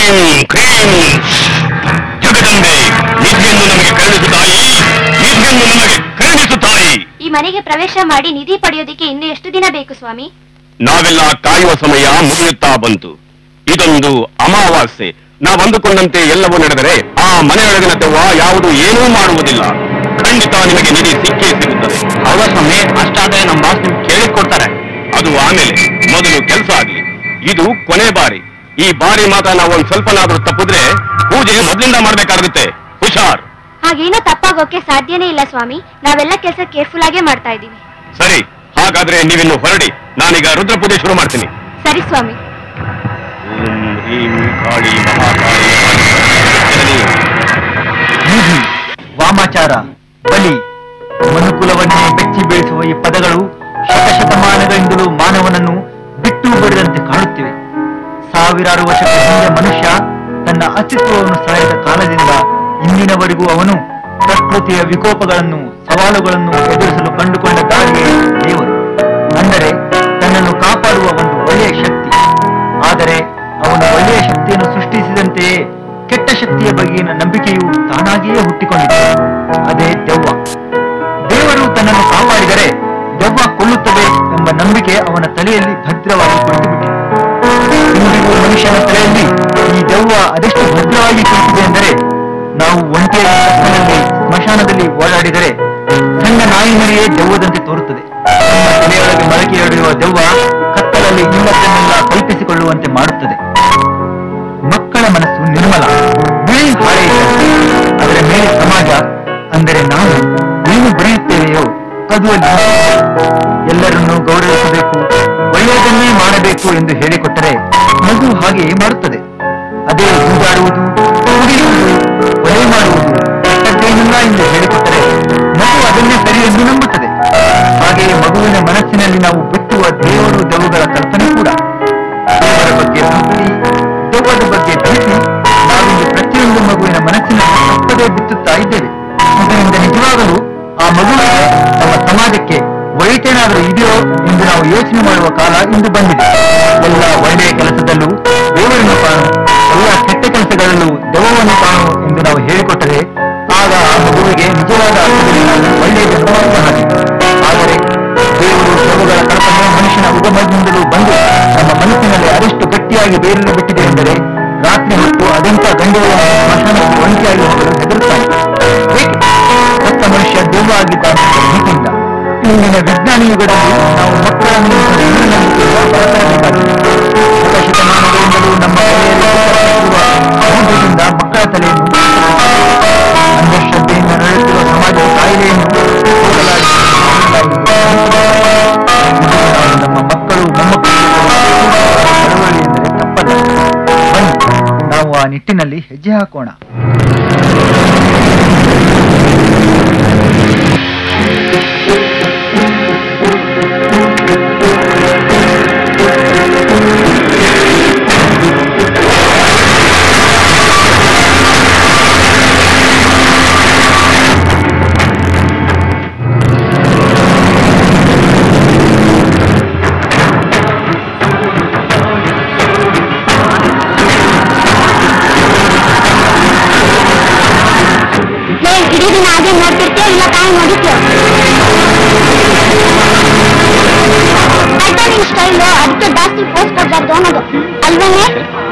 Cream cream Jagadambe ನಿಧಿಯನ್ನು ನಮಗೆ ಕರುಣಿಸುತ್ತಾಯಿ, ನಿಧಿಯನ್ನು ನಮಗೆ ಕರುಣಿಸುತ್ತಾಯಿ. ಈ ಮನೆಗೆ ಪ್ರವೇಶ ಮಾಡಿ ನಿಧಿ ಪಡೆಯೋದಕ್ಕೆ ಇನ್ನು ಎಷ್ಟು ದಿನ ಬೇಕು ಸ್ವಾಮಿ? ನಾವೆಲ್ಲ ಕಾಯುವ ಸಮಯ ಮುಗಿಯುತ್ತಾ ಬಂತು. ಇದೊಂದು ಅಮಾವಾಸ್ಯೆ. ನಾವಂದುಕೊಂಡಂತೆ ಎಲ್ಲವೂ ನಡೆದರೆ ಆ ಮನೆಯೊಳಗಿನ ದೆವ್ವ ಯಾವುದು ಏನೂ ಮಾಡುವುದಿಲ್ಲ. ಖಂಡಿತ ನಿಮಗೆ ನಿಧಿ ಸಿಕ್ಕೇ ಸಿಗುತ್ತದೆ. ಹೌದಾ ಸ್ವಾಮಿ? ಅಷ್ಟಾದ್ರೆ ನಮ್ಮ ಬಾಸ್ ನಿಮ್ಗೆ ಕೇಳಿಕೊಡ್ತಾರೆ. ಅದು ಆಮೇಲೆ, ಮೊದಲು ಕೆಲಸ ಆಗಲಿ. ಇದು ಕೊನೆ ಬಾರಿ. ಈ ಬಾರಿ ಮಾತ್ರ ನಾವು ಒಂದ್ ಸ್ವಲ್ಪನಾದ್ರೂ ತಪ್ಪಿದ್ರೆ ಪೂಜೆ ಮೊದಲಿಂದ ಮಾಡ್ಬೇಕಾಗುತ್ತೆ. ಹುಷಾರ್. ಹಾಗೇನೋ ತಪ್ಪಾಗೋಕೆ ಸಾಧ್ಯನೇ ಇಲ್ಲ ಸ್ವಾಮಿ. ನಾವೆಲ್ಲ ಕೆಲಸ ಕೇರ್ಫುಲ್ ಆಗೇ ಮಾಡ್ತಾ ಇದ್ದೀವಿ. ಸರಿ, ಹಾಗಾದ್ರೆ ನೀವಿನ್ನು ಹೊರಡಿ. ನಾನೀಗ ರುದ್ರ ಪೂಜೆ ಶುರು ಮಾಡ್ತೀನಿ. ಸರಿ ಸ್ವಾಮಿ. ಓಂ ಹ್ರೀಂ ಕಾಳಿ ಮಹಾಕಾಳಿ ನಿಧಿ, ವಾಮಾಚಾರ, ಬಲಿ, ಮನುಕುಲವನ್ನೇ ಬೆಚ್ಚಿ ಬೀಳಿಸುವ ಈ ಪದಗಳು ಶತಶತಮಾನಗಳಿಂದಲೂ ಮಾನವನನ್ನು ಬಿಟ್ಟು ಬಿಡದಂತೆ ಕಾಣುತ್ತಿವೆ. ಸಾವಿರಾರು ವರ್ಷಗಳ ಹಿಂದೆ ಮನುಷ್ಯ ತನ್ನ ಅಸ್ತಿತ್ವವನ್ನು ಸಳೆದ ಕಾಲದಿಂದ ಇಂದಿನವರೆಗೂ ಅವನು ಪ್ರಕೃತಿಯ ವಿಕೋಪಗಳನ್ನು, ಸವಾಲುಗಳನ್ನು ಎದುರಿಸಲು ಕಂಡುಕೊಂಡ ದಾರಿಯೇ ದೇವರು. ಅಂದರೆ ತನ್ನನ್ನು ಕಾಪಾಡುವ ಒಂದು ಒಳ್ಳೆಯ ಶಕ್ತಿ. ಆದರೆ ಅವನು ಒಳ್ಳೆಯ ಶಕ್ತಿಯನ್ನು ಸೃಷ್ಟಿಸಿದಂತೆಯೇ ಕೆಟ್ಟ ಶಕ್ತಿಯ ಬಗೆಗಿನ ನಂಬಿಕೆಯು ತಾನಾಗಿಯೇ ಹುಟ್ಟಿಕೊಂಡಿದೆ. ಅದೇ ದೆವ್ವ. ದೇವರು ತನ್ನನ್ನು ಕಾಪಾಡಿದರೆ ದೆವ್ವ ಕೊಲ್ಲುತ್ತದೆ ಎಂಬ ನಂಬಿಕೆ ಅವನ ತಲೆಯಲ್ಲಿ ಭದ್ರವಾಗಿ ಕುಳಿತುಬಿಟ್ಟಿದೆ. ಇಂದಿಗೂ ಮನುಷ್ಯನ ತಲೆಯಲ್ಲಿ ಈ ದೆವ್ವ ಅದೆಷ್ಟು ಭದ್ರವಾಗಿ ಕುಳಿತಿದೆ ಎಂದರೆ, ನಾವು ಒಂಟಿಯಾಗಿ ಕತ್ತಲಲ್ಲಿ ಸ್ಮಶಾನದಲ್ಲಿ ಓಡಾಡಿದರೆ ಸಣ್ಣ ನಾಯಿ ಮರಿಯೇ ದೆವ್ವದಂತೆ ತೋರುತ್ತದೆ. ನಮ್ಮ ತಲೆಯೊಳಗೆ ಮರಕೆಯೊಡೆಯುವ ದೆವ್ವ ಕತ್ತಲಲ್ಲಿ ಇಲ್ಲದನ್ನೆಲ್ಲ ಕಲ್ಪಿಸಿಕೊಳ್ಳುವಂತೆ ಮಾಡುತ್ತದೆ. ಮಕ್ಕಳ ಮನಸ್ಸು ನಿರ್ಮಲ, ಬಿಳಿ ಹಾಳೆ ಇದ್ದಂತೆ. ಅದರ ಮೇಲೆ ಸಮಾಜ ಅಂದರೆ ನಾವು ಏನು ಬರೆಯುತ್ತೇವೆಯೋ ಅದು ಅಲ್ಲಿ ಎಲ್ಲರನ್ನೂ ಗೌರವಿಸಬೇಕು, ಒಳ್ಳೆಯದನ್ನೇ ಮಾಡಬೇಕು ಎಂದು ಹೇಳಿಕೊಟ್ಟರೆ ಮಗು ಹಾಗೆಯೇ ಮಾಡುತ್ತದೆ. ಅದೇ ಹೂಗಾಡುವುದು, ಕುಡಿಯುವುದು, ಕೊಲೆ ಮಾಡುವುದು ಕೆಟ್ಟದ್ದೇನಿಲ್ಲ ಎಂದು ಹೇಳಿಕೊಟ್ಟರೆ ಮಗು ಅದನ್ನೇ ಸರಿ ಎಂದು ನಂಬುತ್ತದೆ. ಹಾಗೆಯೇ ಮಗುವಿನ ಮನಸ್ಸಿನಲ್ಲಿ ನಾವು ಬಿತ್ತುವ ದೇವರು ದೆವ್ವಗಳ ಕಲ್ಪನೆ ಕೂಡ. ದೇವರ ಬಗ್ಗೆ ಭಕ್ತಿ, ದೆವ್ವದ ಬಗ್ಗೆ ಭೀತಿ ನಾವಿಂದು ಪ್ರತಿಯೊಂದು ಮಗುವಿನ ಮನಸ್ಸಿನಲ್ಲಿ ತಪ್ಪದೇ ಬಿತ್ತುತ್ತಾ ಇದ್ದೇವೆ. ಇದರಿಂದ ನಿಜವಾಗಲೂ ಆ ಮಗುವಿಗೆ ನಮ್ಮ ಸಮಾಜಕ್ಕೆ ಒಳಿತೇನಾದರೂ ಇದೆಯೋ ಎಂದು ನಾವು ಯೋಚನೆ ಮಾಡುವ ಕಾಲ ಇಂದು ಬಂದಿದೆ. ಎಲ್ಲ ಒಳ್ಳೆಯ ಕೆಲಸದಲ್ಲೂ ದೇವರನ್ನು ಕಾಣು, ಎಲ್ಲ ಕೆಟ್ಟ ಕೆಲಸಗಳಲ್ಲೂ ದೆವ್ವವನ್ನು ಕಾಣು ಎಂದು ನಾವು ಹೇಳಿಕೊಟ್ಟರೆ ಆಗ ಆ ಮಗುವಿಗೆ ನಿಜವಾದ ಅರ್ಥದಲ್ಲಿ ನಾವು ಒಳ್ಳೆಯದನ್ನು ಮಾಡುವ ಹಾಗೆ. ಆದರೆ ದೇವರು ದೆವ್ವಗಳ ಕಲ್ಪನೆ ಮನುಷ್ಯನ ಉಗಮದಿಂದಲೂ ಬಂದು ನಮ್ಮ ಮನಸ್ಸಿನಲ್ಲಿ ಅದೆಷ್ಟು ಗಟ್ಟಿಯಾಗಿ ಬೇರಲು ಬಿಟ್ಟಿದೆ ಎಂದರೆ ರಾತ್ರಿ ಹೊತ್ತು ಅದೆಂಥ ಗಂಡವನ್ನು ಸ್ಮಶಾನಕ್ಕೆ ಒಂಟಿಯಾಗಿ ಹೋಗಲು ಹೆದರುತ್ತಾನೆ. ಏಕೆ? ಹೊತ್ತ ಮನುಷ್ಯ ದೆವ್ವ ಆಗಿದ್ದಾನೆ ಭೀತಿಯಿಂದ. ಇಂದಿನ ವಿಜ್ಞಾನ ಯುಗದಲ್ಲಿ ನಾವು ಮಕ್ಕಳನ್ನು ಬಳಸಬೇಕಾಗಿದೆ. ಶತಶತಮಾನಗಳಿಂದಲೂ ನಮ್ಮ ತಲೆಯಲ್ಲಿ ಮಕ್ಕಳ ತಲೆಯನ್ನು ಅಂಧಶ್ರದ್ಧೆಯಿಂದ ನಡೆಯುತ್ತಿರುವ ಸಮಾಜದ ಕಾಯಿಲೆಯನ್ನು ನಮ್ಮ ಮಕ್ಕಳು ಮೊಮ್ಮಕ್ಕಳು ಚಳವಳಿ ಎಂದರೆ ತಪ್ಪಲ್ಲ. ಬನ್ನಿ ನಾವು ಆ ನಿಟ್ಟಿನಲ್ಲಿ ಹೆಜ್ಜೆ ಹಾಕೋಣ.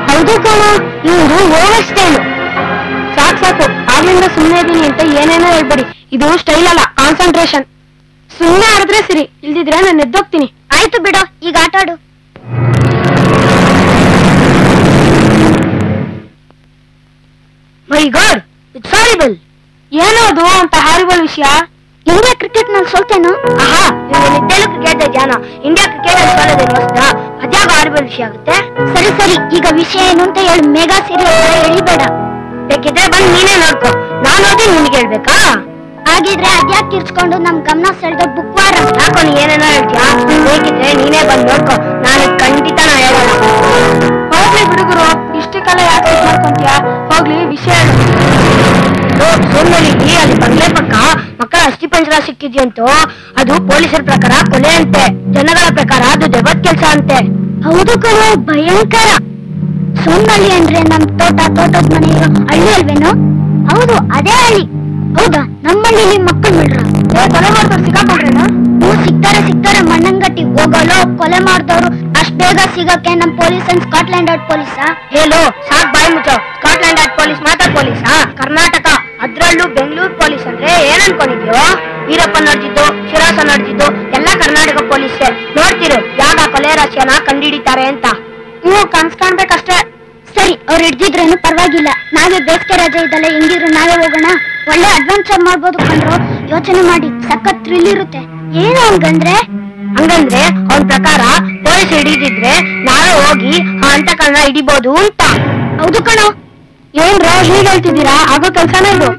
ಹೌದು ಕಣ, ಇವರು ಓವರ್ ಸ್ಟೈಲು. ಸಾಕು ಸಾಕು, ಆಗ್ಲಿಂದ ಸುಮ್ಮನೆ ಇದೀನಿ ಅಂತ ಏನೇನೋ ಹೇಳ್ಬೇಡಿ. ಇದು ಸ್ಟೈಲ್ ಅಲ್ಲ, ಕಾನ್ಸಂಟ್ರೇಷನ್. ಸುಮ್ಮನೆ ಆಡಿದ್ರೆ ಸರಿ, ಇಲ್ದಿದ್ರೆ ನಾನು ಎದ್ದೋಗ್ತೀನಿ. ಆಯ್ತು ಬಿಡು, ಈಗ ಆಟ ಆಡು. ಮೈ ಗಾಡ್, ಇಟ್ಸ್ ಹಾರಿಬಲ್. ಏನೋ ಅದು ಅಂತ ಹಾರಿಬಲ್ ವಿಷಯ? ಇಂಡಿಯಾ ಕ್ರಿಕೆಟ್ ನಲ್ಲಿ ಸೋಲ್ತೇನು? ಆಹಾ, ನಿದ್ದೆಲ್ಲೂ ಕ್ರಿಕೆಟ್ ಧ್ಯಾನ. ಇಂಡಿಯಾ ಕ್ರಿಕೆಟ್ ಅಲ್ಲಿ ಸೋಲೋದೇನು ಅಷ್ಟ? ಅದ್ಯಾಗ ಹಾರಿಬಲ್ ವಿಷಯ ಆಗುತ್ತೆ? ಸರಿ ಸರಿ, ಈಗ ವಿಷಯ ಏನು ಅಂತ ಹೇಳಿ. ಮೆಗಾ ಸೀರಿಯಲ್ ಎಳಿಬೇಡ. ಬೇಕಿದ್ರೆ ಬಂದು ನೀನೇ ನೋಡ್ಕೊ. ನಾನು ಓದಿ ನಿನ್ಗೆ ಹೇಳ್ಬೇಕಾ? ಹಾಗಿದ್ರೆ ಅದ್ಯಾಕೆ ಕಿರ್ಚ್ಕೊಂಡು ನಮ್ ಗಮನ ಸೆಳೆದ ಬುಕ್ ವಾರ ಯಾಕೋ ನೀ ಏನೇನೋ ಹೇಳ್ತೀಯಾ? ಬೇಕಿದ್ರೆ ನೀನೇ ಬಂದು ನೋಡ್ಕೊ. ನಾನು ಖಂಡಿತ ನಾ ಹೇಳಲ್ಲ. ಹೋಗ್ಲಿ ಬಿಡುಗರು, ಇಷ್ಟು ಕಾಲ ಯಾಕೆ ಮಾಡ್ಕೊಂತೀಯಾ? ಹೋಗ್ಲಿ ವಿಷಯ ಸೋಮಲ್ಲಿ ಅಲ್ಲಿ ಬಂಗ್ಲೆ ಪಕ್ಕ ಮಕ್ಕಳ ಅಸ್ಥಿ ಪಂಜರ ಸಿಕ್ಕಿದ್ಯಂತೂ ಅದು ಪೊಲೀಸರ ಪ್ರಕಾರ ಕೊಲೆ ಅಂತೆ. ಜನಗಳ ಪ್ರಕಾರ ಅದು ದೆವ್ವದ ಕೆಲಸ ಅಂತೆ. ಹೌದು ಕಣೋ, ಭಯಂಕರ. ಸೋಮನಹಳ್ಳಿ ಅಂದ್ರೆ ನಮ್ ತೋಟದ ಮನೆ ಇರೋ ಹಳ್ಳಿ ಅಲ್ವೇನೋ? ಹೌದು, ಅದೇ ಹಳ್ಳಿ. ಹೌದಾ? ನಮ್ಮ ಹಳ್ಳಿಲಿ ಮಕ್ಕಳು ಬಿಡ್ರ ಕೊಲೆ ಮಾಡ್ದವ್ರು ಸಿಕ್ಕಾಕೊಂಡ್ರೇನೋ? ಸಿಗ್ತಾರೆ ಮಣ್ಣಂಗಟ್ಟಿ. ಹೋಗಲು ಕೊಲೆ ಮಾಡ್ದವ್ರು ಅಷ್ಟ್ ಬೇಗ ಸಿಗಕ್ಕೆ ನಮ್ ಪೊಲೀಸ್ ಸ್ಕಾಟ್ಲೆಂಡ್ ಯಾರ್ಡ್ ಪೊಲೀಸಾ? ಹೇಳು, ಸಾಕ್ ಬಾಯಿ ಮುಚ್ಚೋ. ಸ್ಕಾಟ್ಲೆಂಡ್ ಯಾರ್ಡ್ ಪೊಲೀಸ್ ಮಾತ್ರ ಪೊಲೀಸಾ? ಕರ್ನಾಟಕ, ಅದ್ರಲ್ಲೂ ಬೆಂಗಳೂರು ಪೊಲೀಸ್ ಅಂದ್ರೆ ಏನ್ ಅನ್ಕೊಂಡಿದ್ಯೋ? ವೀರಪ್ಪ ನಡ್ದಿದ್ದು, ಶಿರಾಸ ನಡ್ದಿದ್ದು ಎಲ್ಲ ಕರ್ನಾಟಕ ಪೊಲೀಸೇ. ನೋಡ್ತಿರು ಯಾಗ ಕೊಲೆ ರಹಸ್ಯನ ಕಂಡಿಡಿತಾರೆ ಅಂತ. ನೀವು ಕನ್ಸ್ ಕಾಣ್ಬೇಕಷ್ಟೇ. ಸರಿ, ಅವ್ರು ಹಿಡ್ದಿದ್ರೇನು ಪರವಾಗಿಲ್ಲ. ನಾವೇ ಬೇಸಿಗೆ ರಜೆ ಇದ್ದಲ್ಲ, ಹೆಂಗಿದ್ರು ನಾವೇ ಹೋಗೋಣ. ಒಳ್ಳೆ ಅಡ್ವೆಂಚರ್ ಮಾಡ್ಬೋದು ಕಣ್ರು. ಯೋಚನೆ ಮಾಡಿ, ಸಖತ್ ಥ್ರಿಲ್ ಇರುತ್ತೆ. ಏನು ಹಂಗಂದ್ರೆ ಅವನ ಪ್ರಕಾರ ಪೊಲೀಸ್ ಹಿಡಿದಿದ್ರೆ ನಾವೇ ಹೋಗಿ ಆ ಹಂತಕರನ್ನ ಹಿಡಿಬಹುದು ಅಂತ. ಹೌದು ಕಣೋ. ಏನ್ರ ಹೀಗೆ ಹೇಳ್ತಿದ್ದೀರಾ? ಆಗೋ ಕೆಲ್ಸನ ಇದು.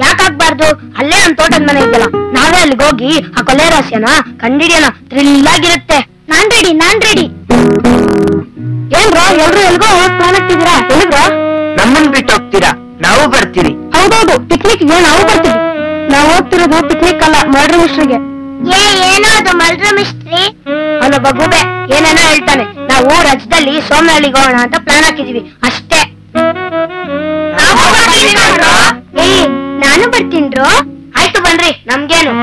ಯಾಕಾಗ್ಬಾರ್ದು? ಅಲ್ಲೇ ನಮ್ ತೋಟದ ಮನೆ ಇದೆಯಲ್ಲ, ನಾವೇ ಅಲ್ಲಿಗೆ ಹೋಗಿ ಆ ಕೊಲೆ ರಹಸ್ಯನ ಕಂಡಿಡಿಯೋಣ. ಥ್ರಿಲ್ ಆಗಿರುತ್ತೆ. ನಾನ್ ರೆಡಿ. ಏನ್ರೋ ಎಲ್ರು ಎಲ್ಗೋ ಹೋಗಕ್ ಪ್ಲಾನ್ ಆಗ್ತಿದ್ದೀರಾ? ಎಲ್ಲಿಗ್ರೋ? ನಮ್ಮನ್ ಬಿಟ್ಟು ಹೋಗ್ತೀರಾ? ನಾವು ಬರ್ತೀವಿ. ಹೌದೌದು, ಪಿಕ್ನಿಕ್ ನಾವು ಬರ್ತೀವಿ. ನಾವು ಹೋಗ್ತಿರೋದು ಪಿಕ್ನಿಕ್ ಅಲ್ಲ, ಮರ್ಡರ್ ಮಿಸ್ಟ್ರಿಗೆ. ಏನೋ ಅದು ಮರ್ಡರ್ ಮಿಸ್ಟ್ರಿ? ಅವನೊಬ್ಬ ಗೂಬೆ ಏನೇನೋ ಹೇಳ್ತಾನೆ. ನಾವು ರಜದಲ್ಲಿ ಸೋಮನಹಳ್ಳಿಗೆ ಹೋಗೋಣ ಅಂತ ಪ್ಲಾನ್ ಹಾಕಿದೀವಿ ಅಷ್ಟೇ. ನಾನು ಬರ್ತೀನ್ರು. ಆಯ್ತು ಬನ್ರಿ, ನಮ್ಗೇನು.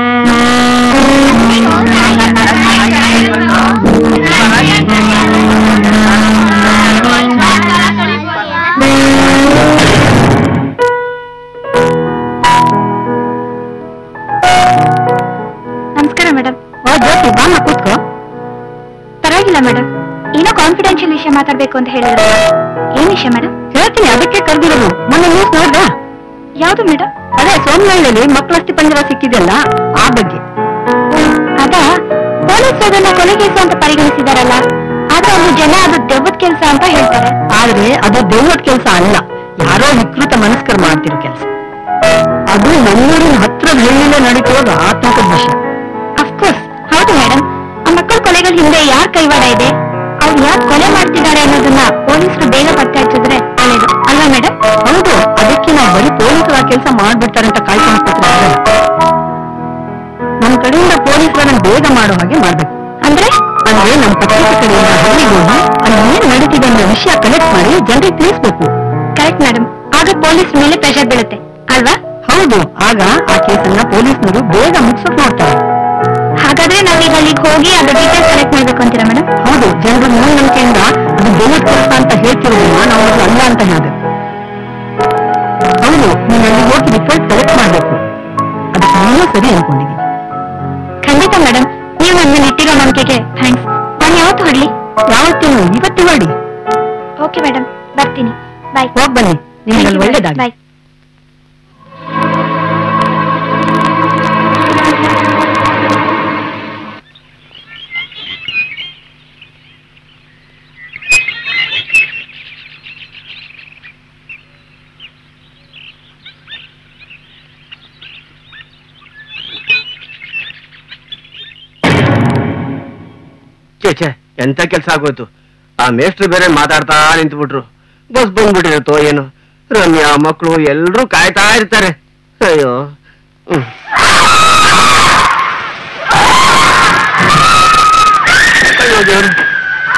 ನಮಸ್ಕಾರ ಮೇಡಮ್. ಜ್ಯೋತಿ, ಬಾಮ ಕೂತ್ಕೋ. ಪರವಾಗಿಲ್ಲ ಮೇಡಮ್, ಏನೋ ಕಾನ್ಫಿಡೆನ್ಷಿಯಲ್ ವಿಷಯ ಮಾತಾಡ್ಬೇಕು ಅಂತ ಹೇಳಿದ್ರೆ. ಏನ್ ವಿಷಯ ಮೇಡಮ್? ಹೇಳ್ತೀನಿ, ಅದಕ್ಕೆ ಕರೆದಿರೋದು. ಮೊನ್ನೆ ನ್ಯೂಸ್ ನೋಡ್ದ? ಯಾವ್ದು ಮೇಡಮ್? ಅದೇ ಸೋಮನಹಳ್ಳಿಯಲ್ಲಿ ಮಕ್ಕಳ ಅಸ್ಥಿ ಪಂಜರ ಸಿಕ್ಕಿದೆಯಲ್ಲ, ಆ ಬಗ್ಗೆ. ಅದ ಪೊಲೀಸ್ ಅದನ್ನ ಕೊಲೆ ಕೇಸು ಅಂತ ಪರಿಗಣಿಸಿದಾರಲ್ಲ, ಆದ್ರೆ ಒಂದು ಜನ ಅದು ದೆವ್ವದ ಕೆಲಸ ಅಂತ ಹೇಳ್ತಾರೆ. ಆದ್ರೆ ಅದು ದೆವ್ವದ ಕೆಲಸ ಅಲ್ಲ, ಯಾರೋ ವಿಕೃತ ಮನಸ್ಕರು ಮಾಡ್ತಿರೋ ಕೆಲಸ. ಅದು ನಮ್ಮೂರಿನ ಹತ್ರದ ಹಳ್ಳಿಲೇ ನಡೀತಿರೋದು ಆತಂಕದ ವಿಷಯ. ಅಫ್ಕೋರ್ಸ್ ಹೌದು ಮೇಡಮ್. ಆ ಮಕ್ಕಳ ಕೊಲೆಗಳ ಹಿಂದೆ ಯಾರ್ ಕೈವಾಡ ಇದೆ, ಅವ್ರು ಯಾರು ಕೊಲೆ ಮಾಡ್ತಿದ್ದಾರೆ ಅನ್ನೋದನ್ನ ಪೊಲೀಸರು ಬೇಗ ಪತ್ತೆ ಹಚ್ಚಿದ್ರೆ ಒಳ್ಳೇದು ಅಲ್ವಾ ಮೇಡಮ್? ಹೌದು, ಅದಕ್ಕೆ ನಾವು ಬರೀ ಪೊಲೀಸರು ಆ ಕೆಲಸ ಮಾಡ್ಬಿಡ್ತಾರೆ ಅಂತ ಕಾಯ್ಕೊಂಡು ಕೂತ್ರೆ ನಮ್ ಕಡೆಯಿಂದ ಪೊಲೀಸರನ್ನ ಬೇಗ ಮಾಡೋ ಹಾಗೆ ಮಾಡ್ಬೇಕು. ಅಂದ್ರೆ ನಮ್ ಪತ್ರಿಕೆ ಕಡೆಯಿಂದ ಹಳ್ಳಿಗೆ ಹೋಗಿ ಅಲ್ಲಿ ಏನ್ ನಡೀತಿದೆ ಅನ್ನೋ ವಿಷಯ ಕಲೆಕ್ಟ್ ಮಾಡಿ ಜನರಿಗೆ ತಿಳಿಸ್ಬೇಕು. ಕರೆಕ್ಟ್ ಮೇಡಮ್, ಆಗ ಪೊಲೀಸ್ ಮೇಲೆ ಪ್ರೆಷರ್ ಬೀಳುತ್ತೆ ಅಲ್ವಾ? ಹೌದು, ಆಗ ಆ ಕೇಸನ್ನ ಪೊಲೀಸ್ನವರು ಬೇಗ ಮುಗಿಸೋಕ್ ನೋಡ್ತಾರೆ. ಹಾಗಾದ್ರೆ ನಾವೀಗ ಅಲ್ಲಿಗೆ ಹೋಗಿ ಅದು ಡೀಟೇಲ್ಸ್ ಕಲೆಕ್ಟ್ ಮಾಡ್ಬೇಕು ಅಂತೀರಾ ಮೇಡಮ್? ಹೌದು, ಜನರು ಮೂಢನಂಬಿಕೆಯಿಂದ ಅದು ದೆವ್ವದ ಕೆಲಸ ಅಂತ ಹೇಳ್ತಿರೋದನ್ನ ನಾವು ಅದು ಅಲ್ಲ ಅಂತ ಹೇಳಿದೆ. ಹೌದು, ನೀವು ಅಲ್ಲಿ ಹೋಗಿ ರಿಪೋರ್ಟ್ ಕಲೆಕ್ಟ್ ಮಾಡ್ಬೇಕು. ಅದಕ್ಕೆ ನೀವೇ ಸರಿ ಅನ್ಕೊಂಡಿದ್ದೀನಿ. ಖಂಡಿತ ಮೇಡಮ್, ನೀವು ನನ್ನ ಮೇಲೆ ಇಟ್ಟಿರೋ ನಂಬಿಕೆಗೆ ಥ್ಯಾಂಕ್ಸ್. ನಾನು ಯಾವತ್ತು ಹೊರಡ್ಲಿ? ಯಾವತ್ತೇನು, ಇವತ್ತು ಹೊರಡಿ. ಓಕೆ ಮೇಡಮ್, ಬರ್ತೀನಿ. ಬಾಯ್. ಹೋಗಿ ಬನ್ನಿ, ನಿಮಗೆ ಒಳ್ಳೇದಾಗಿ. ಬಾಯ್. ಛೇ, ಎಂತ ಕೆಲ್ಸ ಆಗೋಯ್ತು. ಆ ಮೇಸ್ಟ್ರು ಬೇರೆ ಮಾತಾಡ್ತಾ ನಿಂತ್ಬಿಟ್ರು. ಬಸ್ ಬಂದ್ಬಿಟ್ಟಿರುತ್ತೋ ಏನು. ರಮ್ಯಾ ಮಕ್ಕಳು ಎಲ್ರೂ ಕಾಯ್ತಾ ಇರ್ತಾರೆ. ಅಯ್ಯೋ, ಅಯ್ಯೋ ದೇವ್ರು,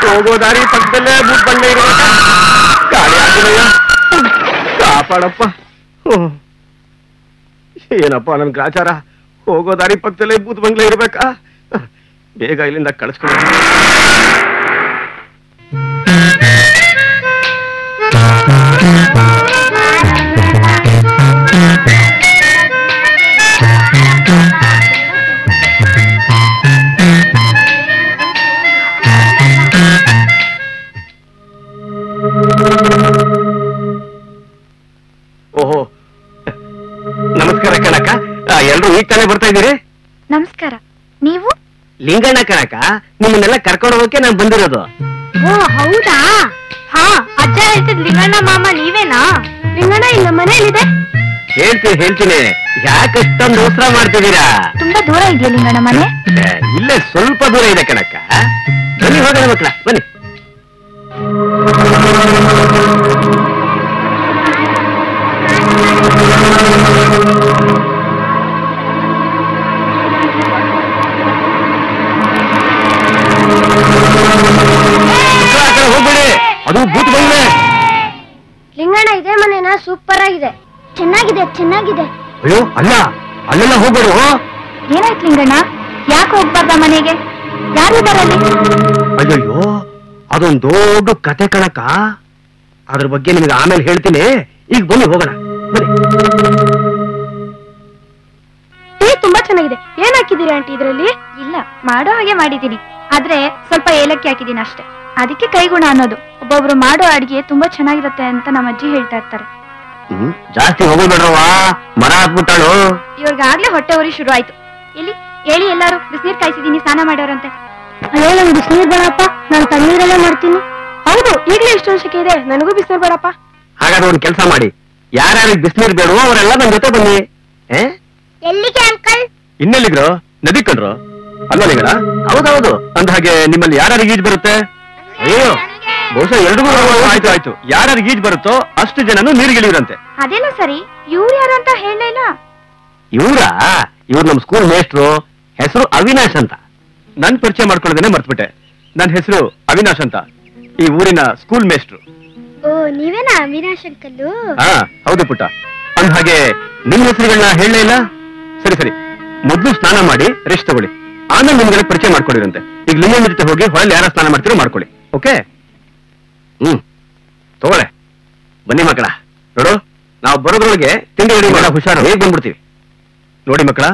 ಹೋಗೋ ದಾರಿ ಪಕ್ಕದಲ್ಲೇ ಬೂತ್ ಬಂಡೆ ಇರಬೇಕಾ? ಗಾಡಿ ಆಗಿದೆಯಾ? ಕಾಪಾಡಪ್ಪ. ಏನಪ್ಪ ನನ್ ಗ್ರಾಚಾರ, ಹೋಗೋ ದಾರಿ ಪಕ್ಕದಲ್ಲೇ ಬೂತ್ ಬಂಗ್ಲೆ ಇರ್ಬೇಕಾ? ಬೇಗ ಇಲ್ಲಿಂದ ಕಳಿಸ್ಕೊಂಡು. ಓಹೋ, ನಮಸ್ಕಾರ ಕಣಕ್ಕ. ಎಲ್ರು ಈಗ ತಾನೇ ಬರ್ತಾ ಇದ್ದೀರಿ? ನಮಸ್ಕಾರ. ನೀವು? ಲಿಂಗಣ್ಣ ಕಣಕ್ಕ, ನಿಮ್ಮನ್ನೆಲ್ಲ ಕರ್ಕೊಂಡು ಹೋಗಕ್ಕೆ ನಾನು ಬಂದಿರೋದು. ಓ ಹೌದಾ? ಹಾ, ಅಜ್ಜ ಹೇಳ್ತಿದ್ ಲಿಂಗಣ್ಣ ಮಾಮ ನೀವೇನಾ? ಲಿಂಗಣ್ಣ ಇಲ್ಲ ಮನೇಲಿದೆ. ಹೇಳ್ತೀನಿ. ಯಾಕಷ್ಟೊಂದು ಅವಸರ ಮಾಡ್ತಿದ್ದೀರಾ? ತುಂಬಾ ದೂರ ಇದೆಯಾ ಲಿಂಗಣ್ಣ ಮನೆ? ಇಲ್ಲೇ ಸ್ವಲ್ಪ ದೂರ ಇದೆ ಕಣಕ್ಕ. ಬನ್ನಿ ಹೋಗೋಣ ಮಕ್ಕಳ, ಬನ್ನಿ. ಹೋಗ್ಬೇಡಿ, ಅದು ಬೂತ್ ಬಂಗ್ಲೆ. ಚೆನ್ನಾಗಿದೆ ಚೆನ್ನಾಗಿದೆ ಚೆನ್ನಾಗಿದೆ. ಅಯ್ಯೋ ಅಲ್ಲ, ಅಲ್ಲೆಲ್ಲ ಹೋಗ್ಬೇಡು. ಏನಾಯ್ತು ಲಿಂಗಣ್ಣ? ಯಾಕೆ ಹೋಗ್ಬಾರ್ದ ಮನೆಗೆ? ಯಾರು ಬರಲಿ? ಅಯ್ಯಯ್ಯೋ, ಅದೊಂದು ದೊಡ್ಡ ಕತೆ ಕಣಕ. ಅದ್ರ ಬಗ್ಗೆ ನಿಮಗೆ ಆಮೇಲೆ ಹೇಳ್ತೀನಿ. ಈಗ ಬನ್ನಿ ಹೋಗೋಣ, ಬನ್ನಿ. ಟೀ ತುಂಬಾ ಚೆನ್ನಾಗಿದೆ. ಏನ್ ಹಾಕಿದ್ದೀರಿ ಆಂಟಿ ಇದ್ರಲ್ಲಿ? ಇಲ್ಲ, ಮಾಡೋ ಹಾಗೆ ಮಾಡಿದ್ದೀನಿ, ಆದ್ರೆ ಸ್ವಲ್ಪ ಏಲಕ್ಕಿ ಹಾಕಿದ್ದೀನಿ ಅಷ್ಟೇ. ಅದಕ್ಕೆ ಕೈಗುಣ ಅನ್ನೋದು. ಒಬ್ಬೊಬ್ರು ಮಾಡೋ ಅಡಿಗೆ ತುಂಬಾ ಚೆನ್ನಾಗಿರುತ್ತೆ ಅಂತ ನಮ್ಮ ಅಜ್ಜಿ ಹೇಳ್ತಾ ಇರ್ತಾರೆ. ಜಾಸ್ತಿ ಹೋಗೋಬೇಡ್ರವಾ, ಮರ ಹಾಕ್ಬಿಟ್ಟಾಳು. ಇವ್ರಿಗಾಗ್ಲೇ ಹೊಟ್ಟೆ ಉರಿ ಶುರು ಆಯ್ತು. ಎಲ್ಲಿ ಹೇಳಿ, ಎಲ್ಲಾರು ಬಿಸಿನೀರ್ ಕಾಯಿಸಿದೀನಿ, ಸ್ನಾನ ಮಾಡೋರಂತೆ. ಅಯ್ಯೋ, ನಂಗೆ ಬಿಸಿನೀರ್ ಬೇಡಪ್ಪ, ನಾನು ತಣ್ಣೀರಲ್ಲೇ ಮಾಡ್ತೀನಿ. ಹೌದು, ಈಗಲೇ ಇಷ್ಟೊಂದು ಶೆಕೆ ಇದೆ, ನನಗೂ ಬಿಸಿನೀರ್ ಬೇಡಪ್ಪ. ಹಾಗಾದ್ರೆ ಒಂದು ಕೆಲಸ ಮಾಡಿ, ಯಾರ್ಯಾರಿಗೆ ಬಿಸಿನೀರು ಬೇಡವೋ ಅವರೆಲ್ಲ ನನ್ನ ಜೊತೆ ಬನ್ನಿ. ಎಲ್ಲಿಗೆ ಅಂಕಲ್? ಇನ್ನೆಲ್ಲಿದ್ರು? ನದಿ ಕಂಡ್ರು ಅಲ್ವಾ ನಿಗಳ? ಹೌದೌದು. ಅಂದ ಹಾಗೆ ನಿಮ್ಮಲ್ಲಿ ಯಾರ್ಯಾರಿಗೆ ಈಜ್ ಬರುತ್ತೆ? ಅಯ್ಯೋ, ಬಹುಶಃ ಎಲ್ರಿಗೂ. ಆಯ್ತು ಆಯ್ತು, ಯಾರ್ಯಾರಿಗೆ ಈಜ್ ಬರುತ್ತೋ ಅಷ್ಟು ಜನನು ನೀರಿಗಿಳಿಯುವಂತೆ. ಅದೇನ ಸರಿ, ಇವ್ರು ಯಾರು ಅಂತ ಹೇಳಲಿಲ್ಲ. ಇವ್ರು ನಮ್ಮ ಸ್ಕೂಲ್ ಮೇಸ್ಟ್ರು. ಹೆಸರು ಅವಿನಾಶ್ ಅಂತ. ನನ್ ಪರಿಚಯ ಮಾಡ್ಕೊಳ್ಳೋದೇನೆ ಮರ್ತ್ಬಿಟ್ಟೆ. ನನ್ನ ಹೆಸರು ಅವಿನಾಶ್ ಅಂತ, ಈ ಊರಿನ ಸ್ಕೂಲ್ ಮೇಸ್ಟ್ರು. ಓ, ನೀವೇನಾ ಅವಿನಾಶ್ ಅಂಕಲ್ಲು? ಹಾ ಹೌದು ಪುಟ್ಟ. ಅಂದ ಹಾಗೆ ನಿಮ್ ಹೆಸರುಗಳನ್ನ ಹೇಳಲೇ ಇಲ್ಲ. ಸರಿ ಸರಿ, ಮೊದ್ಲು ಸ್ನಾನ ಮಾಡಿ ರೆಸ್ಟ್ ತಗೊಳ್ಳಿ, ಆಮೇಲೆ ನಿಮ್ಗೆಲ್ಲ ಪರಿಚಯ ಮಾಡ್ಕೊಂಡಿರಂತೆ. ಈಗ ನಿಮ್ಮ ಜೊತೆ ಹೋಗಿ ಹೊಳೆ ಯಾರ ಸ್ನಾನ ಮಾಡ್ತೀರೋ ಮಾಡ್ಕೊಳ್ಳಿ. ಓಕೆ? ತಗೊಳ್ಳೆ. ಬನ್ನಿ ಮಕ್ಕಳ. ನೋಡು, ನಾವು ಬರೋದ್ರೊಳಗೆ ತಿಂಡಿ ರೆಡಿ ಮಾಡೋ ಹುಷಾರು, ಹೇಗ್ ಬಂದ್ಬಿಡ್ತೀವಿ. ನೋಡಿ ಮಕ್ಕಳ,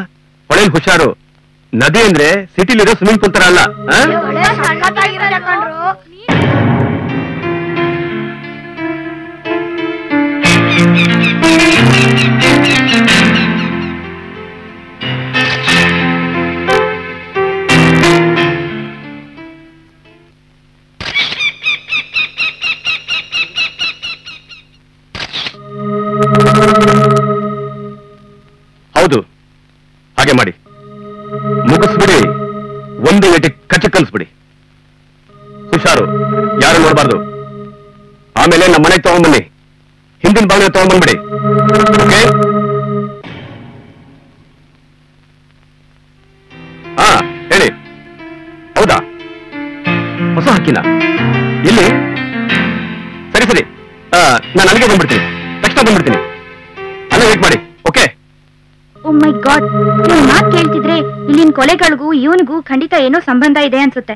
ಹೊಳೆಲ್ ಹುಷಾರು. ನದಿ ಅಂದ್ರೆ ಸಿಟಿಲಿರೋ ಸ್ವಿಮ್ಮಿಂಗ್ ಪೂಲ್ ತರ ಅಲ್ಲ. ಹೌದು, ಹಾಗೆ ಮಾಡಿ. ಮುಗಿಸ್ಬಿಡಿ, ಒಂದು ಏಟಿ ಕಚ್ಚ ಕಲ್ಸ್ಬಿಡಿ. ಹುಷಾರು, ಯಾರು ನೋಡಬಾರ್ದು. ಆಮೇಲೆ ನಮ್ಮ ಮನೆಗೆ ತಗೊಂಡ್ಬನ್ನಿ, ಹಿಂದಿನ ಬಾಗಿಲು ತಗೊಂಡ್ಬಂದ್ಬಿಡಿ. ಓಕೆ? ಹಾ ಹೇಳಿ. ಹೌದಾ? ಹೊಸ ಹಕ್ಕಿನ ಇಲ್ಲಿ? ಸರಿ ಸರಿ, ನಾನು ಅಲ್ಲಿಗೆ ಬಂದ್ಬಿಡ್ತೀನಿ, ತಕ್ಷಣ ಬಂದ್ಬಿಡ್ತೀನಿ. ಅಲ್ಲೇ ವೇಟ್ ಮಾಡಿ. ಓಕೆ? ಓ ಮೈ ಗಾಡ್, ನೀವು ಮಾತು ಕೇಳ್ತಿದ್ರೆ ಇಲ್ಲಿನ ಕೊಲೆಗಳಿಗೂ ಇವನಿಗೂ ಖಂಡಿತ ಏನೋ ಸಂಬಂಧ ಇದೆ ಅನ್ಸುತ್ತೆ.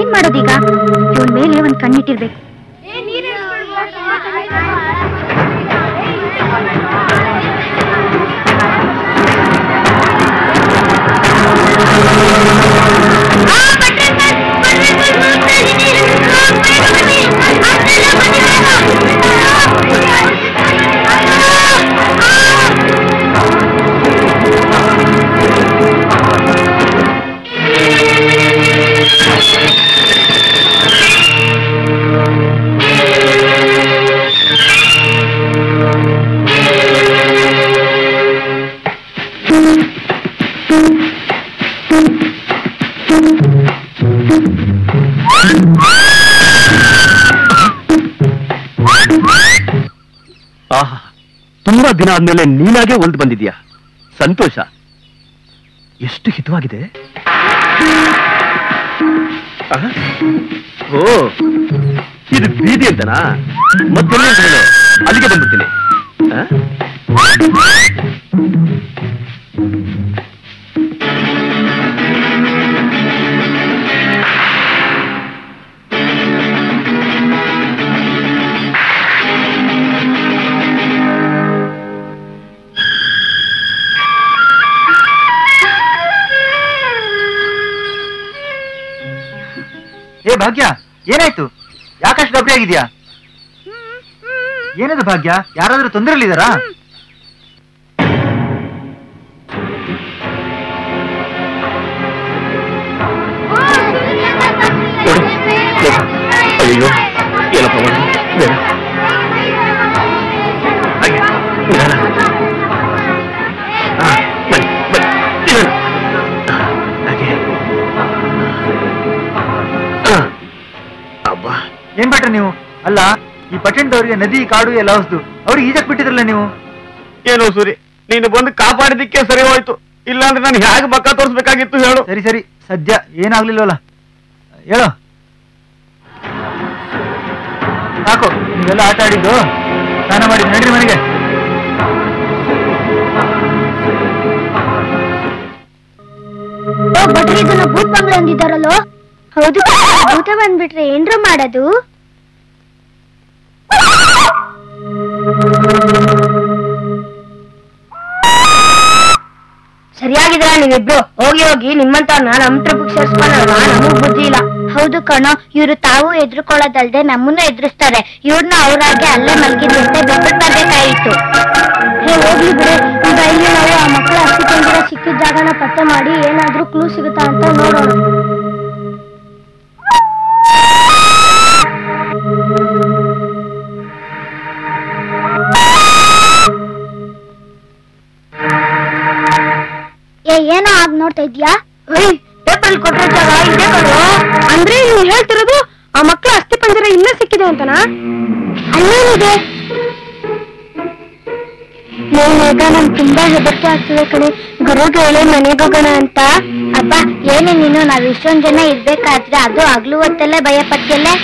ಏನ್ ಮಾಡೋದೀಗ? ಇವನ್ ಮೇಲೆ ಒಂದ್ ಕಣ್ಣಿಟ್ಟಿರ್ಬೇಕು. ಆಹಾ, ತುಂಬಾ ದಿನ ಆದ್ಮೇಲೆ ನೀನಾಗೆ ಒಲ್ದು ಬಂದಿದ್ಯಾ, ಸಂತೋಷ. ಎಷ್ಟು ಹಿತವಾಗಿದೆ. ಓ, ಇದು ಬೀದಿ ಅಂತನಾ? ಮತ್ತೆ ಅಲ್ಲಿಗೆ ಬಂದ್ಬಿಡ್ತೀನಿ. ಏ ಭಾಗ್ಯ, ಏನಾಯ್ತು? ಯಾಕಷ್ಟು ಗಾಬರಿ ಆಗಿದ್ಯಾ? ಏನದು ಭಾಗ್ಯ, ಯಾರಾದ್ರೂ ತೊಂದರೆಯಲ್ಲಿದ್ದಾರಾ? ಅಯ್ಯೋ, ಏನಪ್ಪ ಬೇಡ. ಏನ್ ಬಿಟ್ರೆ ನೀವು? ಅಲ್ಲ, ಈ ಪಟ್ಟಣದವರಿಗೆ ನದಿ ಕಾಡು ಎಲ್ಲ ಹೊಸ್ದು, ಅವ್ರಿಗೆ ಈಜಕ್ ಬಿಟ್ಟಿದ್ರಲ್ಲ ನೀವು. ಏನೋ ಸೂರಿ, ನೀನು ಬಂದು ಕಾಪಾಡಿದ್ದಕ್ಕೆ ಸರಿ ಹೋಯ್ತು. ಇಲ್ಲಾಂದ್ರೆ ನಾನು ಹೇಗೆ ಬಕ್ಕ ತೋರಿಸ್ಬೇಕಾಗಿತ್ತು ಹೇಳು. ಸರಿ ಸರಿ, ಸದ್ಯ ಏನಾಗ್ಲಿಲ್ವಲ್ಲ, ಹೇಳು. ಸಾಕು, ನೀವೆಲ್ಲ ಆಟ ಆಡಿದ್ದು, ಸ್ನಾನ ಮಾಡಿ ನಡ್ರಿ ಮನೆಗೆ. ಇದನ್ನ ಭೂತ್ ಬಂಗ್ಲೆ ಅಂದಿದ್ದಾರಲ್ಲೋ. ಹೌದು, ಭೂತ ಬಂದ್ಬಿಟ್ರೆ ಏನ್ರು ಮಾಡೋದು? ಸರಿಯಾಗಿದ್ರ ನೀವಿಬ್ರು. ಹೋಗಿ ಹೋಗಿ ನಿಮ್ಮಂತವ್ರನ್ನ ನಮ್ ಟ್ರಿಪ್ಗೆ ಸೇರ್ಸ್ಕೊಂಡಲ್ವಾ? ನಮಗ್ ಬುದ್ಧಿ ಇಲ್ಲ. ಹೌದು ಕಣೋ, ಇವ್ರು ತಾವು ಎದ್ರುಕೊಳ್ಳೋದಲ್ದೆ ನಮ್ಮನ್ನ ಎದುರಿಸ್ತಾರೆ. ಇವ್ರನ್ನ ಅವ್ರಾಗೆ ಅಲ್ಲೇ ಮಲ್ಗಿದ್ದಂತೆ ಬೆಂಬಡ್ಬೇಕಾಯಿತು. ಹೋಗ್ಲಿ ಬಿಡು. ಈಗ ಇಲ್ಲಿ ನಾವು ಆ ಮಕ್ಕಳ ಅಸ್ಥಿಪಂಜರ ಸಿಕ್ಕಿದ ಜಾಗನ ಪತ್ತೆ ಮಾಡಿ ಏನಾದ್ರೂ ಕ್ಲೂ ಸಿಗುತ್ತಾ ಅಂತ ನೋಡೋಣ. ಏನೋ ಆಗ್ ನೋಡ್ತಾ ಇದ್ಯಾ? ಪೇಪರ್ ಕೊಟ್ಟರೆ ಜಾಗ ಇದೆ ಕಣೋ. ಅಂದ್ರೆ ನೀವು ಹೇಳ್ತಿರೋದು ಆ ಮಕ್ಕಳ ಅಸ್ಥಿ ಪಂಜರ ಇನ್ನ ಸಿಕ್ಕಿದೆ ಅಂತನಾ? ಅಲ್ಲೇನಿದೆ? ಈಗ ನನ್ ತುಂಬಾ ಹೆದರಿಕೆ ಆಗ್ತಿದೆ ಕಣೆ. ಗುರುಗೆ ಹೇಳಿ ಮನೆಗೆ ಹೋಗೋಣ ಅಂತ. ಅಬ್ಬಾ ಏನೇ ನೀನು, ನಾವ್ ಇಷ್ಟೊಂದ್ ಜನ ಇರ್ಬೇಕಾದ್ರೆ ಅದು ಹಗ್ಲು ಹೊತ್ತಲ್ಲೇ ಭಯ ಪಟ್ಟಿಯಲ್ಲೇ.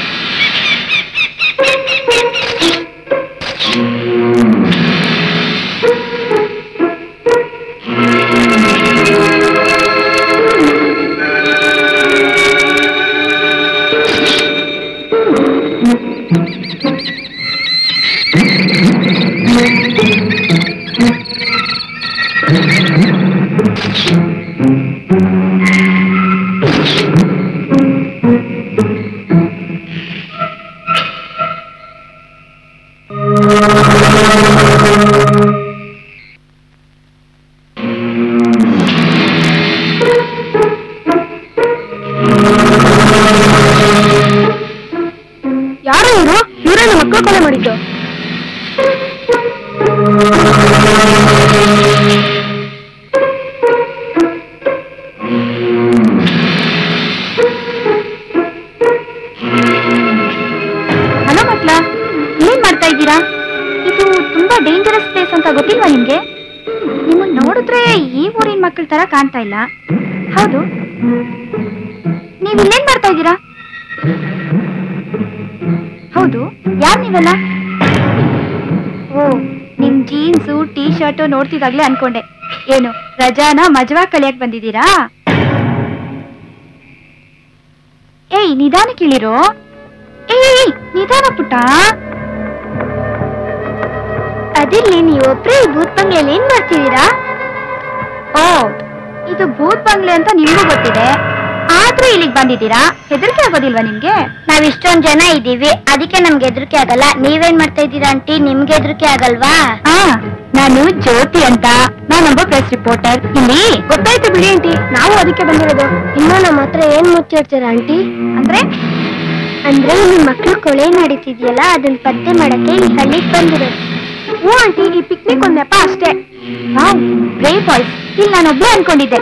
ಯಾರು ಇವರು? ಇವರನ್ನ ಮಕ್ಕಳು ಕೊಲೆ ಮಾಡಿದ್ದು? ಹಲೋ ಮಕ್ಳ, ಏನ್ ಮಾಡ್ತಾ ಇದ್ದೀರಾ? ಇದು ತುಂಬಾ ಡೇಂಜರಸ್ ಪ್ಲೇಸ್ ಅಂತ ಗೊತ್ತಿಲ್ವಾ ನಿಮ್ಗೆ? ನಿಮ್ಮನ್ನ ನೋಡಿದ್ರೆ ಈ ಊರಿನ ಮಕ್ಕಳ ತರ ಕಾಣ್ತಾ ಇಲ್ಲ. ಹೌದು, ನೀವ್ ಇಲ್ಲೇನ್ ಮಾಡ್ತಾ ಇದ್ದೀರಾ? ಹೌದು, ಯಾರ್ ನೀವೆಲ್ಲ? ಓ, ನಿಮ್ ಜೀನ್ಸು ಟೀ ಶರ್ಟು ನೋಡ್ತಿದಾಗ್ಲೇ ಅನ್ಕೊಂಡೆ. ಏನು ರಜಾನ ಮಜವಾ ಕಳಿಯಕ್ ಬಂದಿದ್ದೀರಾ? ಏಯ್ ನಿಧಾನ ಕೇಳಿರೋ. ಏಯ್ ನಿಧಾನ ಪುಟ್ಟ. ಅದಿರ್ಲಿ, ನೀವೊಬ್ರೇ ಈ ಭೂತ್ ಬಂಗ್ಲೆಯಲ್ಲಿ ಏನ್ ಮಾಡ್ತಿದ್ದೀರಾ? ಓ, ಇದು ಭೂತ್ ಬಂಗ್ಲೆ ಅಂತ ನಿಮ್ಗೂ ಗೊತ್ತಿದೆ, ಆದ್ರೂ ಇಲ್ಲಿಗೆ ಬಂದಿದ್ದೀರಾ. ಹೆದರಿಕೆ ಆಗೋದಿಲ್ವಾ ನಿಮ್ಗೆ? ನಾವ್ ಇಷ್ಟೊಂದ್ ಜನ ಇದ್ದೀವಿ, ಅದಕ್ಕೆ ನಮ್ಗೆ ಹೆದರಿಕೆ ಆಗಲ್ಲ. ನೀವೇನ್ ಮಾಡ್ತಾ ಇದ್ದೀರಾ ಆಂಟಿ? ನಿಮ್ಗೆ ಹೆದರಿಕೆ ಆಗಲ್ವಾ? ನಾನು ಜ್ಯೋತಿ ಅಂತ, ನಾನೊಬ್ಬ ಪ್ರೆಸ್ ರಿಪೋರ್ಟರ್. ಇಲ್ಲಿ ಗೊತ್ತಾಯ್ತು ಬಿಡಿ ಆಂಟಿ, ನಾವು ಅದಕ್ಕೆ ಬಂದಿರೋದು. ಇನ್ನು ನಮ್ಮ ಹತ್ರ ಏನ್ ಮುಚ್ಚಿಡ್ತೀರಾ ಆಂಟಿ? ಅಂದ್ರೆ ನಿಮ್ ಮಕ್ಳು ಕೊಳೆ ನಡೀತಿದ್ಯಲ್ಲ, ಅದನ್ನ ಪತ್ತೆ ಮಾಡಕ್ಕೆ ಈ ಹಳ್ಳಿಗೆ ಬಂದಿರೋದು. ಹ್ಞೂ ಆಂಟಿ, ಈ ಪಿಕ್ನಿಕ್ ಒಂದ್ ನೆಪ ಅಷ್ಟೇ. Brave boys. ಇಲ್ಲಿ ನಾನೊಬ್ಳೆ ಅನ್ಕೊಂಡಿದ್ದೆ.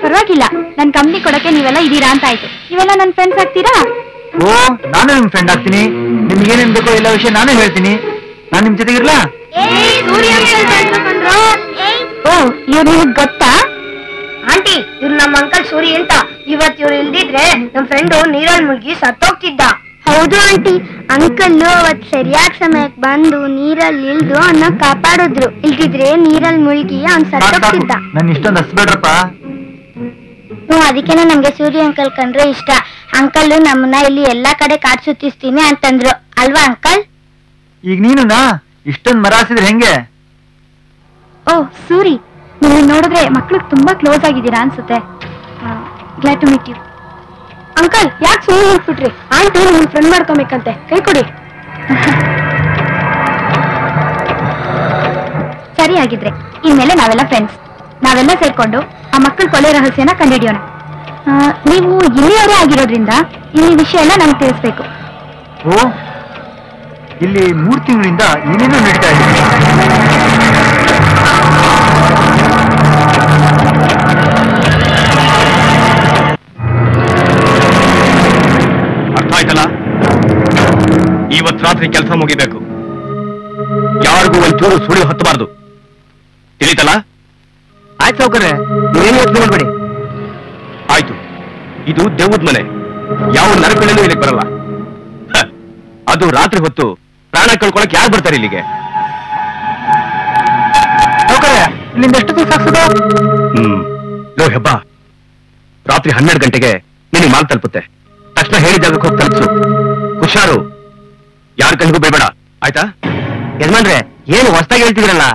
ಪರವಾಗಿಲ್ಲ, ನನ್ ಕಂಪ್ನಿ ಕೊಡಕ್ಕೆ ನೀವೆಲ್ಲ ಇದೀರಾ ಅಂತ ಆಯ್ತು. ನೀವೆಲ್ಲ ನನ್ ಫ್ರೆಂಡ್ಸ್ ಆಗ್ತೀರಾ? ಓ, ನಾನು ನಿಮ್ ಫ್ರೆಂಡ್ ಆಗ್ತೀನಿ. ನಿಮ್ಗೇನೇನ್ ಬೇಕೋ ಎಲ್ಲ ವಿಷಯ ನಾನೇ ಹೇಳ್ತೀನಿ. ನಾನ್ ನಿಮ್ ಜೊತೆಗಿರ್ಲಾ? ಓ, ಇವ್ರು ನಿಮಗ್ ಗೊತ್ತಾ? ಆಂಟಿ, ಇವ್ರು ನಮ್ಮ ಅಂಕಲ್ ಸೂರಿ ಅಂತ. ಇವತ್ ಇವ್ರು ಇಲ್ದಿದ್ರೆ ನಮ್ ಫ್ರೆಂಡು ನೀರಲ್ಲಿ ಮುಳುಗಿ ಸತ್ತೋಗ್ತಿದ್ದ. ಹೌದು ಆಂಟಿ, ಅಂಕಲ್ಲು ಅವತ್ ಸರಿಯಾದ ಸಮಯಕ್ಕೆ ಬಂದು ನೀರಲ್ಲಿ ಇಳ್ದು ಅವನ್ನ ಕಾಪಾಡಿದ್ರು. ಇಲ್ದಿದ್ರೆ ನೀರಲ್ಲಿ ಮುಳುಗಿ ಅವ್ನ್ ಸತ್ತೋಗ್ತಿದ್ದ. ನನ್ ಇಷ್ಟೊಂದು ಹಸ್ಬೇಡ್ರಪ್ಪ. ಅದಕ್ಕೇನೆ ನಮ್ಗೆ ಸೂರ್ಯ ಅಂಕಲ್ ಕಂಡ್ರೆ ಇಷ್ಟ. ಅಂಕಲ್ ನಮ್ಮನ್ನ ಇಲ್ಲಿ ಎಲ್ಲಾ ಕಡೆ ಕಾಡ್ ಸುತ್ತಿಸ್ತೀನಿ ಅಂತಂದ್ರು ಅಲ್ವಾ ಅಂಕಲ್? ಈಗ ನೀನು ಇಷ್ಟೊಂದು ಮರಾಸಿದ್ರೆ ಹೆಂಗೆ? ಓ ಸೂರಿ, ನೀವು ನೋಡಿದ್ರೆ ಮಕ್ಳಿಗೆ ತುಂಬಾ ಕ್ಲೋಸ್ ಆಗಿದ್ದೀರಾ ಅನ್ಸುತ್ತೆ. Glad to meet you. Uncle, ಯಾಕೆ ಸುಮ್ಮನೆ ಹೋಗ್ಬಿಟ್ರಿ? ಆಂಟಿ ನಿಮ್ ಫ್ರೆಂಡ್ ಮಾಡ್ಕೊಬೇಕಂತೆ, ಕೈ ಕೊಡಿ. ಸರಿ ಆಗಿದ್ರೆ ಇನ್ಮೇಲೆ ನಾವೆಲ್ಲ ಫ್ರೆಂಡ್ಸ್. ನಾವೆಲ್ಲ ಸೇರ್ಕೊಂಡು ಆ ಮಕ್ಕಳ ಕೊಲೆ ರಹಸ್ಯನ ಕಂಡುಹಿಡಿಯೋಣ. ನೀವು ಇಲ್ಲಿಯವರೇ ಆಗಿರೋದ್ರಿಂದ ಈ ವಿಷಯ ಎಲ್ಲ ನಮ್ಗೆ ತಿಳಿಸ್ಬೇಕು. ಓ, ಇಲ್ಲಿ 3 ತಿಂಗಳಿಂದ ಏನೇನೋ ನಡೀತಾ ಇದೆ. ಅರ್ಥ ಆಯ್ತಲ್ಲ? ಇವತ್ತು ರಾತ್ರಿ ಕೆಲಸ ಮುಗಿಬೇಕು. ಯಾರಿಗೂ ಒಂಚೂರು ಸುಳಿ ಹತ್ತಬಾರ್ದು, ತಿಳಿತಲ್ಲ? ಆಯ್ತು ಸೌಕರ್ಯ, ನೀವೇನು ಯೋಚನೆ ಮಾಡ್ಬೇಡಿ. ಆಯ್ತು. ಇದು ದೇವದ ಮನೆ, ಯಾವ ನರಕಗಳಲ್ಲೂ ಇಲ್ಲಿಗೆ ಬರಲ್ಲ. ಅದು ರಾತ್ರಿ ಹೊತ್ತು ಪ್ರಾಣ ಕಳ್ಕೊಳಕ್ ಯಾರು ಬರ್ತಾರೆ ಇಲ್ಲಿಗೆ? ಸೌಕರ್ಯ, ಇಲ್ಲಿಂದ ಎಷ್ಟು ದಿವಸ ಸಾಕ್ಸೋದು? ಲೋ ಹೆಬ್ಬ, ರಾತ್ರಿ 12 ಗಂಟೆಗೆ ನಿನಗೆ ಮಾಲ್ ತಲುಪುತ್ತೆ. ತಕ್ಷಣ ಹೇಳಿದ ಜಾಗಕ್ಕೆ ಹೋಗಿ ತಲುಪಿಸು. ಹುಷಾರು, ಯಾರ ಕಣ್ಗೂ ಬೇಡ, ಆಯ್ತಾ? ಯಜಮಾನ್ರೆ, ಏನು ಹೊಸದಾಗಿ ಹೇಳ್ತಿದ್ರಲ್ಲ,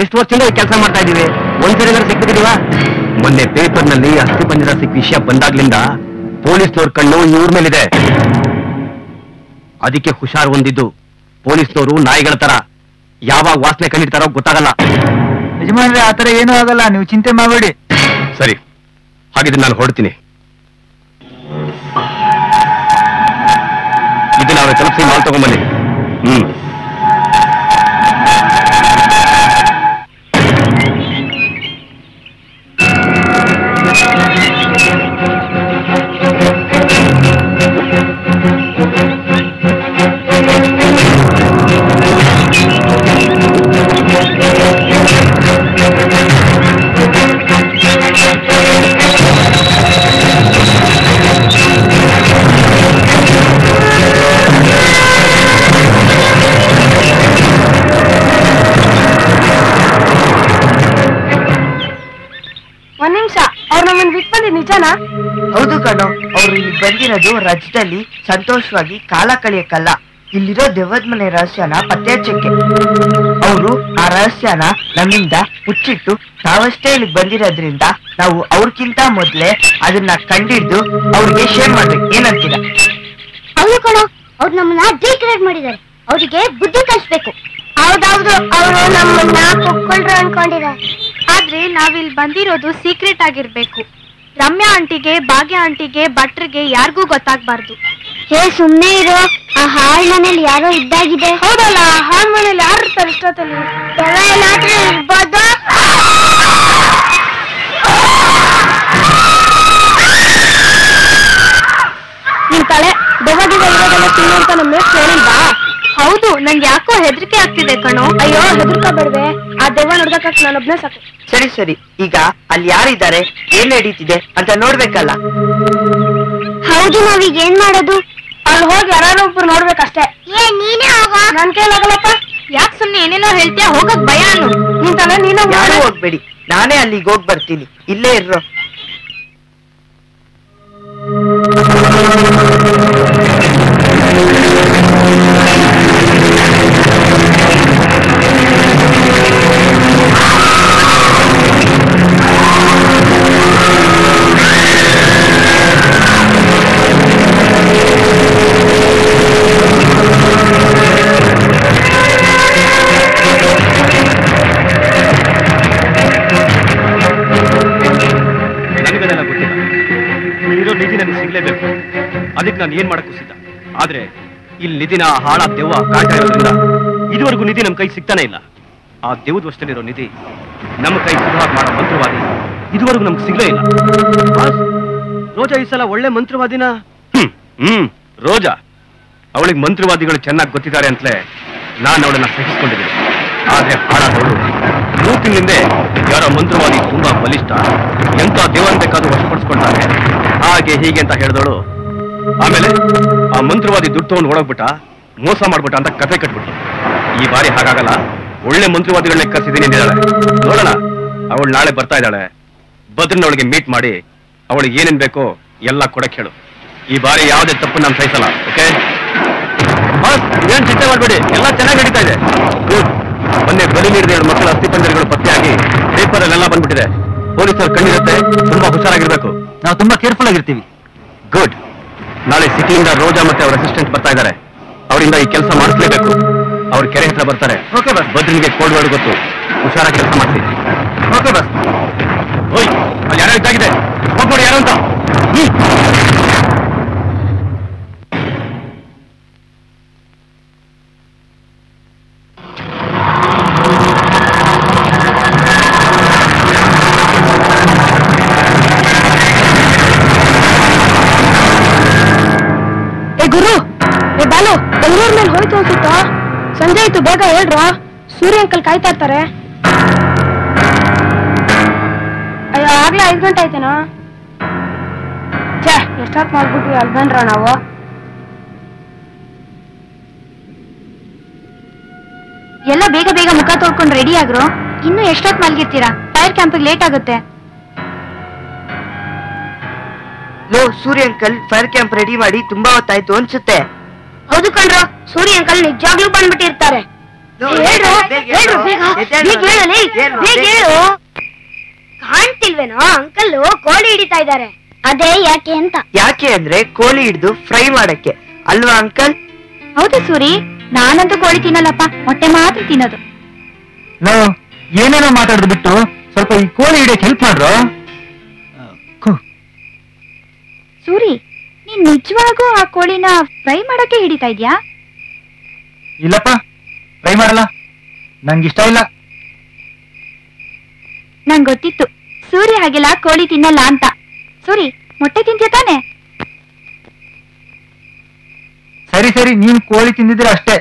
ಎಷ್ಟು ವರ್ಷದಿಂದ ಕೆಲಸ ಮಾಡ್ತಾ ಇದೀವಿ, ಒಂದ್ಸರಿ ಸಿಕ್ಕಿದೀವಾ? ಮೊನ್ನೆ ಪೇಪರ್ನಲ್ಲಿ ಅಸ್ಥಿ ಪಂಜರ ಸಿಕ್ಕ ವಿಷಯ ಬಂದಾಗ್ಲಿಂದ ಪೊಲೀಸ್ನವ್ರ ಕಣ್ಣು ಇವ್ರ ಮೇಲಿದೆ. ಅದಕ್ಕೆ ಹುಷಾರು ಹೊಂದಿದ್ದು. ಪೊಲೀಸ್ನವರು ನಾಯಿಗಳ ತರ ಯಾವಾಗ ವಾಸನೆ ಕಂಡಿಡ್ತಾರೋ ಗೊತ್ತಾಗಲ್ಲ. ಯಜಮಾನ್ರೆ, ಆತರ ಏನೂ ಆಗಲ್ಲ, ನೀವು ಚಿಂತೆ ಮಾಡಬೇಡಿ. ಸರಿ, ಹಾಗಿದ್ರೆ ನಾನು ಹೊರಡ್ತೀನಿ. ಇದನ್ನ ಅವ್ರ ತಲುಪಿಸಿ ಮಾಲ್ ತಗೊಂಡ್ಬನ್ನಿ. ನಿಜನಾ? ಹೌದು ಕಣೋ, ಅವ್ರು ಇಲ್ಲಿ ಬಂದಿರೋದು ರಜದಲ್ಲಿ ಸಂತೋಷವಾಗಿ ಕಾಲ ಕಳಿಯಕ್ಕಲ್ಲ, ಇಲ್ಲಿರೋ ದೆವ್ವದ ಮನೆ ರಹಸ್ಯನ ಪತ್ತೆ ಹಚ್ಚಕ್ಕೆ. ಅವರು ಆ ರಹಸ್ಯನ ನಮ್ಮಿಂದ ಮುಚ್ಚಿಟ್ಟು ನಾವಷ್ಟೇ ಇಲ್ಲಿಗೆ ಬಂದಿರೋದ್ರಿಂದ ನಾವು ಅವ್ರಕ್ಕಿಂತ ಮೊದ್ಲೇ ಅದನ್ನ ಕಂಡಿಡ್ದು ಅವ್ರಿಗೆ ಶೇರ್ ಮಾಡ್ಬೇಕು. ಏನಂತೀರಾ? ಹೌದು ಕಣೋ, ಅವ್ರು ನಮ್ಮನ್ನ ಡಿಕ್ರೇಟ್ ಮಾಡಿದ್ದಾರೆ, ಅವರಿಗೆ ಬುದ್ಧಿ ಕಲಿಸ್ಬೇಕು. ಹೌದೌದು, ಅವರು ನಮ್ಮನ್ನ ಕುಕ್ಕೊಳ್ರು ಅನ್ಕೊಂಡಿದ್ದಾರೆ. ಆದ್ರೆ ನಾವಿಲ್ಲಿ ಬಂದಿರೋದು ಸೀಕ್ರೆಟ್ ಆಗಿರ್ಬೇಕು. ರಮ್ಯಾ ಆಂಟಿಗೆ, ಭಾಗ್ಯ ಆಂಟಿಗೆ, ಭಟ್ರಿಗೆ ಯಾರಿಗೂ ಗೊತ್ತಾಗ್ಬಾರ್ದು. ಹೇ ಸುಮ್ನೆ ಇರೋ, ಆ ಹಾಳ್ ಮನೇಲಿ ಯಾರೋ ಇದ್ದಾಗಿದೆ. ಹೌದಲ್ಲ, ಹಾಳ್ ಮನೇಲಿ ಯಾರು ಇರ್ತಾರೆ ಇಷ್ಟೊತ್ತಲ್ಲಿ? ಏನಾದ್ರೂ ಇರ್ಬೋದು. ನಿನ್ ತಲೆ ದೆವ್ವಗಿದ ಇರೋದೆಲ್ಲ ತಿನ್ನು ಅಂತ ನಮ್ಮ ಮೇಷ್ಟ್ರು ಹೇಳಿಲ್ವಾ? ಹೌದು, ನಂಗೆ ಯಾಕೋ ಹೆದರಿಕೆ ಆಗ್ತಿದೆ ಕಣೋ. ಅಯ್ಯೋ, ಹೆದರ್ಕೋಬೇಡ್ವೆ, ಆ ದೆವ್ವ ನೋಡ್ಬೇಕಂತ ನಾನೊಬ್ನೇ ಸಾಕು. ಸರಿ ಸರಿ, ಈಗ ಅಲ್ಲಿ ಯಾರಿದ್ದಾರೆ, ಏನ್ ನಡೀತಿದೆ ಅಂತ ನೋಡ್ಬೇಕಲ್ಲ. ಹೌದು, ನಾವೀಗ ಏನ್ ಮಾಡೋದು? ಅಲ್ಲಿ ಹೋಗಿ ಯಾರು ಒಬ್ರು ನೋಡ್ಬೇಕಷ್ಟೇ. ನೀನೇ ಹೋಗ. ನನ್ ಕೈಲಾಗಲ್ಲಪ್ಪ. ಯಾಕೆ ಸುಮ್ನೆ ಏನೇನೋ ಹೇಳ್ತೀಯ? ಹೋಗಕ್ ಭಯ ಅನ್ನು. ನಿನ್ ತಲೆ ನೀನು ಯಾರು ಹೋಗ್ಬೇಡಿ, ನಾನೇ ಅಲ್ಲಿಗೆ ಹೋಗ್ ಬರ್ತೀನಿ, ಇಲ್ಲೇ ಇರ್ರೋ. ಸಿಗ್ಲೇಬೇಕು. ಅದಕ್ಕೆ ನಾನು ಏನ್ ಮಾಡಕ್ಕೂ ಸಿದ್ಧ. ಆದ್ರೆ ಇಲ್ಲಿ ನಿಧಿನ ಹಾಳ ದೆವ್ವ ಕಾಣ್ತಾ ಇರೋದ್ರಿಂದ ಇದುವರೆಗೂ ನಿಧಿ ನಮ್ಮ ಕೈ ಸಿಗ್ತಾನೆ ಇಲ್ಲ. ಆ ದೆವ್ವದ ವಶದಲ್ಲಿರೋ ನಿಧಿ ನಮ್ಮ ಕೈ ಸುಧಾರ ಮಾಡೋ ಮಂತ್ರವಾದಿ ಇದುವರೆಗೂ ನಮ್ಗೆ ಸಿಗ್ಲೇ ಇಲ್ಲ. ರೋಜಾ ಈ ಸಲ ಒಳ್ಳೆ ಮಂತ್ರವಾದಿನ. ರೋಜಾ, ಅವಳಿಗೆ ಮಂತ್ರವಾದಿಗಳು ಚೆನ್ನಾಗಿ ಗೊತ್ತಿದ್ದಾರೆ ಅಂತಲೇ ನಾನು ಅವಳನ್ನ ಸಹಿಸ್ಕೊಂಡಿದ್ದೀನಿ. ಆದ್ರೆ ಹಾಳಾದವಳು ಮೂತಿನಿಂದ ಯಾರೋ ಮಂತ್ರವಾದಿ ತುಂಬಾ ಬಲಿಷ್ಠ, ಎಂತ ದೇವನ್ ಬೇಕಾದ್ರೂ ವಶಪಡಿಸ್ಕೊಳ್ತಾನೆ, ಹಾಗೆ ಹೀಗೆ ಅಂತ ಹೇಳಿದವಳು ಆಮೇಲೆ ಆ ಮಂತ್ರವಾದಿ ದುಡ್ಡು ತಗೊಂಡು ಓಡೋಗ್ಬಿಟ್ಟ, ಮೋಸ ಮಾಡ್ಬಿಟ್ಟ ಅಂತ ಕತೆ ಕಟ್ಬಿಟ್ರು. ಈ ಬಾರಿ ಹಾಗಾಗಲ್ಲ, ಒಳ್ಳೆ ಮಂತ್ರವಾದಿಗಳನ್ನ ಕರ್ಸಿದ್ದೀನಿ ಅಂದಿದ್ದಾಳೆ. ನೋಡೋಣ, ಅವಳು ನಾಳೆ ಬರ್ತಾ ಇದ್ದಾಳೆ. ಬದ್ರನವಳಿಗೆ ಮೀಟ್ ಮಾಡಿ ಅವಳಿಗೆ ಏನೇನ್ ಬೇಕೋ ಎಲ್ಲ ಕೊಡಕ್ ಹೇಳು. ಈ ಬಾರಿ ಯಾವುದೇ ತಪ್ಪು ನಾನು ಸಹಿಸಲ್ಲ. ಓಕೆ ಬಾಸ್, ಏನ್ ಚಿಂತೆ ಮಾಡ್ಬೇಡಿ, ಎಲ್ಲ ಚೆನ್ನಾಗಿ ನಡೀತಾ ಇದೆ. ಮೊನ್ನೆ ಬಲಿ ನೀಡಿದ 2 ಮಕ್ಕಳ ಅಸ್ಥಿಪಂಜರಗಳು ಪತ್ತೆಯಾಗಿ ಪೇಪರ್ ಅಲ್ಲೆಲ್ಲ ಬಂದ್ಬಿಟ್ಟಿದೆ. ಪೊಲೀಸರು ಕಣ್ಣಿರುತ್ತೆ, ತುಂಬಾ ಹುಷಾರಾಗಿರ್ಬೇಕು. ನಾವು ತುಂಬಾ ಕೇರ್ಫುಲ್ ಆಗಿರ್ತೀವಿ. ಗುಡ್. ನಾಳೆ ಸಿಟಿಯಿಂದ ರೋಜಾ ಮತ್ತೆ ಅವ್ರ ಅಸಿಸ್ಟೆಂಟ್ ಬರ್ತಾ ಇದ್ದಾರೆ. ಅವರಿಂದ ಈ ಕೆಲಸ ಮಾಡಿಸ್ಲೇಬೇಕು. ಅವ್ರ ಕೆರೆ ಹತ್ರ ಬರ್ತಾರೆ. Okay boss. ಬದ್ರನಿಗೆ ಕೋಡ್ ವರ್ಡ್ ಗೊತ್ತು, ಹುಷಾರಾಗಿ ಕೆಲಸ ಮಾಡಿಸಿ. Okay boss. ಓಯ್, ಅಲ್ಲಿ ಯಾರೋ ಇದ್ದಾಗಿದೆ, ಹೋಗ್ಬೇಡಿ ಯಾರು ಅಂತ. ಗುರು, ಏ ಬಾಲು, ಬೆಂಗಳೂರ್ ಮೇಲೆ ಹೋಯ್ತು ಅನ್ಸುತ್ತಾ? ಸಂಜೆ ಆಯ್ತು, ಬೇಗ ಹೇಳ್ರ, ಸೂರ್ಯ ಅಂಕಲ್ ಕಾಯ್ತಾ ಇರ್ತಾರೆ. ಅಯ್ಯೋ, ಆಗ್ಲೇ 5 ಗಂಟೆ ಆಯ್ತೇನೋ. ಛೇ, ಎಷ್ಟೊತ್ತು ಮಾಡ್ಬಿಟ್ವಿ, ಅಲ್ಲಿ ಬಂದ್ರ ನಾವು. ಎಲ್ಲ ಬೇಗ ಬೇಗ ಮುಖ ತೊಳ್ಕೊಂಡು ರೆಡಿ ಆಗ್ರು. ಇನ್ನು ಎಷ್ಟೊತ್ತು ಮಲ್ಗಿರ್ತೀರಾ? ಫೈರ್ ಕ್ಯಾಂಪಿಗೆ ಲೇಟ್ ಆಗುತ್ತೆ. ಲೋ ಸೂರ್ಯ ಅಂಕಲ್ ಫೈರ್ ಕ್ಯಾಂಪ್ ರೆಡಿ ಮಾಡಿ ತುಂಬಾ ಹೊತ್ತಾಯ್ತು ಅನ್ಸುತ್ತೆ. ಹೌದು ಕಣ್ರು, ಸೂರ್ಯ ಅಂಕಲ್ ನಿಜಾಗ್ಲೂ ಬಂದ್ಬಿಟ್ಟಿರ್ತಾರೆ. ಕಾಣ್ತಿಲ್ವೇನೋ ಅಂಕಲ್ ಕೋಳಿ ಹಿಡಿತಾ ಇದ್ದಾರೆ. ಅದೇ ಯಾಕೆ ಅಂತ. ಯಾಕೆ ಅಂದ್ರೆ ಕೋಳಿ ಹಿಡಿದು ಫ್ರೈ ಮಾಡಕ್ಕೆ ಅಲ್ವಾ ಅಂಕಲ್? ಹೌದು ಸೂರಿ, ನಾನಂತೂ ಕೋಳಿ ತಿನ್ನಲ್ಲಪ್ಪ, ಮೊಟ್ಟೆ ಮಾತ್ರ ತಿನ್ನೋದು. ಏನೇನೋ ಮಾತಾಡೋದು ಬಿಟ್ಟು ಸ್ವಲ್ಪ ಈ ಕೋಳಿ ಹಿಡಿಯಕ್ಕೆ ಹೆಲ್ಪ್ ಮಾಡ್ರು. ಸೂರಿ, ನೀನ್ ನಿಜವಾಗೂ ಆ ಕೋಳಿನ ಫ್ರೈ ಮಾಡಕ್ಕೆ ಹಿಡಿತಾ ಇದ್ಯಾ? ಇಲ್ಲಪ್ಪ, ಫ್ರೈ ಮಾಡಲ್ಲ, ನಂಗಿಷ್ಟ ಇಲ್ಲ. ನಂಗ್ ಗೊತ್ತಿತ್ತು ಸೂರಿ ಹಾಗೆಲ್ಲ ಕೋಳಿ ತಿನ್ನಲ್ಲ ಅಂತ. ಸೂರಿ, ಮೊಟ್ಟೆ ತಿಂತೀಯ ತಾನೆ? ಸರಿ ಸರಿ, ನೀನ್ ಕೋಳಿ ತಿಂದಿದ್ರೆ ಅಷ್ಟೇ.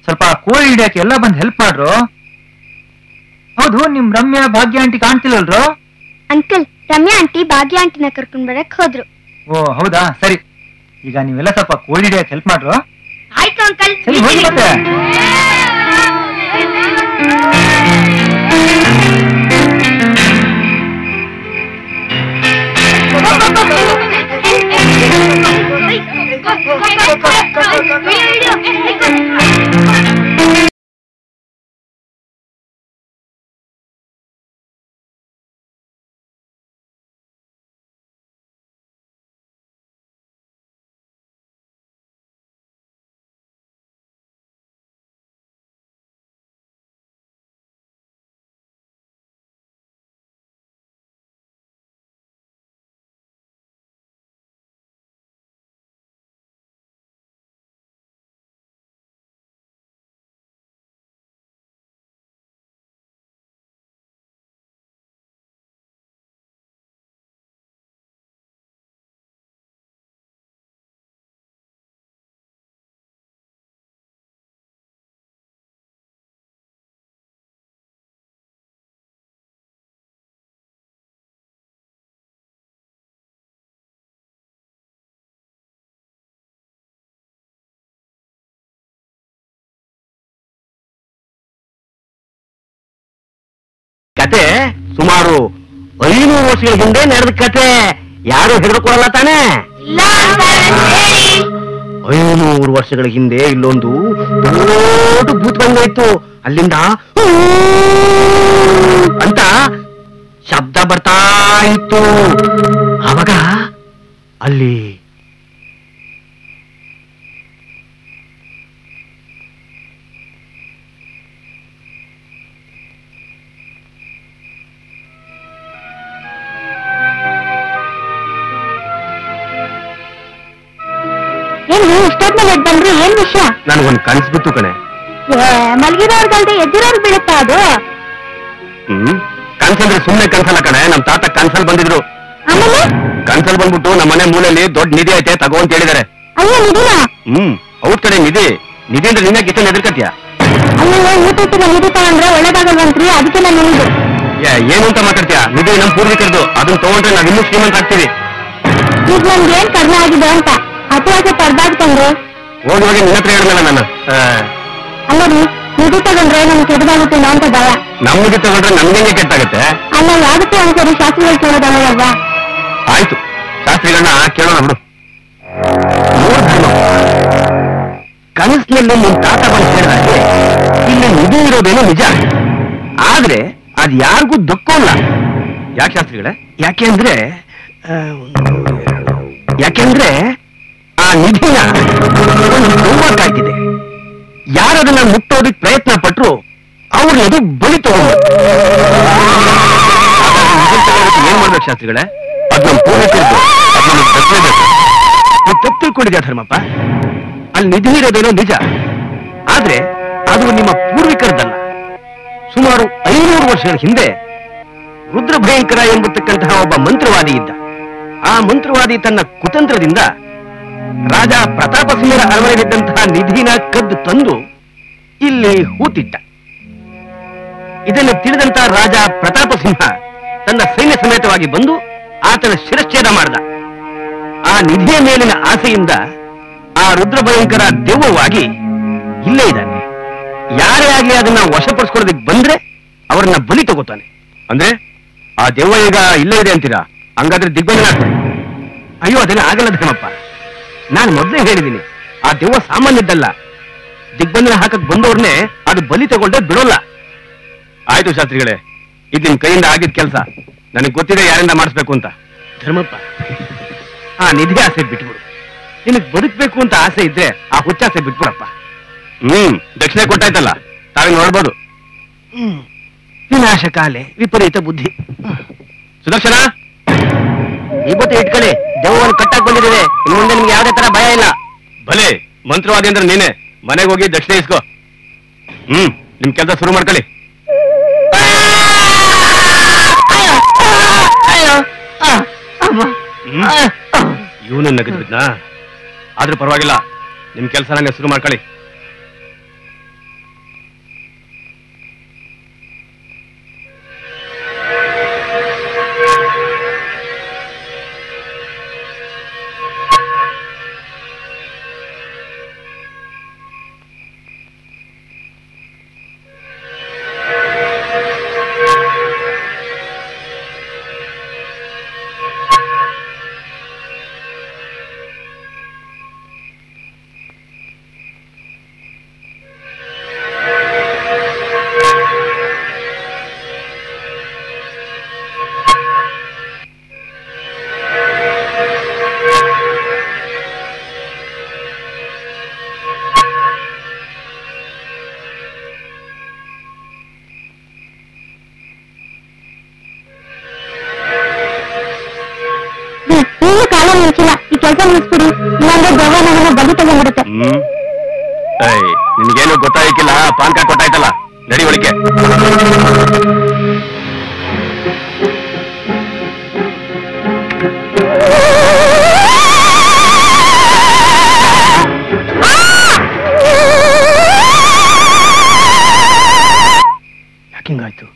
ಸ್ವಲ್ಪ ಕೋಳಿ ಹಿಡಿಯಕ್ಕೆ ಎಲ್ಲ ಬಂದು ಹೆಲ್ಪ್ ಮಾಡ್ರು. ಹೌದು, ನಿಮ್ ರಮ್ಯಾ ಭಾಗ್ಯ ಆಂಟಿ ಕಾಣ್ತಿಲ್ವಲ್ರು? ಅಂಕಲ್, ರಮ್ಯಾ ಆಂಟಿ ಭಾಗ್ಯ ಆಂಟಿನ ಕರ್ಕೊಂಡ್ ಬರಕ್ ಹೋದ್ರು. ಓ ಹೌದಾ, ಸರಿ. ಈಗ ನೀವೆಲ್ಲ ಸ್ವಲ್ಪ ಕೋಳಿ ಹಿಡಿಯಕ್ಕೆ ಹೆಲ್ಪ್ ಮಾಡ್ರು. ಆಯ್ತು ಅಂಕಲ್. ಸರಿ, ಹೋಗಿ ಮತ್ತೆ. ಕತೆ ಸುಮಾರು 500 ವರ್ಷಗಳ ಹಿಂದೆ ನಡೆದ ಕತೆ. ಯಾರು ಹಿಡಿದುಕೊಳ್ಳಲ್ಲ ತಾನೆ? 500 ವರ್ಷಗಳ ಹಿಂದೆ ಇಲ್ಲೊಂದು ದೊಡ್ಡ ಭೂತ ಬಂದಾಯ್ತು. ಅಲ್ಲಿಂದ ಅಂತ ಶಬ್ದ ಬರ್ತಾ ಇತ್ತು. ಆವಾಗ ಅಲ್ಲಿ ಬಂದ್ರೆ ಏನ್ ವಿಷಯ? ನನಗೊಂದು ಕನ್ಸು ಬಿತ್ತು ಕಣೆ. ಮಲಗಿರೋರ್ಗಲ್ದೆ ಎದ್ದಿರೋರ್ ಬೀಳುತ್ತಾ ಅದು? ಕನ್ಸಂದ್ರೆ ಸುಮ್ನೆ ಕನ್ಸಲ್ಲ ಕಣೆ. ನಮ್ ತಾತ ಕನ್ಸಲ್ ಬಂದಿದ್ರು. ಆಮೇಲೆ ಕನ್ಸಲ್ ಬಂದ್ಬಿಟ್ಟು ನಮ್ಮ ಮನೆ ಮೂಲೆಯಲ್ಲಿ ದೊಡ್ಡ ನಿಧಿ ಐತೆ ತಗೋ ಅಂತ ಹೇಳಿದಾರೆ. ಅಯ್ಯೋ ನಿಧಿನ? ಅವ್ರ ಕಡೆ ನಿಧಿ ಅಂದ್ರೆ ನಿನ್ನ ಕಿಚನ್ ಎದುರ್ಕತ್ಯಾ? ಅಯ್ಯೋ ಊಟ ನಿಧಿ ತಗೊಂಡ್ರೆ ಒಳ್ಳೇದಾಗಲ್ವಂತ್ರಿ, ಅದಕ್ಕೆ ನಾನು ಹೇಳಿದ್ದು. ಏನು ಅಂತ ಮಾತಾಡ್ತೀಯಾ? ನಿಧಿ ನಮ್ ಪೂರ್ವಿಕರದು, ಅದನ್ನ ತಗೊಂಡ್ರೆ ನಾವ್ ಇನ್ನೂ ಶ್ರೀಮಂತ ಆಗ್ತೀವಿ. ಈಗ ನನ್ಗೆ ಏನ್ ಕಡಿಮೆ ಆಗಿದೆ ಅಂತ ಅಪವಾಸ ಪಡ್ಬಾರ್ದಂದ್ರೆ ಹೋಗಿ ಹೋಗಿ ನಿನ್ನ ಹತ್ರ ಹೇಳಿದ್ನಲ್ಲ ನಾನು. ಅಲ್ಲ ರೀ, ನಿಧಿ ತಗೊಂಡ್ರೆ ನಮ್ಗೆ ಕೆಟ್ಟದಾಗುತ್ತೆ ಅಂತ ಭಯ. ನಮ್ ನಿಧಿ ತಗೊಂಡ್ರೆ ನಮ್ಗೆ ಕೆಟ್ಟಾಗುತ್ತೆ. ಅಲ್ಲ, ಯಾವತ್ತೂ ಒಂದ್ಸರಿ ಶಾಸ್ತ್ರಿಗಳು ಕೇಳೋದಲ್ವಾ? ಆಯ್ತು, ಶಾಸ್ತ್ರಿಗಳನ್ನ ಕೇಳೋಣ ಬಿಡು. ಕನಸಿನಲ್ಲಿ ನಿಮ್ ತಾತ ಬಂದು ಹೇಳಿದಾಗೆ ಇಲ್ಲಿ ನಿಧಿ ಇರೋದೇನೋ ನಿಜ, ಆದ್ರೆ ಅದ್ ಯಾರಿಗೂ ದಕ್ಕೋಲ್ಲ. ಯಾಕೆ ಶಾಸ್ತ್ರಿಗಳೇ? ಯಾಕೆಂದ್ರೆ ಆ ನಿಧಿನ ಕಾಯ್ತಿದೆ. ಯಾರದನ್ನ ಮುಟ್ಟೋದಕ್ಕೆ ಪ್ರಯತ್ನ ಪಟ್ರು ಅವ್ರನ್ನ ಅದು ಬಲಿ ತಗೊಂಡು ಏನ್ ಮಾಡ್ಬೇಕು ಶಾಸ್ತ್ರಿಗಳೇ? ಅದ್ ನಮ್ ಪೂರ್ವಕರಿದ್ದು, ಅದ್ ನಮಗೆ ತಪ್ಪಲೇಬೇಕು. ನೀವು ತಪ್ಪು ತಿಳ್ಕೊಂಡಿದ್ಯಾ ಧರ್ಮಪ್ಪ? ಅಲ್ಲಿ ನಿಧಿ ಇರೋದೇನೋ ನಿಜ, ಆದ್ರೆ ಅದು ನಿಮ್ಮ ಪೂರ್ವಿಕರದಲ್ಲ. ಸುಮಾರು 500 ವರ್ಷಗಳ ಹಿಂದೆ ರುದ್ರ ಭಯಂಕರ ಎಂಬತಕ್ಕಂತಹ ಒಬ್ಬ ಮಂತ್ರವಾದಿ ಇದ್ದ. ಆ ಮಂತ್ರವಾದಿ ತನ್ನ ಕುತಂತ್ರದಿಂದ ರಾಜ ಪ್ರತಾಪ ಸಿಂಹರ ಅರಮನೆಯಲ್ಲಿದ್ದಂತಹ ನಿಧಿನ ಕದ್ದು ತಂದು ಇಲ್ಲಿ ಹೂತಿಟ್ಟ. ಇದನ್ನು ತಿಳಿದಂತ ರಾಜ ಪ್ರತಾಪ ಸಿಂಹ ತನ್ನ ಸೈನ್ಯ ಸಮೇತವಾಗಿ ಬಂದು ಆತನ ಶಿರಚ್ಛೇದ ಮಾಡಿದ. ಆ ನಿಧಿಯ ಮೇಲಿನ ಆಸೆಯಿಂದ ಆ ರುದ್ರ ಭಯಂಕರ ದೆವ್ವವಾಗಿ ಇಲ್ಲೇ ಇದ್ದಾನೆ. ಯಾರೇ ಆಗ್ಲಿ ಅದನ್ನ ವಶಪಡಿಸ್ಕೊಳ್ಳೋದಕ್ಕೆ ಬಂದ್ರೆ ಅವರನ್ನ ಬಲಿ ತಗೋತಾನೆ. ಅಂದ್ರೆ ಆ ದೆವ್ವ ಈಗ ಇಲ್ಲೇ ಇದೆ ಅಂತೀರಾ? ಹಂಗಾದ್ರೆ ದಿಗ್ಬಂಧನ ಆಗ್ತದೆ. ಅಯ್ಯೋ ಅದೆಲ್ಲ ಆಗಲ್ಲ ಧರ್ಮಪ್ಪ. ನಾನು ಮೊದಲೇ ಹೇಳಿದ್ದೀನಿ, ಆ ದೆವ್ವ ಸಾಮಾನ್ಯದ್ದಲ್ಲ. ದಿಗ್ಬಂಧನ ಹಾಕಕ್ ಬಂದವ್ರನ್ನೇ ಅದು ಬಲಿ ತಗೊಂಡ್ರೆ ಬಿಡೋಲ್ಲ. ಆಯ್ತು ಶಾಸ್ತ್ರಿಗಳೇ, ಇದು ನಿಮ್ ಕೈಯಿಂದ ಆಗಿದ್ ಕೆಲಸ. ನನಗೆ ಗೊತ್ತಿದೆ ಯಾರಿಂದ ಮಾಡಿಸ್ಬೇಕು ಅಂತ. ಧರ್ಮಪ್ಪ, ಆ ನಿಧಿ ಆಸೆ ಬಿಟ್ಬಿಡು. ನಿನಗ್ ಬದುಕ್ಬೇಕು ಅಂತ ಆಸೆ ಇದ್ರೆ ಆ ಹುಚ್ಚಾಸೆ ಬಿಟ್ಬಿಡಪ್ಪ. ದಕ್ಷಿಣೆ ಕೊಟ್ಟಾಯ್ತಲ್ಲ, ತಾವೇ ನೋಡ್ಬೋದು. ವಿನಾಶ ಕಾಲೆ ವಿಪರೀತ ಬುದ್ಧಿ. ಸುದರ್ಶನ, ಇವತ್ತು ಇಟ್ಕೊಳ್ಳಿ, ದೆವ್ವವನ್ನು ಕಟ್ಟಾಕ್ ಬಂದಿದ್ದೇವೆ. ಇನ್ನು ಮುಂದೆ ನಿಮ್ಗೆ ಯಾವುದೇ ತರ ಭಯ ಇಲ್ಲ. ಭಲೆ ಮಂತ್ರವಾದಿ ಅಂದ್ರೆ ನೀನೆ. ಮನೆಗೆ ಹೋಗಿ ದಕ್ಷಿಣೆ ಇಸ್ಕೋ. ನಿಮ್ ಕೆಲಸ ಶುರು ಮಾಡ್ಕೊಳ್ಳಿ. ಇವನು ನಗದ್ ಬಿದ್ನಾ? ಆದ್ರೂ ಪರವಾಗಿಲ್ಲ, ನಿಮ್ ಕೆಲಸ ನಂಗೆ ಶುರು ಮಾಡ್ಕೊಳ್ಳಿ. ಈ ಕೆಲಸ ಮುಗಿಸ್ಬಿಡಿ, ಇಲ್ಲಾಂದ್ರೆ ದೆವ್ವ ನಮ್ಮನ್ನ ಬಲಿ ತಗೊಂಡ್ಬಿಡುತ್ತೆ. ನಿನ್ಗೇನು ಗೊತ್ತಾಗಿಲ್ಲ, ಪಾನ್ ಕಾರ್ಡ್ ಕೊಟ್ಟಾಯ್ತಲ್ಲ, ನಡಿ ಒಳಗೆ. ಯಾಕಿಂಗಾಯ್ತು?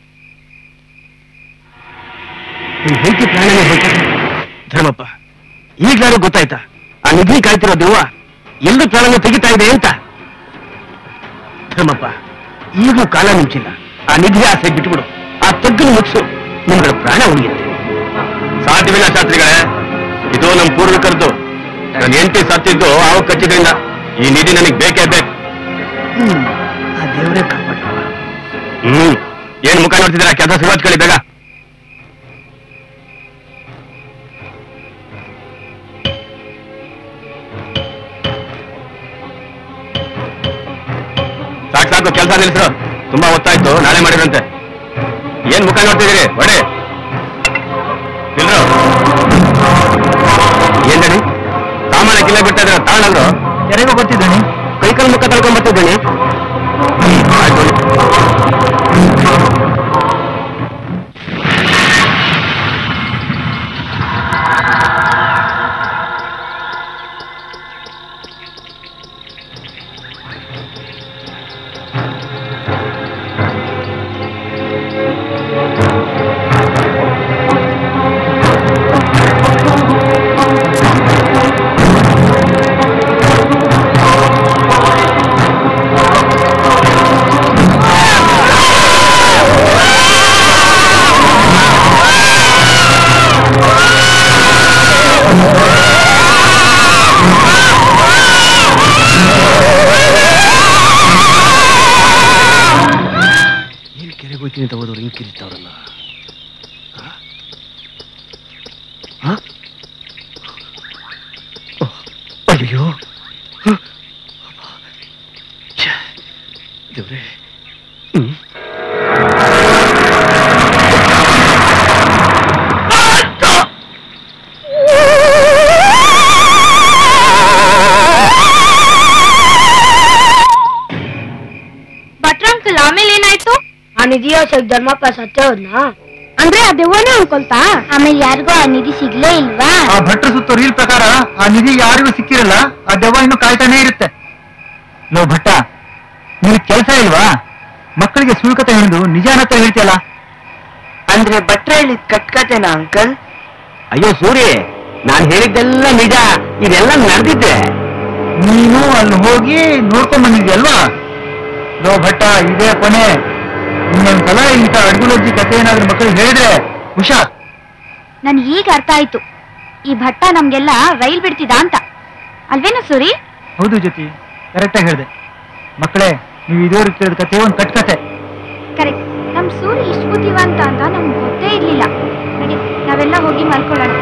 ನಿನ್ ಹೆಂಡತಿ ಪ್ರಾಣನೇ ಹೋಯ್ತಾ? ಧರ್ಮಪ್ಪ, ಈಗ್ಲಾರು ಗೊತ್ತಾಯ್ತಾ ಆ ನಿಧಿ ಕಾಯ್ತಿರೋ ದೆವ್ವ ಎಲ್ಲರೂ ಪ್ರಾಣನ ತೆಗಿತಾ ಇದೆ ಅಂತ? ಧರ್ಮಪ್ಪ, ಈಗೂ ಕಾಲ ಮುಂಚಿಲ್ಲ. ಆ ನಿಧಿ ಆಸೆ ಬಿಟ್ಬಿಡು, ಆ ತಗ್ಗನ್ನು ಮುಗಿಸು, ನಿಮ್ಗಳ ಪ್ರಾಣ ಉಳಿಯುತ್ತೆ. ಸಾಧ್ಯವಿಲ್ಲ ಶಾಸ್ತ್ರಿಗಳೇ, ಇದು ನಮ್ಮ ಪೂರ್ವಿಕರದ್ದು. ನನ್ನ ಹೆಂಡತಿ ಸತ್ತಿದ್ದು ಆವಾಗ ಕಚ್ಚಿದ್ರಿಂದ ಈ ನಿಧಿ ನನಗೆ ಬೇಕೇ ಬೇಕು. ಆ ದೇವರೇ ಕಾಪಾಡ. ಏನ್ ಮುಖ ನೋಡ್ತಿದ್ದೀರಾ? ಕೆಲಸ ಸುಧಾರಿಸ್ಕೊಳ್ಳಿ ಬೇಗ. ಸಾಕು, ಕೆಲಸ ನಿಲ್ಲಿಸ್ರು. ತುಂಬಾ ಹೊತ್ತಾಯ್ತು, ನಾಳೆ ಮಾಡಿದ್ರಂತೆ. ಏನ್ ಮುಖ ನೋಡ್ತಿದ್ದೀರಿ? ಒಡೆ ನಿಲ್ರು. ಏನ್ ಹೇಳಿ, ಸಾಮಾನ್ಯ ಕಿಲ್ಲ ಬಿಡ್ತಾ ಇದ್ರ ತಾಳಂದ್ರು. ಯಾರಿಗೂ ಗೊತ್ತಿದ್ದಾನೆ, ಕೈಕಲ್ ಮುಖ ತಳ್ಕೊಂಡ್ ಬರ್ತಿದ್ದೀನಿ. ಆಯ್ತು. ಅಂತ ಹೋದವ್ರು ಹಿಂಗ್ ಕಿರಿತಾವ್ರಲ್ಲ. ಅಯ್ಯೋ ದೇವ್ರೆ. ಭಟ್ರಂಕಲ್ ಆಮೇಲೆ ಏನಾಯ್ತು? ಆ ನಿಧಿ ಧರ್ಮಪ್ಪ ಸತ್ತೇ ಹೋದ್ನಾ? ಅಂದ್ರೆ ಆ ದೆವ್ವನೇ ಅನ್ಕೊಳ್ತಾ? ಆಮೇಲೆ ಯಾರಿಗೂ ಆ ನಿಧಿ ಸಿಗ್ಲೇ ಇಲ್ವಾ? ಆ ಭಟ್ರ ಸುತ್ತ ರೀಲ್ ಪ್ರಕಾರ ಆ ನಿಧಿ ಯಾರಿಗೂ ಸಿಕ್ಕಿರಲ್ಲ. ಆ ದೆವ್ವ ಇನ್ನು ಕಾಯ್ತಾನೆ ಇರುತ್ತೆ. ಲೋ ಭಟ್ಟ, ನಿನಗೆ ಕೆಲಸ ಇಲ್ವಾ? ಮಕ್ಕಳಿಗೆ ಸುಳ್ಕತೆ ಹೇಳಿದು ನಿಜಾನತ್ತ ಹೇಳ್ತಿಯಲ್ಲ. ಅಂದ್ರೆ ಭಟ್ರ ಹೇಳಿದ್ ಕಟ್ಕತೆನಾ ಅಂಕಲ್? ಅಯ್ಯೋ ಸೂರ್ಯ, ನಾನ್ ಹೇಳಿದ್ದೆಲ್ಲ ನಿಜ, ಇದೆಲ್ಲ ನಡೆದಿದ್ದೆ. ನೀನು ಅಲ್ಲಿ ಹೋಗಿ ನೋಡ್ಕೊಂಡ್ ಬಂದಿದ್ಯಲ್ವಾ? ಲೋ ಭಟ್ಟ, ಇದೇ ಕೊನೆ. ಇನ್ನೊಂದ್ಸಲ ಇಂಥ ಅಡ್ಗುಲಜ್ಜಿ ಕತೆ ಏನಾದ್ರೂ ಮಕ್ಕಳಿಗೆ ಹೇಳಿದ್ರೆ ಹುಷಾರ್. ನನ್ ಈಗ ಅರ್ಥ ಆಯ್ತು. ಈ ಭಟ್ಟ ನಮ್ಗೆಲ್ಲ ರೈಲ್ ಬಿಡ್ತಿದ ಅಂತ ಅಲ್ವೇನು ಸೂರಿ? ಹೌದು ಜ್ಯೋತಿ, ಕರೆಕ್ಟಾಗಿ ಹೇಳಿದೆ. ಮಕ್ಕಳೇ, ನೀವು ಇದುವರೆಗೆ ಕೇಳಿದ ಕತೆ ಒಂದು ಕಟ್ಕತೆ. ಕರೆಕ್ಟ್. ನಮ್ ಸೂರಿ ಇಷ್ಟು ಬುದ್ಧಿವಂತ ಅಂತ ನಮ್ಗೆ ಗೊತ್ತೇ ಇರ್ಲಿಲ್ಲ. ನಡಿ, ನಾವೆಲ್ಲ ಹೋಗಿ ಮಲ್ಕೊಳ್ಳೋಣ.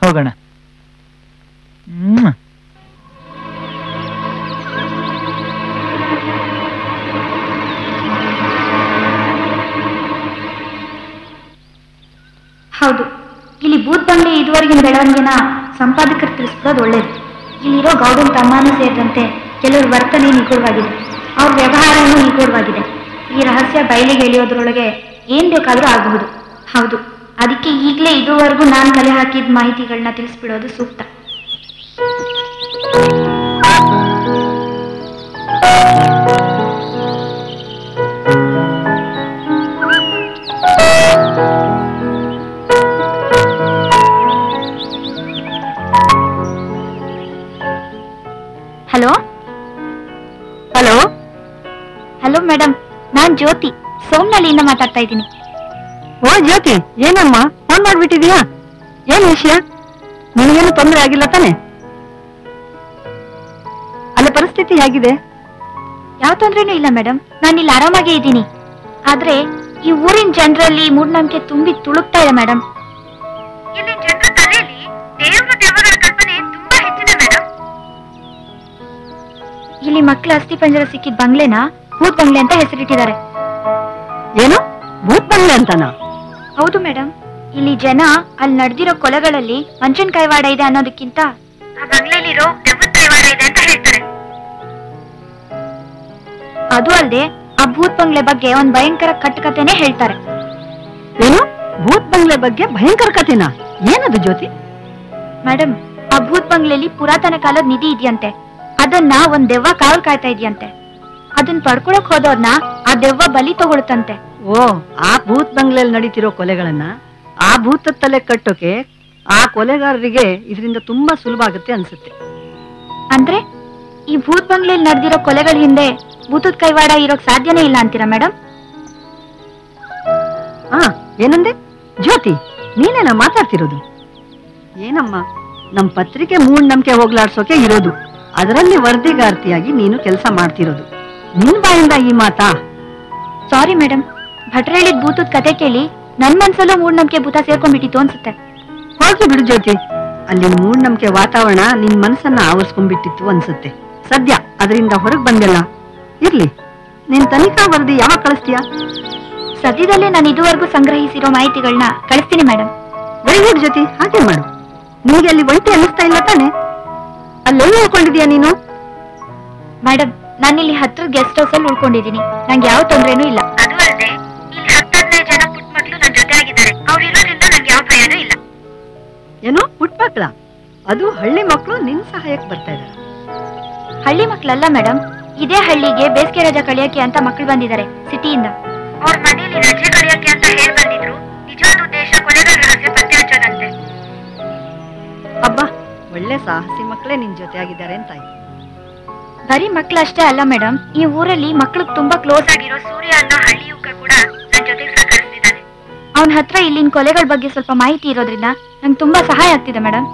ಹೋಗೋಣ. ಹೌದು, ಇಲ್ಲಿ ಬೂತ್ ಬಂಗ್ಲೆ ಇದುವರೆಗಿನ ಬೆಳವಣಿಗೆನ ಸಂಪಾದಕರು ತಿಳಿಸ್ಬಿಡೋದು ಒಳ್ಳೇದು. ಇಲ್ಲಿರೋ ಗೌಡನ್ ತಮ್ಮನೂ ಸೇರಿದಂತೆ ಕೆಲವರು ವರ್ತನೆ ನಿಗೂಢವಾಗಿದೆ, ಅವ್ರ ವ್ಯವಹಾರನೂ ನಿಗೂಢವಾಗಿದೆ. ಈ ರಹಸ್ಯ ಬಯಲಿಗೆ ಎಳೆಯೋದ್ರೊಳಗೆ ಏನ್ ಬೇಕಾದ್ರೂ ಆಗಬಹುದು. ಹೌದು, ಅದಕ್ಕೆ ಈಗಲೇ ಇದುವರೆಗೂ ನಾನು ಕಲೆ ಹಾಕಿದ ಮಾಹಿತಿಗಳನ್ನ ತಿಳಿಸ್ಬಿಡೋದು ಸೂಕ್ತ. ಜ್ಯೋತಿ, ಸೋಮ್ನಳ್ಳಿಯಿಂದ ಮಾತಾಡ್ತಾ ಇದ್ದೀನಿ. ಓ ಜ್ಯೋತಿ, ಏನಮ್ಮ ಫೋನ್ ಮಾಡ್ಬಿಟ್ಟಿದ್ಯಾ? ಏನ್ ವಿಷಯ? ನಿನಗೇನು ತೊಂದರೆ ಆಗಿಲ್ಲ ತಾನೆ? ಅಲ್ಲ ಪರಿಸ್ಥಿತಿ ಹೇಗಿದೆ? ಯಾವ ತೊಂದ್ರೆನೂ ಇಲ್ಲ ಮೇಡಮ್, ನಾನು ಇಲ್ಲಿ ಆರಾಮಾಗೇ ಇದ್ದೀನಿ. ಆದ್ರೆ ಈ ಊರಿನ ಜನರಲ್ಲಿ ಮೂಢನಂಬಿಕೆ ತುಂಬಿ ತುಳುಕ್ತಾ ಇದೆ ಮೇಡಮ್. ಇಲ್ಲಿನ ಜನರ ತಲೆಯಲ್ಲಿ ದೆವ್ವಗಳ ಕಲ್ಪನೆ ತುಂಬಾ ಹೆಚ್ಚಿದೆ ಮೇಡಮ್. ಇಲ್ಲಿ ಮಕ್ಕಳ ಅಸ್ಥಿ ಪಂಜರ ಸಿಕ್ಕಿದ ಬಂಗ್ಲೆನ ಭೂತ್ ಬಂಗ್ಲೆ ಅಂತ ಹೆಸರಿಟ್ಟಿದ್ದಾರೆ. ಏನು ಭೂತ್ ಬಂಗ್ಲೆ ಅಂತನಾ? ಹೌದು ಮೇಡಮ್. ಇಲ್ಲಿ ಜನ ಅಲ್ಲಿ ನಡೆದಿರೋ ಕೊಲೆಗಳಲ್ಲಿ ಮಂಚನ್ ಕೈವಾಡ ಇದೆ ಅನ್ನೋದಕ್ಕಿಂತ ಆ ಬಂಗ್ಲೆಲಿರೋ ದೆವ್ವದ ಕೈವಾಡ ಇದೆ ಅಂತ ಹೇಳ್ತಾರೆ. ಅದು ಅಲ್ಲದೆ ಆ ಭೂತ್ ಬಂಗ್ಲೆ ಬಗ್ಗೆ ಒಂದ್ ಭಯಂಕರ ಕಟ್ಟುಕತೆನೆ ಹೇಳ್ತಾರೆ. ಏನು ಭೂತ್ ಬಂಗ್ಲೆ ಬಗ್ಗೆ ಭಯಂಕರ ಕಥೆನಾ? ಏನದು ಜ್ಯೋತಿ? ಮೇಡಮ್, ಆ ಭೂತ್ ಬಂಗ್ಲೆಲಿ ಪುರಾತನ ಕಾಲದ ನಿಧಿ ಇದೆಯಂತೆ. ಅದನ್ನ ಒಂದ್ ದೆವ್ವ ಕಾವಲ್ ಕಾಯ್ತಾ ಇದೆಯಂತೆ. ಅದನ್ನ ಪಡ್ಕೊಳಕ್ ಹೋದವ್ರನ್ನ ಆ ದೆವ್ವ ಬಲಿ ತಗೊಳುತ್ತಂತೆ. ಓ, ಆ ಭೂತ್ ಬಂಗ್ಲೆಯಲ್ಲಿ ನಡೀತಿರೋ ಕೊಲೆಗಳನ್ನ ಆ ಭೂತದ ತಲೆ ಕಟ್ಟೋಕೆ ಆ ಕೊಲೆಗಾರರಿಗೆ ಇದರಿಂದ ತುಂಬಾ ಸುಲಭ ಆಗುತ್ತೆ ಅನ್ಸುತ್ತೆ. ಅಂದ್ರೆ ಈ ಭೂತ್ ಬಂಗ್ಲೆಯಲ್ಲಿ ನಡೆದಿರೋ ಕೊಲೆಗಳ ಹಿಂದೆ ಭೂತದ ಕೈವಾಡ ಇರೋಕ್ ಸಾಧ್ಯನೇ ಇಲ್ಲ ಅಂತೀರಾ ಮೇಡಮ್? ಹಾ, ಏನಂದೆ ಜ್ಯೋತಿ? ನೀನೇನ ಮಾತಾಡ್ತಿರೋದು? ಏನಮ್ಮ, ನಮ್ ಪತ್ರಿಕೆ ಮೂಢನಂಬಿಕೆ ಹೋಗ್ಲಾಡ್ಸೋಕೆ ಇರೋದು, ಅದರಲ್ಲಿ ವರದಿಗಾರ್ತಿಯಾಗಿ ನೀನು ಕೆಲಸ ಮಾಡ್ತಿರೋದು. ನಿನ್ ಬಾಯಿಂದ ಈ ಮಾತಾ? ಸಾರಿ ಮೇಡಮ್, ಭಟ್ರ ಹೇಳಿದ ಭೂತದ ಕತೆ ಕೇಳಿ ನನ್ ಮನ್ಸಲ್ಲೂ ಮೂಢನಂಬಿಕೆ ಭೂತ ಸೇರ್ಕೊಂಡ್ಬಿಟ್ಟಿತ್ತು ಅನ್ಸುತ್ತೆ. ಹೋಗಿ ಬಿಡು ಜ್ಯೋತಿ, ಅಲ್ಲಿ ಮೂಢನಂಬಿಕೆ ವಾತಾವರಣ ನಿನ್ ಮನಸ್ಸನ್ನ ಆವರಿಸ್ಕೊಂಡ್ಬಿಟ್ಟಿತ್ತು ಅನ್ಸುತ್ತೆ. ಸದ್ಯ ಅದರಿಂದ ಹೊರಗ್ ಬಂದೆಲ್ಲ. ಇರ್ಲಿ, ನಿನ್ ತನಿಖಾ ವರದಿ ಯಾವಾಗ ಕಳಿಸ್ತೀಯಾ? ಸದ್ಯದಲ್ಲೇ ನಾನು ಇದುವರೆಗೂ ಸಂಗ್ರಹಿಸಿರೋ ಮಾಹಿತಿಗಳನ್ನ ಕಳಿಸ್ತೀನಿ ಮೇಡಮ್. ವೆರಿ ಗುಡ್ ಜ್ಯೋತಿ, ಹಾಗೆ ಮಾಡು. ನಿಮಗೆ ಅಲ್ಲಿ ಒಂಟಿ ಅನ್ನಿಸ್ತಾ ಇಲ್ಲ ತಾನೆ? ಅಲ್ಲೆಲ್ಲ ಉಳ್ಕೊಂಡಿದ್ಯಾ ನೀನು? ಮೇಡಮ್, ನಾನಿಲ್ಲಿ ಹತ್ರ ಗೆಸ್ಟ್ ಹೌಸ್ ಅಲ್ಲಿ ಉಳ್ಕೊಂಡಿದ್ದೀನಿ. ನಂಗೆ ಯಾವ ತೊಂದ್ರೆನೂ ಇಲ್ಲ. ಅದು ಅಲ್ಲದೆ ಇಲ್ಲಿ 10-15 ಜನ ಪುಟ್ಟ ಮಕ್ಕಳು ನನ್ನ ಜೊತೆ ಆಗಿದ್ದಾರೆ. ಅವ್ರಿರೋದ್ರಿಂದ ನಂಗೆ ಯಾವ ಭಯನೂ ಇಲ್ಲ. ಏನೋ ಪುಟ್ಟ ಮಕ್ಕಳ? ಅದು ಹಳ್ಳಿ ಮಕ್ಕಳು ನಿನ್ ಸಹಾಯಕ್ಕೆ ಬರ್ತಾ ಇದ್ದಾರೆ. ಹಳ್ಳಿ ಮಕ್ಕಳಲ್ಲ ಮೇಡಮ್, ಇದೇ ಹಳ್ಳಿಗೆ ಬೇಸಿಗೆ ರಜೆ ಕಳಿಯಕ್ಕೆ ಅಂತ ಮಕ್ಕಳು ಬಂದಿದ್ದಾರೆ ಸಿಟಿಯಿಂದ. ಅವ್ರ ಮನೆಯಲ್ಲಿ ರಜೆ ಕಳಿಯಕ್ಕೆ ಅಂತ ಹೇಳಿ ಬಂದಿದ್ರು. ನಿಜವಾದ ಉದ್ದೇಶ ಕೊಲೆಗಾರರ ರಹಸ್ಯ ಪತ್ತೆ ಹಚ್ಚೋದಂತೆ. ಅಬ್ಬಾ, ಒಳ್ಳೆ ಸಾಹಸಿ ಮಕ್ಕಳೇ ನಿನ್ ಜೊತೆ ಆಗಿದ್ದಾರೆ ಅಂತ ಆಯ್ತು. ಬರೀ ಮಕ್ಕಳಷ್ಟೇ ಅಲ್ಲ ಮೇಡಮ್, ಈ ಊರಲ್ಲಿ ಮಕ್ಕಳಿಗೆ ತುಂಬಾ ಕ್ಲೋಸ್ ಆಗಿರೋ ಸೂರ್ಯ ಅನ್ನೋ ಹಳ್ಳಿ ಯುವಕ ಕೂಡ ನನ್ನ ಜೊತೆಗೆ ಸಹಕರಿಸ್ತಿದ್ದಾನೆ. ಅವನ ಹತ್ರ ಇಲ್ಲಿನ ಕೊಲೆಗಳ ಬಗ್ಗೆ ಸ್ವಲ್ಪ ಮಾಹಿತಿ ಇರೋದ್ರಿಂದ ನಂಗೆ ತುಂಬಾ ಸಹಾಯ ಆಗ್ತಿದೆ ಮೇಡಮ್.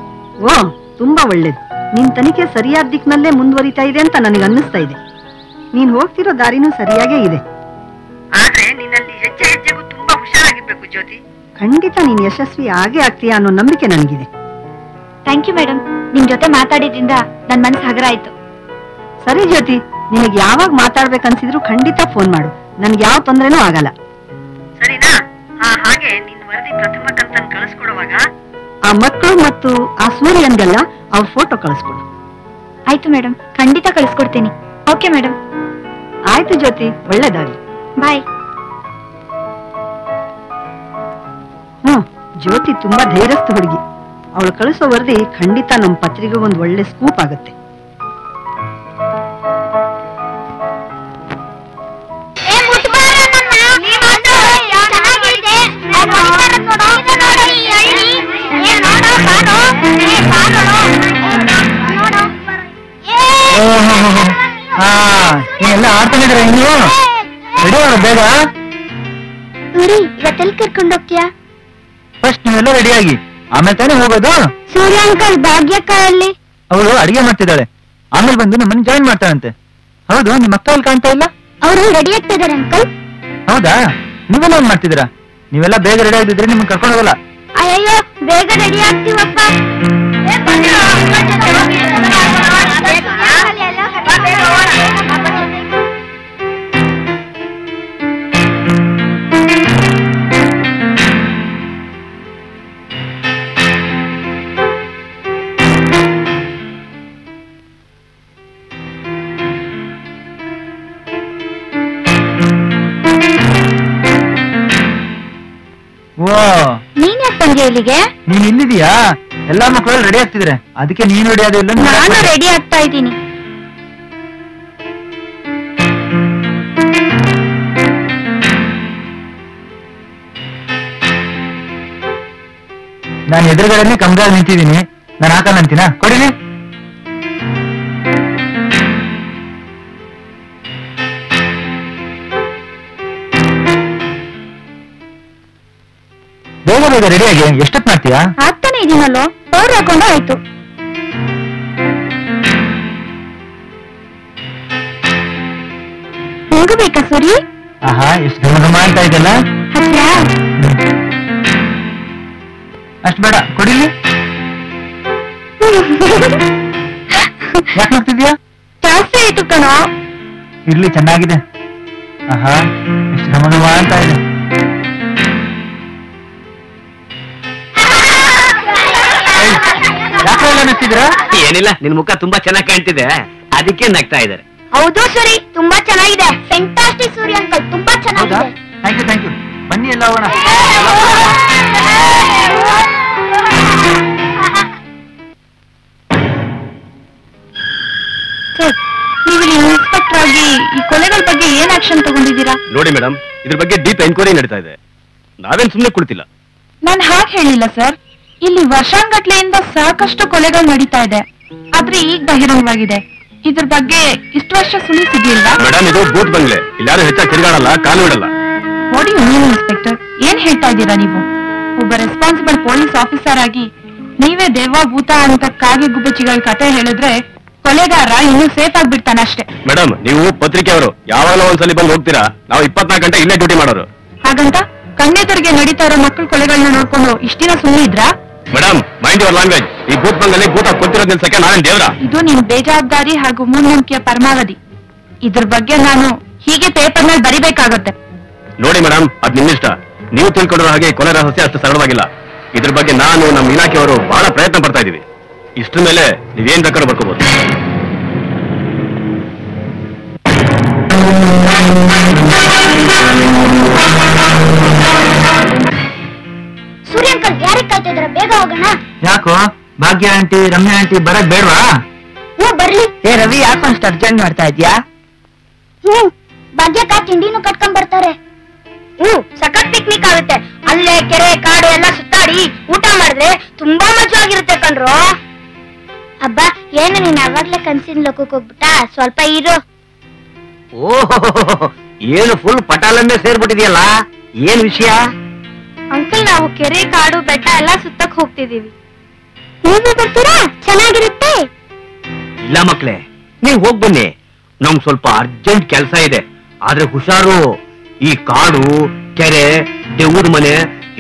ಓ, ತುಂಬಾ ಒಳ್ಳೇದು. ನಿನ್ ತನಿಖೆ ಸರಿಯಾದ ದಿಕ್ಕಿನಲ್ಲೇ ಮುಂದುವರಿತಾ ಇದೆ ಅಂತ ನನಗೆ ಅನ್ನಿಸ್ತಾ ಇದೆ. ನೀನ್ ಹೋಗ್ತಿರೋ ದಾರಿನೂ ಸರಿಯಾಗೇ ಇದೆ. ಆದ್ರೆ ನಿನ್ನಲ್ಲಿ ಹೆಜ್ಜೆ ಹೆಜ್ಜೆಗೂ ತುಂಬಾ ಹುಷಾರಾಗಿರ್ಬೇಕು ಜ್ಯೋತಿ. ಖಂಡಿತ ನೀನ್ ಯಶಸ್ವಿ ಆಗೇ ಆಗ್ತೀಯಾ ಅನ್ನೋ ನಂಬಿಕೆ ನನಗಿದೆ. ಥ್ಯಾಂಕ್ ಯು ಮೇಡಮ್, ನಿಮ್ ಜೊತೆ ಮಾತಾಡಿದ್ರಿಂದ ನನ್ ಮನಸ್ಸು ಹಗರ ಆಯ್ತು. ಸರಿ ಜ್ಯೋತಿ, ನಿನಗೆ ಯಾವಾಗ ಮಾತಾಡ್ಬೇಕನ್ಸಿದ್ರು ಖಂಡಿತ ಫೋನ್ ಮಾಡು. ನನ್ಗೆ ಯಾವ ತೊಂದ್ರೆನೂ ಆಗಲ್ಲ. ಸರಿನಾ? ಹಾಗೆ ನಿನ್ ವರದಿ ಪ್ರಥಮ ಕಂತನ್ನು ಕಳಿಸ್ಕೊಡುವಾಗ ಆ ಮಕ್ಕಳು ಮತ್ತು ಆ ಸೂರ್ಯನ್ಗೆಲ್ಲ ಅವ್ರ ಫೋಟೋ ಕಳಿಸ್ಕೊಡು. ಆಯ್ತು ಮೇಡಮ್, ಖಂಡಿತ ಕಳಿಸ್ಕೊಡ್ತೀನಿ. Okay madam. ಆಯ್ತು ಜ್ಯೋತಿ, ಒಳ್ಳೆದಾಗಿ. ಬಾಯ್. ಜ್ಯೋತಿ ತುಂಬಾ ಧೈರ್ಯಸ್ಥ ಹುಡುಗಿ. ಅವಳು ಕಳಿಸೋ ವರದಿ ಖಂಡಿತ ನಮ್ಮ ಪತ್ರಿಕೆ ಒಂದು ಒಳ್ಳೆ ಸ್ಕೂಪ್ ಆಗುತ್ತೆ. ಎಲ್ಲ ಆಡ್ಕೊಂಡಿದ್ರೆ ನೀವು ರೆಡಿ ಮಾಡು ಬೇಗ. ಇವತ್ತೆಲ್ಲಿ ಕರ್ಕೊಂಡು ಹೋಗ್ತೀಯಾ? ಫಸ್ಟ್ ನೀವೆಲ್ಲ ರೆಡಿಯಾಗಿ ಆಮೇಲೆ ತಾನೇ ಹೋಗೋದು. ಸೂರ್ಯ ಅಂಕಲ್ ಭಾಗ್ಯಕ್ಕಲ್ಲಿ ಅವಳು ಅಡಿಗೆ ಮಾಡ್ತಿದ್ದಾಳೆ, ಆಮೇಲೆ ಬಂದು ನಮ್ಮನ್ನ ಜಾಯಿನ್ ಮಾಡ್ತಾಳಂತೆ. ಹೌದು, ನಿಮ್ಮ ಅಕ್ಕ ಅಲ್ಲಿ ಕಾಣ್ತಾ ಇಲ್ಲ? ಅವರು ರೆಡಿ ಆಗ್ತಾ ಇದಾರೆ ಅಂಕಲ್. ಹೌದಾ? ನೀವೆಲ್ಲ ಏನ್ ಮಾಡ್ತಿದ್ದೀರಾ? ನೀವೆಲ್ಲ ಬೇಗ ರೆಡಿ ಆಗಿದ್ರೆ ನಿಮ್ಗೆ ಕರ್ಕೊಂಡು ಹೋಗಲ್ಲ. ಅಯ್ಯೋ, ಬೇಗ ರೆಡಿ ಆಗ್ತೀವಪ್ಪ. ನೀನ್ ಯಾಕೆ ಬಂದೆ ಇಲ್ಲಿಗೆ? ನೀನ್ ಇಲ್ಲಿದೀಯಾ? ಎಲ್ಲಾ ಮಕ್ಕಳು ರೆಡಿ ಆಗ್ತಿದ್ರೆ ಅದಕ್ಕೆ ನೀನು ರೆಡಿ ಆದಿಲ್ಲ. ನಾನು ರೆಡಿ ಆಗ್ತಾ ಇದ್ದೀನಿ. ನಾನು ಎದುರುಗಡೆ ಕಮ್ಗಾಲ್ ನಿಂತಿದ್ದೀನಿ. ನಾನು ಹಾಕಲ್ಲ ಅಂತೀನಾ? ಕೊಡಿನಿ. ಬೇಗ ಬೇಗ ರೆಡಿಯಾಗಿ ಎಷ್ಟೊತ್ತು ಮಾಡ್ತೀಯಾ? ಆಗ್ತಾನೆ ಇದೀನಲ್ಲೋ, ಪೌಡರ್ ಹಾಕೊಂಡು ಆಯ್ತು. ಹೋಗಬೇಕಾ ಸೂರಿ? ಆಹಾ, ಎಷ್ಟು ಘಮ ಅಂತ ಇದೆಲ್ಲ. ಅಷ್ಟು ಬೇಡ, ಕೊಡಿಲಿ. ಯಾಕೆ ಮಾಡ್ತಿದ್ಯಾ? ಜಾಸ್ತಿ ಆಯ್ತು ಕಣೋ. ಇರ್ಲಿ, ಚೆನ್ನಾಗಿದೆ. ಆಹಾ, ಎಷ್ಟು ಘಮ ಅಂತ ಇದೆ. ಯಾಕೆ ಎಲ್ಲ ನಗ್ತಿದ್ದೀರಾ? ಏನಿಲ್ಲ, ನಿನ್ ಮುಖ ತುಂಬಾ ಚೆನ್ನಾಗಿ ಕಾಣ್ತಿದೆ, ಅದಕ್ಕೆ ನಗ್ತಾ ಇದ್ದಾರೆ. ಹೌದು ಸೂರಿ, ತುಂಬಾ ಚೆನ್ನಾಗಿದೆ. ಫ್ಯಾಂಟಾಸ್ಟಿಕ್ ಸೂರಿ ಅಂಕಲ್, ತುಂಬಾ ಹೌದಾ? ಚೆನ್ನಾಗಿದೆ. Thank you. ಬನ್ನಿ ಎಲ್ಲ ಹೋಗೋಣ. ಸರ್, ನೀವು ಇಲ್ಲಿ ಇನ್ಸ್ಪೆಕ್ಟರ್ ಆಗಿ ಈ ಕೊಲೆಗಳ ಬಗ್ಗೆ ಏನ್ ಆಕ್ಷನ್ ತಗೊಂಡಿದ್ದೀರಾ? ನೋಡಿ ಮೇಡಮ್, ಇದ್ರ ಬಗ್ಗೆ ಡೀಪ್ ಎನ್ಕ್ವೈರಿ ನಡೀತಾ ಇದೆ. ನಾವೇನ್ ಸುಮ್ಮನೆ ಕುಳಿತಿಲ್ಲ. ನಾನು ಹಾಗೆ ಹೇಳಿಲ್ಲ ಸರ್. ಇಲ್ಲಿ ವರ್ಷಾನ್ಗಟ್ಲೆಯಿಂದ ಸಾಕಷ್ಟು ಕೊಲೆಗಳು ನಡೀತಾ ಇದೆ, ಆದ್ರೆ ಈಗ ಬಹಿರಂಗವಾಗಿದೆ. ಇದ್ರ ಬಗ್ಗೆ ಇಷ್ಟು ವರ್ಷ ಸುಳ್ಳು ಸಿಗ್ಲಿಲ್ವಾ? ಮೇಡಮ್, ಇದು ಬೂತ್ ಬಂಗ್ಲೆ, ಇಲ್ಲಿ ಯಾರು ಹೆಚ್ಚಾಗಿ ತಿರುಗಾಡಲ್ಲ, ಕಾಲು ಇಡಲ್ಲ. ನೋಡಿ ನೀವು ಇನ್ಸ್ಪೆಕ್ಟರ್, ಏನ್ ಹೇಳ್ತಾ ಇದ್ದೀರಾ ನೀವು? ಒಬ್ಬ ರೆಸ್ಪಾನ್ಸಿಬಲ್ ಪೊಲೀಸ್ ಆಫೀಸರ್ ಆಗಿ ನೀವೇ ದೇವ ಭೂತ ಅಂತ ಕಾಗೆ ಗುಬ್ಬಚ್ಚಿಗಳ ಕತೆ ಹೇಳಿದ್ರೆ ಕೊಲೆಗಾರ ಇನ್ನೂ ಸೇಫ್ ಆಗ್ಬಿಡ್ತಾನೆ ಅಷ್ಟೇ. ಮೇಡಮ್, ನೀವು ಪತ್ರಿಕೆಯವರು ಯಾವಾಗಲೂ ಒಂದ್ಸಲಿ ಬಂದು ಹೋಗ್ತೀರಾ, ನಾವು 24 ಗಂಟೆ ಇಲ್ಲೇ ಡ್ಯೂಟಿ ಮಾಡೋರು. ಹಾಗಂತ ಕಣ್ಣೆದುರಿಗೆ ನಡೀತಾ ಇರೋ ಮಕ್ಕಳ ಕೊಲೆಗಳನ್ನ ನೋಡ್ಕೊಂಡು ಇಷ್ಟಿನ ಸುಮ್ಮನೆ ಇದ್ರಾ? Madam, mind your language. ಈ ಬೂತ್ ಬಂಗಲ್ಲಿ ಭೂತ ಕೊತ್ತಿರೋದ್ ನಿಲ್ಸಕ್ಕೆ ನಾನೇನ್ ದೇವ್ರ? ಇದು ನಿಮ್ ಬೇಜವಾಬ್ದಾರಿ ಹಾಗೂ ಮೂಢನಂಬಿಕೆಯ ಪರಮಾವಧಿ. ಇದ್ರ ಬಗ್ಗೆ ನಾನು ಹೀಗೆ ಪೇಪರ್ ನಲ್ಲಿ ಬರಿಬೇಕಾಗತ್ತೆ. ನೋಡಿ ಮೇಡಮ್, ಅದ್ ನಿಮ್ಮಿಷ್ಟ. ನೀವು ತಿಳ್ಕೊಂಡಿರೋ ಹಾಗೆ ಕೊಲೆ ರಹಸ್ಯ ಅಷ್ಟು ಸರಳವಾಗಿಲ್ಲ. ಇದ್ರ ಬಗ್ಗೆ ನಾನು, ನಮ್ಮ ಇಲಾಖೆಯವರು ಬಹಳ ಪ್ರಯತ್ನ ಪಡ್ತಾ ಇದೀವಿ. ಇಷ್ಟ್ರ ಮೇಲೆ ನೀವೇನ್ ಬೇಕಾದ್ರೂ ಬರ್ಕೋಬಹುದು. ಸೂರಿ ಅಂಕಲ್, ಯಾರಿಗೆ ಕಾಯ್ತಾ ಇದ್ರ? ಬೇಗ ಹೋಗೋಣ. ಯಾಕೋ ಭಾಗ್ಯ ಆಂಟಿ, ರಮ್ಯಾ ಆಂಟಿ ಬರಕ್ ಬೇಡವಾ? ಹ್ಞೂ ಬರ್ಲಿ. ಏ ರವಿ, ಯಾಕೊಂಷ್ಟು ಅರ್ಜೆಂಟ್ ಮಾಡ್ತಾ ಇದ್ಯಾ? ಭಾಗ್ಯಕ್ಕ ತಿಂಡಿನೂ ಕಟ್ಕೊಂಡ್ ಬರ್ತಾರೆ. ಸಖತ್ ಪಿಕ್ನಿಕ್ ಆಗುತ್ತೆ. ಅಲ್ಲೇ ಕೆರೆ ಕಾಡು ಎಲ್ಲ ಸುತ್ತಾಡಿ ಊಟ ಮಾಡಿದ್ರೆ ತುಂಬಾ ಮಜಾ ಆಗಿರುತ್ತೆ ಕಣ್ರು. ಅಬ್ಬ, ಏನು ನೀನ್ ಅವಾಗ್ಲೇ ಕನ್ಸಿನ ಲೋಕಕ್ಕೆ ಹೋಗ್ಬಿಟ್ಟ? ಸ್ವಲ್ಪ ಇರು. ಓಹೋ, ಏನು ಫುಲ್ ಪಟಾಲಂಬೆ ಸೇರ್ಬಿಟ್ಟಿದೆಯಲ್ಲ, ಏನ್ ವಿಷಯ? ಅಂಕಲ್, ನಾವು ಕೆರೆ ಕಾಡು ಬೆಟ್ಟ ಎಲ್ಲ ಸುತ್ತಕ್ ಹೋಗ್ತಿದೀವಿ. ನೀವು ಬರ್ತೀರಾ? ಚೆನ್ನಾಗಿರುತ್ತೆ. ಇಲ್ಲ ಮಕ್ಳೇ, ನೀವ್ ಹೋಗ್ ಬನ್ನಿ. ನಮ್ಗ್ ಸ್ವಲ್ಪ ಅರ್ಜೆಂಟ್ ಕೆಲಸ ಇದೆ. ಆದ್ರೆ ಹುಷಾರು, ಈ ಕಾಡು, ಕೆರೆ, ದೇವ್ರ ಮನೆ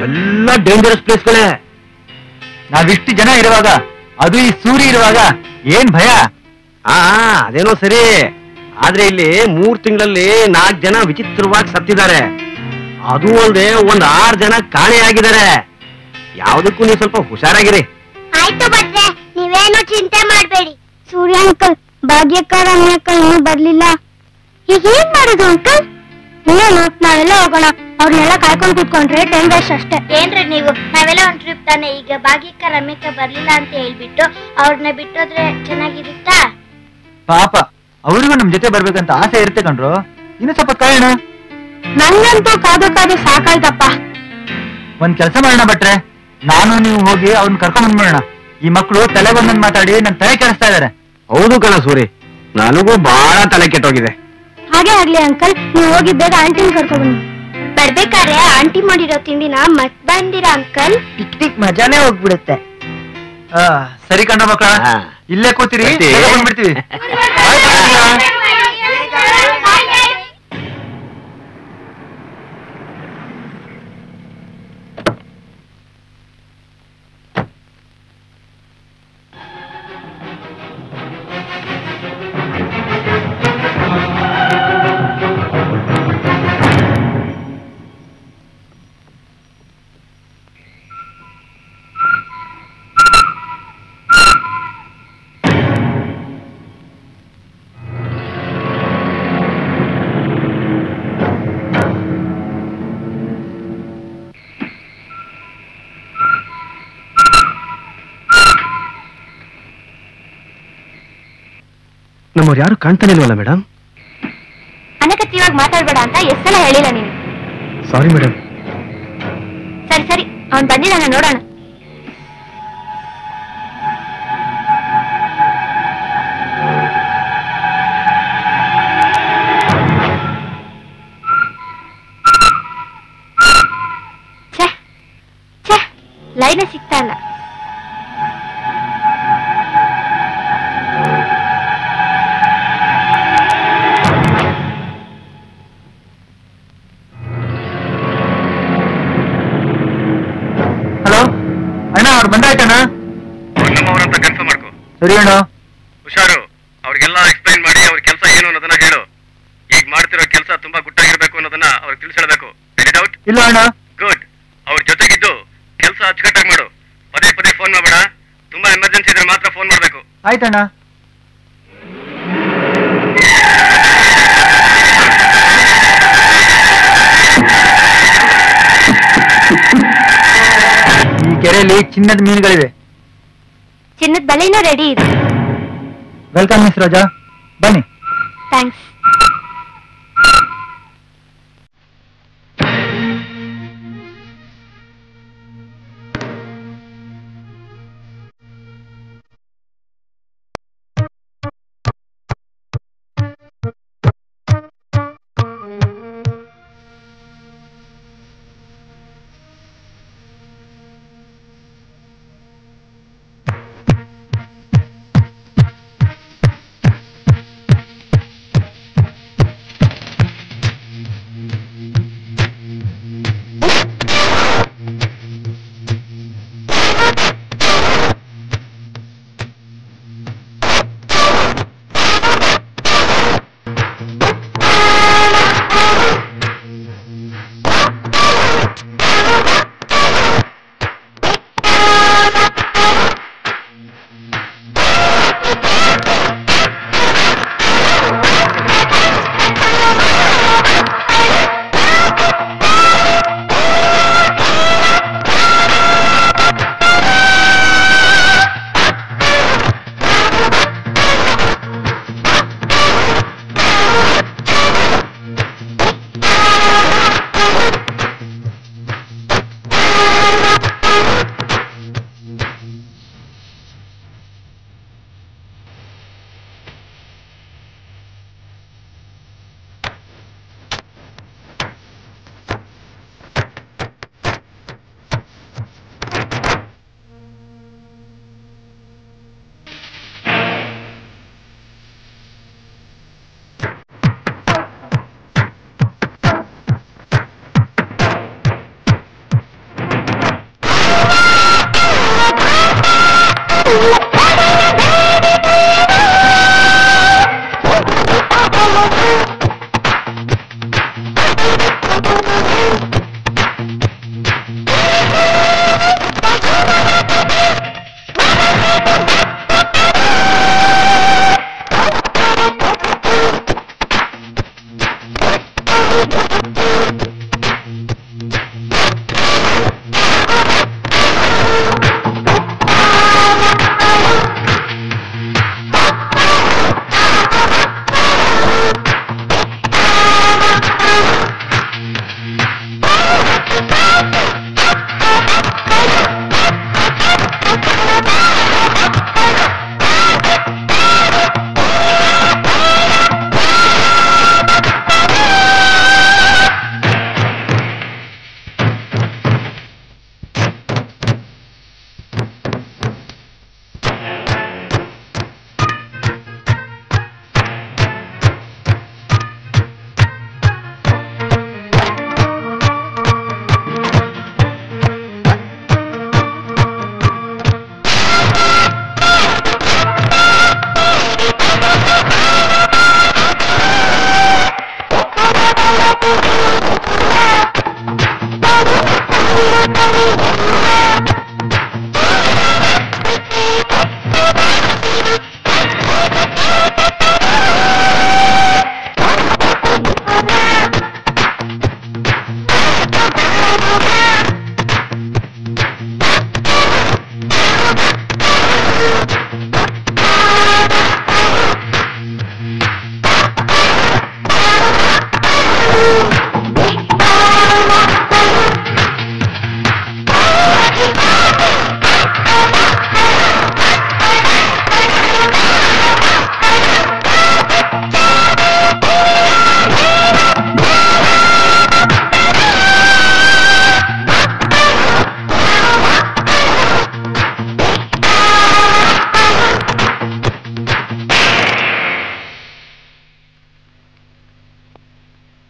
ಎಲ್ಲ ಡೇಂಜರಸ್ ಪ್ಲೇಸ್ಗಳೇ. ನಾವಿಷ್ಟು ಜನ ಇರುವಾಗ, ಅದು ಈ ಸೂರಿ ಇರುವಾಗ ಏನ್ ಭಯ? ಅದೇನೋ ಸರಿ. ಆದ್ರೆ ಇಲ್ಲಿ 3 ತಿಂಗಳಲ್ಲಿ 4 ಜನ ವಿಚಿತ್ರವಾಗಿ ಸತ್ತಿದ್ದಾರೆ. ಅದು ಅಲ್ಲದೆ 6 ಜನ ಕಾಣೆಯಾಗಿದ್ದಾರೆ. ಯಾವ್ದಕ್ಕೂ ನೀವು ಸ್ವಲ್ಪ ಹುಷಾರಾಗಿರಿ. ಆಯ್ತು ಭಟ್ರೆ, ನೀವೇನು ಚಿಂತೆ ಮಾಡ್ಬೇಡಿ. ಸೂರ್ಯ ಅಂಕಲ್, ಭಾಗ್ಯಕ್ಕ ರಮ್ಯಕ್ಕ ಇನ್ನೂ ಬರ್ಲಿಲ್ಲ. ಈಗ ಏನ್ ಮಾಡೋದು ಅಂಕಲ್? ಇನ್ನೇನು, ನಾವೆಲ್ಲ ಹೋಗೋಣ. ಅವ್ರನ್ನೆಲ್ಲ ಕಾಯ್ಕೊಂಡು ಕೂತ್ಕೊಂಡ್ರೆ ಟೈಮ್ ವೇಸ್ಟ್ ಅಷ್ಟೇ. ಏನ್ರಿ ನೀವು? ನಾವೆಲ್ಲ ಒಂದ್ ಟ್ರಿಪ್ ತಾನೆ. ಈಗ ಭಾಗ್ಯಕ್ಕ ರಮ್ಯಕ್ಕ ಬರ್ಲಿಲ್ಲ ಅಂತ ಹೇಳ್ಬಿಟ್ಟು ಅವ್ರನ್ನ ಬಿಟ್ಟೋದ್ರೆ ಚೆನ್ನಾಗಿರುತ್ತಾ? ಪಾಪ, ಅವ್ರಿಗೂ ನಮ್ ಜೊತೆ ಬರ್ಬೇಕಂತ ಆಸೆ ಇರುತ್ತೆ ಕಣ್ರು. ಇನ್ನು ಸ್ವಲ್ಪ ಕಾಯೋಣ. ನಂಗಂತೂ ಕಾದು ಕಾದು ಸಾಕಾಯ್ತಪ್ಪ. ಒಂದ್ ಕೆಲಸ ಮಾಡೋಣ ಭಟ್ರೆ, ನಾನು ನೀವು ಹೋಗಿ ಅವ್ರನ್ನ ಕರ್ಕೊಂಡ್ ಬಂದ್ಬಿಡೋಣ. ಈ ಮಕ್ಕಳು ತಲೆಗೊಂದೊಂದ್ ಮಾತಾಡಿ ನನ್ ತಲೆ ಕೆಡಿಸ್ತಾ ಇದಾರೆ. ಹೌದು ಕಣ ಸೂರಿ, ನನಗೂ ಬಹಳ ತಲೆ ಕೆಟ್ಟೋಗಿದೆ. ಹಾಗೆ ಆಗ್ಲಿ ಅಂಕಲ್, ನೀವು ಹೋಗಿ ಬೇಗ ಆಂಟಿನ ಕರ್ಕೊಂಡ್ಬನ್ನಿ. ಬರ್ಬೇಕಾದ್ರೆ ಆಂಟಿ ಮಾಡಿರೋ ತಿಂಡಿನ ಮತ್ ಬಂದಿರಾ ಅಂಕಲ್? ಪಿಕ್ನಿಕ್ ಮಜಾನೇ ಹೋಗ್ಬಿಡುತ್ತೆ. ಸರಿ ಕಣ್ಣ ಮಕ್ಕಳ, ಇಲ್ಲೇ ಕೂತಿರಿ, ಬಂದ್ಬಿಡ್ತೀವಿ. ನಮ್ಮವ್ರು ಯಾರು ಕಾಣ್ತಾನೆ ಇಲ್ವಲ್ಲ ಮೇಡಮ್? ಅನಗತ್ಯವಾಗಿ ಮಾತಾಡ್ಬೇಡ ಅಂತ ಎಷ್ಟೆಲ್ಲ ಹೇಳಿಲ್ಲ ನೀನು. Sorry madam. ಸರಿ ಸರಿ, ಅವ್ನ್ ಬಂದಿದ್ದಾನೆ, ನೋಡೋಣ. ಸರಿ ಅಣ್ಣ. ಹುಷಾರು, ಅವ್ರಿಗೆಲ್ಲ ಎಕ್ಸ್ಪ್ಲೈನ್ ಮಾಡಿ ಅವ್ರ ಕೆಲಸ ಏನು ಅನ್ನೋದನ್ನ ಹೇಳು. ಈಗ ಮಾಡ್ತಿರೋ ಕೆಲಸ ತುಂಬಾ ಗುಟ್ಟಾಗಿರ್ಬೇಕು ಅನ್ನೋದನ್ನ ಅವ್ರಿಗೆ ತಿಳಿಸಿಡಬೇಕು. Any doubt? ಇಲ್ಲ ಅಣ್ಣ. ಗುಡ್. ಅವ್ರ ಜೊತೆಗಿದ್ದು ಕೆಲಸ ಅಚ್ಚುಕಟ್ಟಾಗಿ ಮಾಡು. ಪದೇ ಪದೇ ಫೋನ್ ಮಾಡಬೇಡ. ತುಂಬಾ ಎಮರ್ಜೆನ್ಸಿ ಇದ್ರೆ ಮಾತ್ರ ಫೋನ್ ಮಾಡಬೇಕು. ಆಯ್ತಣ್ಣ. ಈ ಕೆರೆಯಲ್ಲಿ ಚಿನ್ನದ ಮೀನುಗಳಿವೆ. ಚಿನ್ನದ ಬಲೆನೂ ರೆಡಿ ಇದೆ. ವೆಲ್ಕಮ್ ಮಿಸ್ ರೋಜಾ, ಬನ್ನಿ. ಥ್ಯಾಂಕ್ಸ್.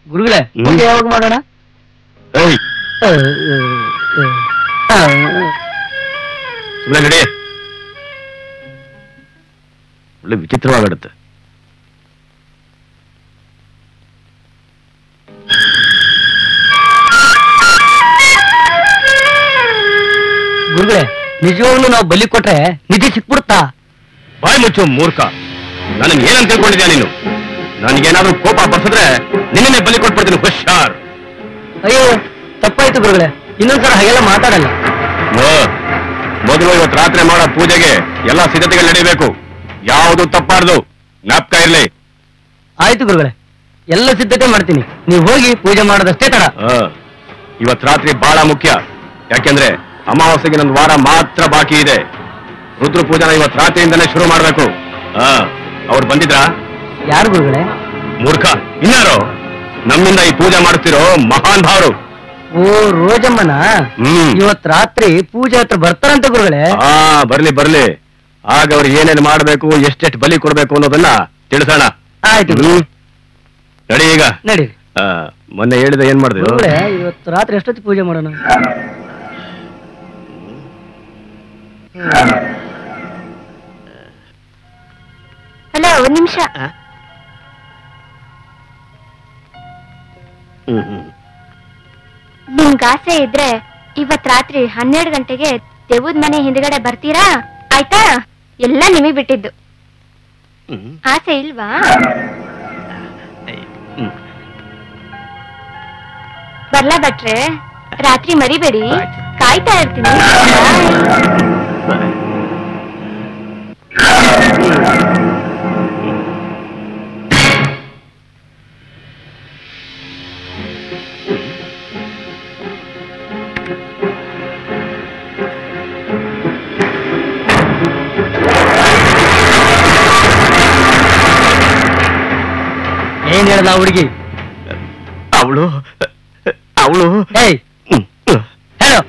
ಗುರುಗಳೇ ಪೂಜೆ ಯಾವಾಗ ಮಾಡೋಣ? ಸುಮ್ಮನೆ ನಡಿ. ಒಳ್ಳೆ ವಿಚಿತ್ರವಾಗಿಡುತ್ತೆ. ಗುರುಗಳೇ, ನಿಜವಾಗ್ಲೂ ನಾವು ಬಲಿ ಕೊಟ್ರೆ ನಿಧಿ ಸಿಕ್ಬಿಡುತ್ತಾ? ಬಾಯ್ ಮುಚ್ಚು ಮೂರ್ಖ. ನನಗೆ ಏನಂತ ತಿಳ್ಕೊಂಡಿದ್ಯಾ ನೀನು? ನನಗೇನಾದ್ರೂ ಕೋಪ ಬರ್ಸಿದ್ರೆ ನಿನ್ನೆ ಬಲಿ ಕೊಟ್ಬಿಡ್ತೀನಿ. ಹುಷಾರ್. ಅಯ್ಯೋ, ತಪ್ಪಾಯ್ತು ಗುರುಗಳೇ, ಇನ್ನೊಂದ್ಸಲ ಹಾಗೆಲ್ಲ ಮಾತಾಡಲ್ಲ. ಮೊದಲು ಇವತ್ತು ರಾತ್ರಿ ಮಾಡೋ ಪೂಜೆಗೆ ಎಲ್ಲಾ ಸಿದ್ಧತೆಗಳು ನಡೀಬೇಕು. ಯಾವುದು ತಪ್ಪಾರ್ದು, ಜ್ಞಾಪಕ ಇರ್ಲಿ. ಆಯ್ತು ಗುರುಗಳೇ, ಎಲ್ಲ ಸಿದ್ಧತೆ ಮಾಡ್ತೀನಿ. ನೀವು ಹೋಗಿ ಪೂಜೆ ಮಾಡೋದಷ್ಟೇ ತಡ. ಇವತ್ತು ರಾತ್ರಿ ಬಹಳ ಮುಖ್ಯ. ಯಾಕೆಂದ್ರೆ ಅಮಾವಾಸ್ಯೆಗೆ ಒಂದು ವಾರ ಮಾತ್ರ ಬಾಕಿ ಇದೆ. ರುದ್ರ ಪೂಜೆನ ಇವತ್ತು ರಾತ್ರಿಯಿಂದಲೇ ಶುರು ಮಾಡ್ಬೇಕು. ಅವ್ರು ಬಂದಿದ್ರಾ? ಯಾರು ಗುರುಗಳೇ? ಮೂರ್ಖ, ಇನ್ನಾರು? ನಮ್ಮಿಂದ ಈ ಪೂಜೆ ಮಾಡ್ತಿರೋ ಮಹಾನ್ ಭಾವರು. ಓ, ರೋಜಮ್ಮನ ಇವತ್ ರಾತ್ರಿ ಪೂಜೆ ಹತ್ರ ಬರ್ತಾರಂತ ಗುರುಗಳೇ. ಬರ್ಲಿ ಬರ್ಲಿ. ಆಗ ಅವ್ರು ಏನೇನು ಮಾಡ್ಬೇಕು, ಎಷ್ಟೆಷ್ಟು ಬಲಿ ಕೊಡ್ಬೇಕು ಅನ್ನೋದನ್ನ ತಿಳಿಸೋಣ. ಆಯ್ತು ನಡಿ ಈಗ ನಡಿ. ಮೊನ್ನೆ ಹೇಳಿದ ಏನ್ ಮಾಡಿದ್ವಿ? ಇವತ್ತು ರಾತ್ರಿ ಎಷ್ಟೊತ್ತು ಪೂಜೆ ಮಾಡೋಣ? ಹಲೋ, ಒಂದ್ ನಿಮಿಷ. ನಿಮ್ಗೆ ಆಸೆ ಇದ್ರೆ ಇವತ್ ರಾತ್ರಿ 12 ಗಂಟೆಗೆ ದೇವದ ಮನೆ ಹಿಂದ್ಗಡೆ ಬರ್ತೀರಾ? ಆಯ್ತಾ? ಎಲ್ಲ ನಿಮಗ್ ಬಿಟ್ಟಿದ್ದು. ಆಸೆ ಇಲ್ವಾ? ಬರ್ಲಾ ಭಟ್ರೆ? ರಾತ್ರಿ ಮರಿಬೇಡಿ, ಕಾಯ್ತಾ ಇರ್ತೀನಿ. ಏನ್ ಹೇಳ್ದ ಹುಡುಗಿ? ಅವಳು ಹೇಳು.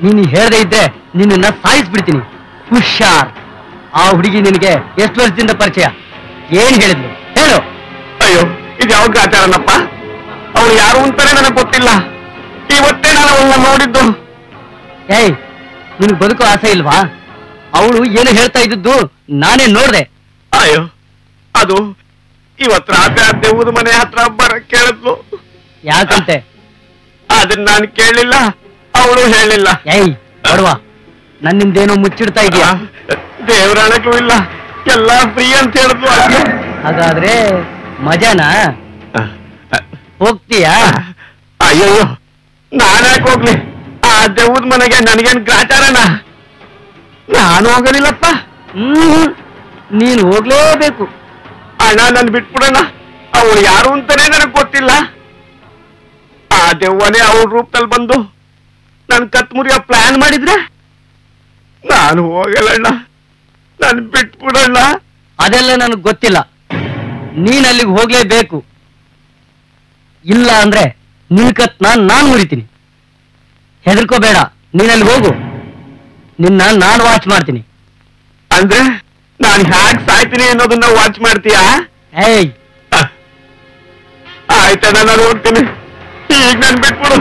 ನೀನು ಹೇಳ್ದೆ ಇದ್ರೆ ನಿನ್ನ ಸಾಯಿಸ್ಬಿಡ್ತೀನಿ. ಹುಷಾರ್. ಆ ಹುಡುಗಿ ನಿನಗೆ ಎಷ್ಟು ವರ್ಷದಿಂದ ಪರಿಚಯ? ಏನ್ ಹೇಳಿದ್ಲು ಹೇಳು. ಅಯ್ಯೋ, ಇದು ಯಾವ ಆಚಾರನಪ್ಪ? ಅವಳು ಯಾರು ಅಂತಾನೆ ನನಗೆ ಗೊತ್ತಿಲ್ಲ. ಇವತ್ತೇ ನಾನು ಅವಳನ್ನ ನೋಡಿದ್ದು. ನಿನಗೆ ಬದುಕೋ ಆಸೆ ಇಲ್ವಾ? ಅವಳು ಏನು ಹೇಳ್ತಾ ಇದ್ದದ್ದು ನಾನೇ ನೋಡ್ದೆ. ಅಯ್ಯೋ, ಅದು ಇವತ್ತು ರಾತ್ರಿ ಆ ದೇವದ ಮನೆ ಹತ್ರ ಬರಕ್ ಕೇಳಿದ್ಲು. ಯಾಕಂತೆ? ಅದನ್ನ ನಾನು ಕೇಳಲಿಲ್ಲ, ಅವಳು ಹೇಳಿಲ್ಲ. ಬಡವಾ, ನನ್ನಿಂದೇನೋ ಮುಚ್ಚಿಡ್ತಾ ಇದೆಯಾ? ದೇವರಾಣಕ್ಕೂ ಇಲ್ಲ, ಎಲ್ಲ ಫ್ರೀ ಅಂತ ಹೇಳಿದ್ಲು. ಹಾಗಾದ್ರೆ ಮಜಾನಾ? ಹೋಗ್ತೀಯಾ? ಅಯ್ಯೋ, ನಾನ್ಯಾಕೆ ಹೋಗ್ಲಿ? ಆ ದೇವದ ಮನೆಗೆ ನನಗೇನ್ ಗ್ರಾಚಾರನ? ನಾನು ಹೋಗಲಿಲ್ಲಪ್ಪ. ನೀನು ಹೋಗ್ಲೇಬೇಕು. ಅಣ್ಣ, ನನ್ ಬಿಟ್ಬಿಡೋಣ. ಅವಳು ಯಾರು ಅಂತಾನೆ ನನಗ್ ಗೊತ್ತಿಲ್ಲ. ಆ ದೆವ್ವನೇ ಅವಳ ರೂಪದಲ್ಲಿ ಬಂದು ನನ್ ಕತ್ ಮುರಿಯೋ ಪ್ಲಾನ್ ಮಾಡಿದ್ರೆ ನಾನು ಹೋಗಲ್ಲಣ್ಣ. ನನ್ ಬಿಟ್ಬಿಡೋಣ. ಅದೆಲ್ಲ ನನಗ್ ಗೊತ್ತಿಲ್ಲ. ನೀನ್ ಅಲ್ಲಿಗೆ ಹೋಗ್ಲೇಬೇಕು. ಇಲ್ಲ ಅಂದ್ರೆ ನಿನ್ ಕತ್ ನಾನ್ ಮುರಿತೀನಿ. ಹೆದರ್ಕೋಬೇಡ, ನೀನಲ್ಲಿ ಹೋಗು. ನಾನು ವಾಚ್ ಮಾಡ್ತೀನಿ. ಅಂದ್ರೆ ನಾನು ಹ್ಯಾಕ್ ಸಾಯ್ತೀನಿ ಅನ್ನೋದನ್ನ ವಾಚ್ ಮಾಡ್ತೀಯಾ? ಆಯ್ತಣ್ಣ, ನಾನು ಹೋಗ್ತೀನಿ. ಈಗ ನನ್ ಬಿಟ್ಬಿಡು.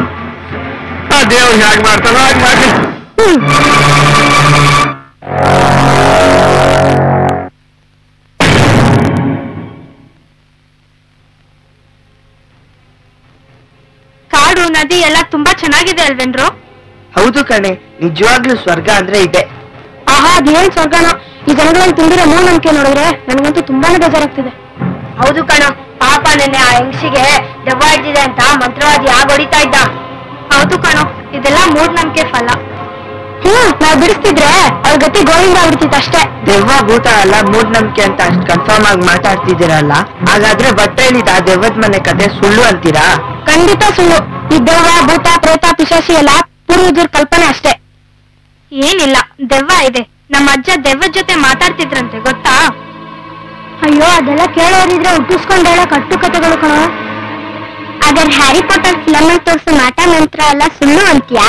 ಆ ದೇವ್ರು ಹ್ಯಾಗ್ ಮಾಡ್ತಾನೋ ಹಾಗೆ ಮಾಡಿ. ಕಾಡು ನದಿ ಎಲ್ಲ ತುಂಬಾ ಚೆನ್ನಾಗಿದೆ ಅಲ್ವೇನ್ರು? ಹೌದು ಕಣೆ, ನಿಜವಾಗ್ಲೂ ಸ್ವರ್ಗ ಅಂದ್ರೆ ಇದೆ. ಆಹಾ, ಅದೇನ್ ಸ್ವರ್ಗನ! ಈ ಜನಗಳಲ್ಲಿ ತುಂಬಿರೋ ಮೂಢನಂಬಿಕೆ ನೋಡಿದ್ರೆ ನನಗಂತೂ ತುಂಬಾನೇ ಬೇಜಾರಾಗ್ತಿದೆ. ಹೌದು ಕಣ, ಪಾಪ ನೆನ್ನೆ ಆ ಹೆಂಗ್ಸಿಗೆ ದೆವ್ವ ಹಿಡಿದಿದೆ ಅಂತ ಮಂತ್ರವಾದಿ ಹೊಡಿತಾ ಇದ್ದ. ಹೌದು ಕಣೋ, ಇದೆಲ್ಲ ಮೂಢನಂಬಿಕೆ ಫಲ. ನಾವ್ ಬಿಡಿಸ್ತಿದ್ರೆ ಅವ್ರ ಗತಿ ಗೋವಿಂದ ಆಗ್ಬಿಡ್ತಿತ್ತು ಅಷ್ಟೇ. ದೆವ್ವ ಭೂತ ಎಲ್ಲ ಮೂಢನಂಬಿಕೆ ಅಂತ ಅಷ್ಟು ಕನ್ಫರ್ಮ್ ಆಗಿ ಮಾತಾಡ್ತಿದ್ದೀರಲ್ಲ, ಹಾಗಾದ್ರೆ ಬಟ್ಟೆಲಿದ್ದ ಆ ದೆವ್ವದ ಮನೆ ಕತೆ ಸುಳ್ಳು ಅಂತೀರಾ? ಖಂಡಿತ ಸುಳ್ಳು. ಈ ದೆವ್ವ ಭೂತ ಪ್ರೇತ ಪಿಶಾಚಿ ಎಲ್ಲ ಪೂರ್ವಜರ ಕಲ್ಪನೆ ಅಷ್ಟೇ. ಏನಿಲ್ಲ, ದೆವ್ವ ಇದೆ. ನಮ್ಮ ಅಜ್ಜ ದೆವ್ವದ ಜೊತೆ ಮಾತಾಡ್ತಿದ್ರಂತೆ, ಗೊತ್ತಾ? ಅಯ್ಯೋ, ಅದೆಲ್ಲ ಕೇಳೋರಿದ್ರೆ ಹುಟ್ಟಿಸ್ಕೊಂಡ್ ಹೇಳೋ ಕಟ್ಟು ಕಥೆಗಳು ಕಣೋ. ಅದರ ಹ್ಯಾರಿ ಪಾಟರ್ ಫಿಲಮ್ ತೋರಿಸೋ ಮಾಟ ಮಂತ್ರ ಎಲ್ಲ ಸುಳ್ಳು ಅಂತೀಯಾ?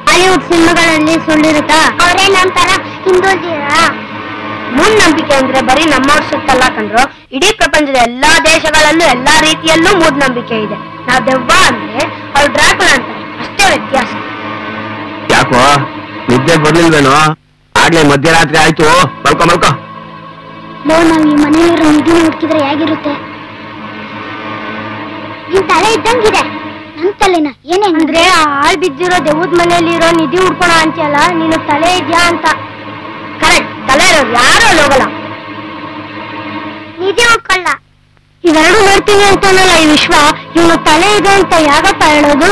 ಹಾಲಿವುಡ್ ಸಿನಿಮಾಗಳಲ್ಲಿ ಸುಳ್ಳಿರುತ್ತಾ? ಅವರೇ ನಮ್ ತರ ಹಿಂದೂದಿರಾ? ಮೂಢನಂಬಿಕೆ ಅಂದ್ರೆ ಬರೀ ನಮ್ಮವ್ರ ಸುತ್ತಲ್ಲ ಕಂಡ್ರು, ಇಡೀ ಪ್ರಪಂಚದ ಎಲ್ಲಾ ದೇಶಗಳಲ್ಲೂ ಎಲ್ಲಾ ರೀತಿಯಲ್ಲೂ ಮೂಢನಂಬಿಕೆ ಇದೆ. ನಾವ್ ದೆವ್ವ ಅಂದ್ರೆ ಅವ್ರು ಡ್ರಾಕುಲ ಅಂತಾರೆ, ಅಷ್ಟೇ ವ್ಯತ್ಯಾಸ. ಯಾಕೋ ನಿದ್ದೆ ಬರ್ಲಿಲ್ವೇನೋ? ಆಗ್ಲೇ ಮಧ್ಯರಾತ್ರಿ ಆಯ್ತು, ಮಲ್ಕೊ ಮಲ್ಕೊ. ನಾವು ಈ ಮನೆಯಲ್ಲಿರೋ ನಿಧಿನ ಹುಡುಕಿದ್ರೆ ಹೇಗಿರುತ್ತೆ? ನಿನ್ ತಲೆ ಇದ್ದಂಗಿದೆ. ನನ್ ತಲೆನ ಏನೇ ಅಂದ್ರೆ ಹಾಳ್ ಬಿದ್ದಿರೋ ದೆವ್ವದ ಮನೆಯಲ್ಲಿರೋ ನಿಧಿ ಹುಡ್ಕೋಣ ಅಂತೀಯಲ್ಲ, ನೀನು ತಲೆ ಇದ್ಯಾ ಅಂತ. ಕರೆಕ್ಟ್, ತಲೆ ಇರೋದು ಯಾರು ಅಲ್ಲಿ ಹೋಗಲ್ಲ. ನಿಧಿ ಹುಡ್ಕೊಳ್ಳ. ಇವೆರಡು ನೋಡ್ತೀನಿ ಅಂತಾನಲ್ಲ ಈ ವಿಶ್ವ, ಇವನು ತಲೆ ಇದೆ ಅಂತ ಯಾಗಪ್ಪ ಹೇಳೋದು?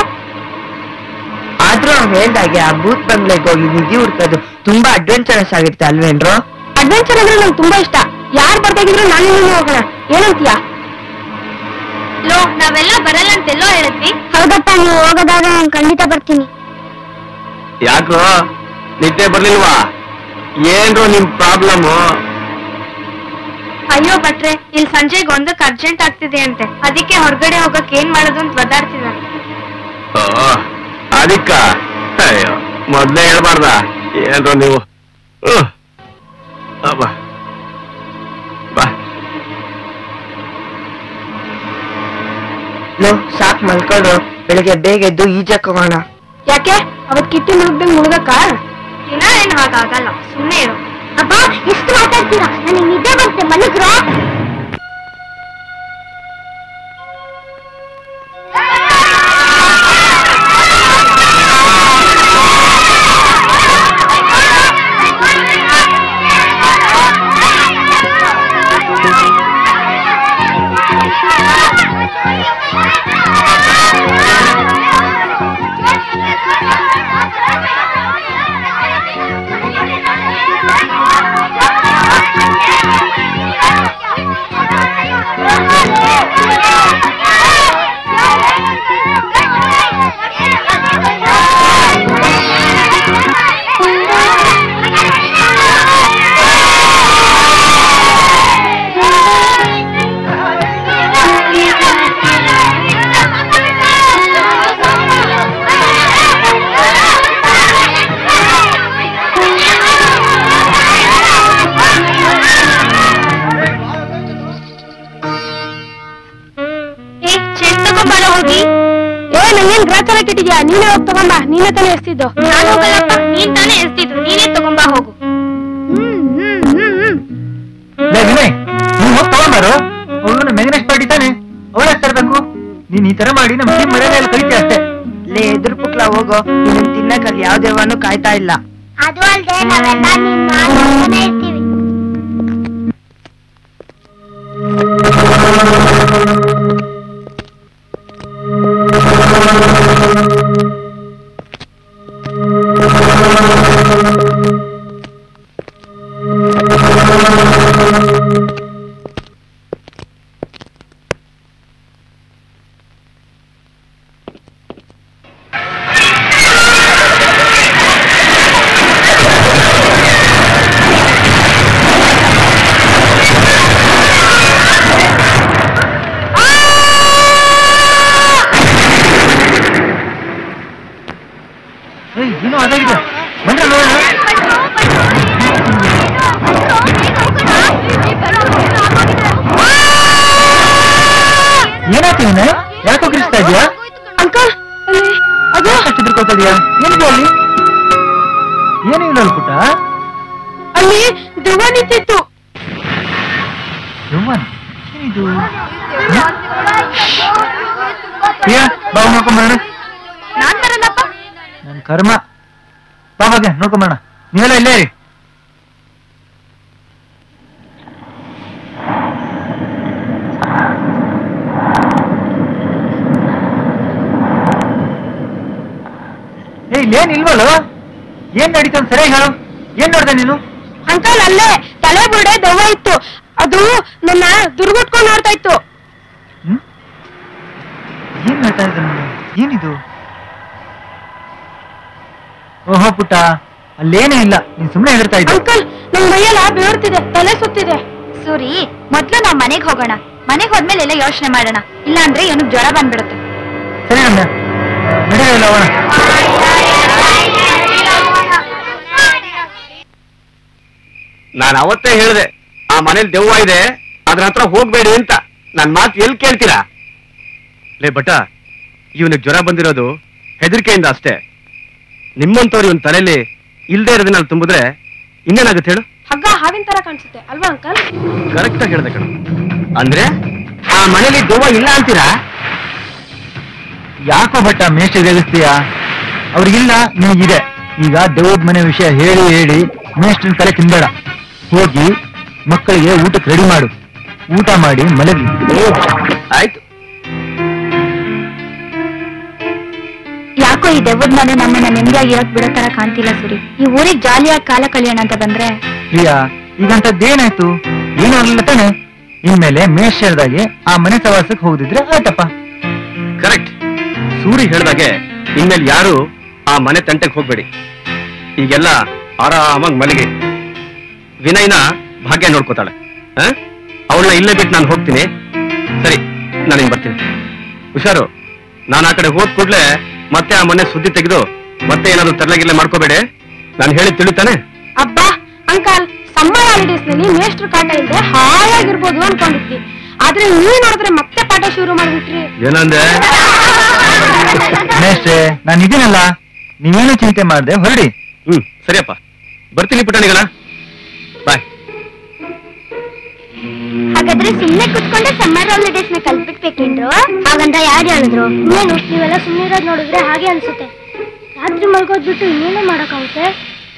ಆದ್ರೂ ಅವ್ನು ಹೇಳ್ದಾಗೆ ಆ ಭೂತ್ ಬಂಗ್ಲೆಗೆ ಹೋಗಿ ನಿಧಿ ಹುಡ್ಕೋದು ತುಂಬಾ ಅಡ್ವೆಂಚರಸ್ ಆಗಿರುತ್ತೆ ಅಲ್ವೇನ್ರು? ಅಡ್ವೆಂಚರ್ ಅಂದ್ರೆ ನಂಗೆ ತುಂಬಾ ಇಷ್ಟ. ಯಾರು ಬರ್ತಾಗಿದ್ರು ನಾನು ನೀನು ಹೋಗೋಣ, ಏನಂತೀಯ? ಲೋ, ನಾವೆಲ್ಲ ಬರಲ್ಲ ಅಂತೆಲ್ಲೋ ಹೇಳಿದ್ವಿ. ಹೌದಪ್ಪ, ನೀವು ಹೋಗೋದಾಗ ನಾನು ಖಂಡಿತ ಬರ್ತೀನಿ. ಯಾಕೋ ನಿದ್ದೆ ಬರ್ಲಿಲ್ವಾ? ಏನ್ರು ನಿಮ್ ಪ್ರಾಬ್ಲಮ್? ಅಯ್ಯೋ ಭಟ್ರೆ, ಇಲ್ಲಿ ಸಂಜೆಗೆ ಒಂದಕ್ಕೆ ಅರ್ಜೆಂಟ್ ಆಗ್ತಿದೆ ಅಂತೆ, ಅದಕ್ಕೆ ಹೊರಗಡೆ ಹೋಗಕ್ ಏನ್ ಮಾಡೋದು ಅಂತ ಒದ್ದಾಡ್ತಿದ್ದಾನೆ. ಅದಕ್ಕ ಅಯ್ಯೋ ಮೊದ್ಲೇ ಹೇಳ್ಬಾರ್ದ? ಏನ್ರು ನೀವು? ಬಾ ಬಾ. ಸಾಕ್ ಮಲ್ಕೊಂಡು ಬೆಳಿಗ್ಗೆ ಬೇಗ ಎದ್ದು ಈಜಕ್ ಹೋಗೋಣ. ಯಾಕೆ ಅವತ್ ಕಿಟ್ಟಿ ಮುಳುಗ್ದಂಗ್ ಮುಳುಗಕ್ಕ? ದಿನ ಏನು ಹಾಗಾಗಲ್ಲ, ಸುಮ್ಮನೆ ಇರು. ಅಪ್ಪ, ಎಷ್ಟು ಮಾತಾಡ್ತೀರಾ? ನನಗೆ ನಿದ್ದೆ ಬರುತ್ತೆ, ಮಲಗ್ರೋ. ಕಿಟ್ಟಿದ್ಯಾ? ನೀನೇ ಹೋಗಿ ತಗೊಂಬ. ನೀನೇ ತಾನೇ ಎಸ್ತಿದ್ದು. ನಾನು ಹೋಗಲ್ಲಪ್ಪ, ನೀನ್ ತಾನೇ ಎಸ್ತಿದ್ದು, ನೀನೇ ತಗೊಂಬಾ ಹೋಗು. ವಿನಯ್, ನೀನ್ ಹೋಗಿ ತಗೊಂಬಾರು. ಅವಳು ಮೆಗನೇಶ್ ಪಾರ್ಟಿ ತಾನೆ, ಅವಳೇ ತರಬೇಕು. ನೀನ್ ಈ ತರ ಮಾಡಿ ನಮ್ ಟೀಮ್ ಮರ್ಯಾದೆ ಎಲ್ಲ ಕಲಿತೀಯ ಅಷ್ಟೇ. ಲೇ ಎದುರು ಪುಕ್ಲ ಹೋಗೋ, ನಿನ್ನ ತಿನ್ನಕಲ್ಲಿ ಯಾವ ದೇವನು ಕಾಯ್ತಾ ಇಲ್ಲ. ಅದು ಅಲ್ದೆ ನಾವೆಲ್ಲ ನಿನ್ನ ಇರ್ತೀವಿ. ಏನೋ ಅದಾಗಿದೆ, ಬಂದ್ರೆ ನೋಡೋಣ. ಏನಾಗ್ತಿದೆ? ಯಾಕೋ ಕಿರಿಸ್ತಾ ಇದೆಯಾ? ಅಂಕಲ್, ಅದು ಅಷ್ಟು ತಿಳ್ಕೊತಾ ಇದೆಯಾ? ಏನಿದೆ ಅಲ್ಲಿ? ಏನು ಇಲ್ಲ ಪುಟ್ಟ? ಅಲ್ಲಿ ದೆವ್ವ ನಿಂತಿತ್ತು. ದೆವ್ವನ? ಏನಿದು? ಬಾವು ನೋಡ್ಕೊಂಬರೋಣ. ನಾನ್ ಬರಲ್ಲಪ್ಪ. ನನ್ ಕರ್ಮ. ಬಾಬಾಗೆ ನೋಡ್ಕೊಂಬರೋಣ. ನೀವೆಲ್ಲ ಇಲ್ಲೇ ರೀ. ಇಲ್ಲೇನ್ ಇಲ್ವಲ್ಲ? ಏನ್ ನಡೀತು ಅಂತ ಸರಿಯಾಗಿ ಹೇಳು. ಏನ್ ನೋಡ್ದೆ ನೀನು? ಅಂಕಲ್, ಅಲ್ಲೇ ತಲೆ ಬುರುಡೆ ದೆವ್ವ ಇತ್ತು. ಅದು ನನ್ನ ದುರ್ಗುಟ್ಕೊಂಡು ನೋಡ್ತಾ ಇತ್ತು. ಏನ್ ಹೇಳ್ತಾ ಇದ್ದ? ಏನಿದು? ಓಹೋ ಪುಟ್ಟ, ಅಲ್ಲೇನೇ ಇಲ್ಲ, ನೀನ್ ಸುಮ್ಮನೆ ಹೇಳ್ತಾ ಇದ್ದ. ಅಂಕಲ್, ನನ್ ಮೈಯೆಲ್ಲ ಬೆವರ್ತಿದೆ, ತಲೆ ಸುತ್ತಿದೆ. ಸೂರಿ, ಮೊದ್ಲು ನಾವ್ ಮನೆಗ್ ಹೋಗೋಣ. ಮನೆಗ್ ಹೋದ್ಮೇಲೆ ಎಲ್ಲ ಯೋಚನೆ ಮಾಡೋಣ. ಇಲ್ಲ ಅಂದ್ರೆ ಇವನಿಗೆ ಜ್ವರ ಬಂದ್ಬಿಡುತ್ತೆ. ಸರಿ ಅಣ್ಣ, ನಡೆಯಲ್ಲ ಅವಣ. ನಾನು ಅವತ್ತೇ ಹೇಳಿದೆ, ಆ ಮನೇಲಿ ದೆವ್ವ ಇದೆ, ಅದ್ರ ಹತ್ರ ಹೋಗ್ಬೇಡಿ ಅಂತ. ನನ್ ಮಾತು ಎಲ್ಲಿ ಕೇಳ್ತೀರಾ? ಲೇ ಬಟ, ಇವನಿಗೆ ಜ್ವರ ಬಂದಿರೋದು ಹೆದರಿಕೆಯಿಂದ ಅಷ್ಟೇ. ನಿಮ್ಮಂತವ್ರು ಇವನ್ ತಲೆಯಲ್ಲಿ ಇಲ್ದೇ ಇರೋದನ್ನ ತುಂಬಿದ್ರೆ ಇನ್ನೇನಾಗುತ್ತೆ ಹೇಳು? ಹಗ್ಗ ಹಾವಿನ ತರ ಕಾಣಿಸುತ್ತೆ ಅಲ್ವಾ ಅಂಕಲ್? ಕರೆಕ್ಟ್ ಆಗಿ ಹೇಳ್ದೆ ಕಣ. ಅಂದ್ರೆ ಆ ಮನೇಲಿ ದೆವ್ವ ಇಲ್ಲ ಅಂತೀರಾ? ಯಾಕೋ ಭಟ್ಟ ಮೇಷ್ಟ್ರಿಗೆ ರೇಗಿಸ್ತೀಯಾ? ಅವ್ರಿಗಿಲ್ಲ, ನಿನಗಿದೆ. ಈಗ ದೆವ್ವದ ಮನೆ ವಿಷಯ ಹೇಳಿ ಹೇಳಿ ಮೇಷ್ಟ್ರನ್ ತಲೆ ತಿನ್ಬೇಡ. ಹೋಗಿ ಮಕ್ಕಳಿಗೆ ಊಟಕ್ಕೆ ರೆಡಿ ಮಾಡು. ಊಟ ಮಾಡಿ ಮಲಗಿ. ಆಯ್ತು. ಯಾಕೋ ಈ ದೆವ್ವದ ಮನೆ ನಮ್ಮನ್ನ ನೆಮ್ಮದಿಯಾಗಿ ಇರಕ್ ಬಿಡೋ ತರ ಕಾಣ್ತಿಲ್ಲ ಸೂರಿ. ಈ ಊರಿಗೆ ಜಾಲಿಯಾಗಿ ಕಾಲ ಕಳಿಯೋಣ ಅಂತ ಬಂದ್ರೆ. ಪ್ರಿಯಾ, ಈಗಂತದ್ದೇನಾಯ್ತು? ಏನೂ ಆಗಲಿಲ್ಲ ತಾನೆ? ಇನ್ಮೇಲೆ ಮೇಷ್ಟ್ರ ಹೇಳ್ದಾಗೆ ಆ ಮನೆ ಸವಾಸಕ್ಕೆ ಹೋಗುದಿದ್ರೆ ಆಯ್ತಪ್ಪ. ಕರೆಕ್ಟ್. ಸೂರಿ ಹೇಳ್ದಾಗೆ ಇನ್ಮೇಲೆ ಯಾರು ಆ ಮನೆ ತಂಟೆಗೆ ಹೋಗ್ಬೇಡಿ. ಈಗೆಲ್ಲ ಆರಾಮಾಗಿ ಮಲಗಿ. ವಿನಯ್ನ ಭಾಗ್ಯ ನೋಡ್ಕೋತಾಳೆ. ಅವಳನ್ನ ಇಲ್ಲೇ ಬಿಟ್ಟು ನಾನು ಹೋಗ್ತೀನಿ. ಸರಿ, ನಾನು ಬರ್ತೀನಿ. ಹುಷಾರು. ನಾನು ಆ ಕಡೆ ಹೋದ್ ಕೂಡ್ಲೆ ಮತ್ತೆ ಆ ಮನೆ ಸುದ್ದಿ ತೆಗೆದು ಮತ್ತೆ ಏನಾದ್ರು ತರಲಾಗಿಲ್ಲ ಮಾಡ್ಕೋಬೇಡಿ. ನಾನು ಹೇಳಿ ತಿಳಿತಾನೆ. ಅಬ್ಬಾ ಅಂಕಲ್, ಸಮ್ಮರ್ ಹಾಲಿಡೇಸ್ ನಲ್ಲಿ ಮೇಷ್ಟ್ರ ಕಾಟ ಇಲ್ಲದೆ ಹಾಯಾಗಿರ್ಬೋದು ಅನ್ಕೊಂಡಿದ್ವಿ. ಆದ್ರೆ ನೀವು ನೋಡಿದ್ರೆ ಮತ್ತೆ ಪಾಠ ಶುರು ಮಾಡ್ಬಿಟ್ರಿ. ಏನಂದೆ? ಮೇಷ್ಟ್ರೆ, ನಾನು ಇದೀನಲ್ಲ, ನೀವೇನು ಚಿಂತೆ ಮಾಡ್ದೆ, ಹೊರಡಿ. ಸರಿಯಪ್ಪ, ಬರ್ತೀನಿ ಪುಟ್ಟಣಿಗಳ. ಬಾಯ್. ಹಾಗಾದ್ರೆ ಸುಮ್ನೆ ಕುತ್ಕೊಂಡೆ ಸಮ್ಮರ್ ಹಾಲಿಡೇಸ್ ನ ಕಲ್ಪಿಟ್ಬೇಕೇನ್ರು? ಹಾಗಂತ ಯಾರು ಹೇಳಿದ್ರು? ಇನ್ನೇನು ನೀವೆಲ್ಲ ಸುಮ್ಮನೆ ಇರೋದು ನೋಡಿದ್ರೆ ಹಾಗೆ ಅನ್ಸುತ್ತೆ. ರಾತ್ರಿ ಮಲ್ಗೋದ್ಬಿಟ್ಟು ಇನ್ನೇನೇ ಮಾಡಕ್ಕಾಗುತ್ತೆ?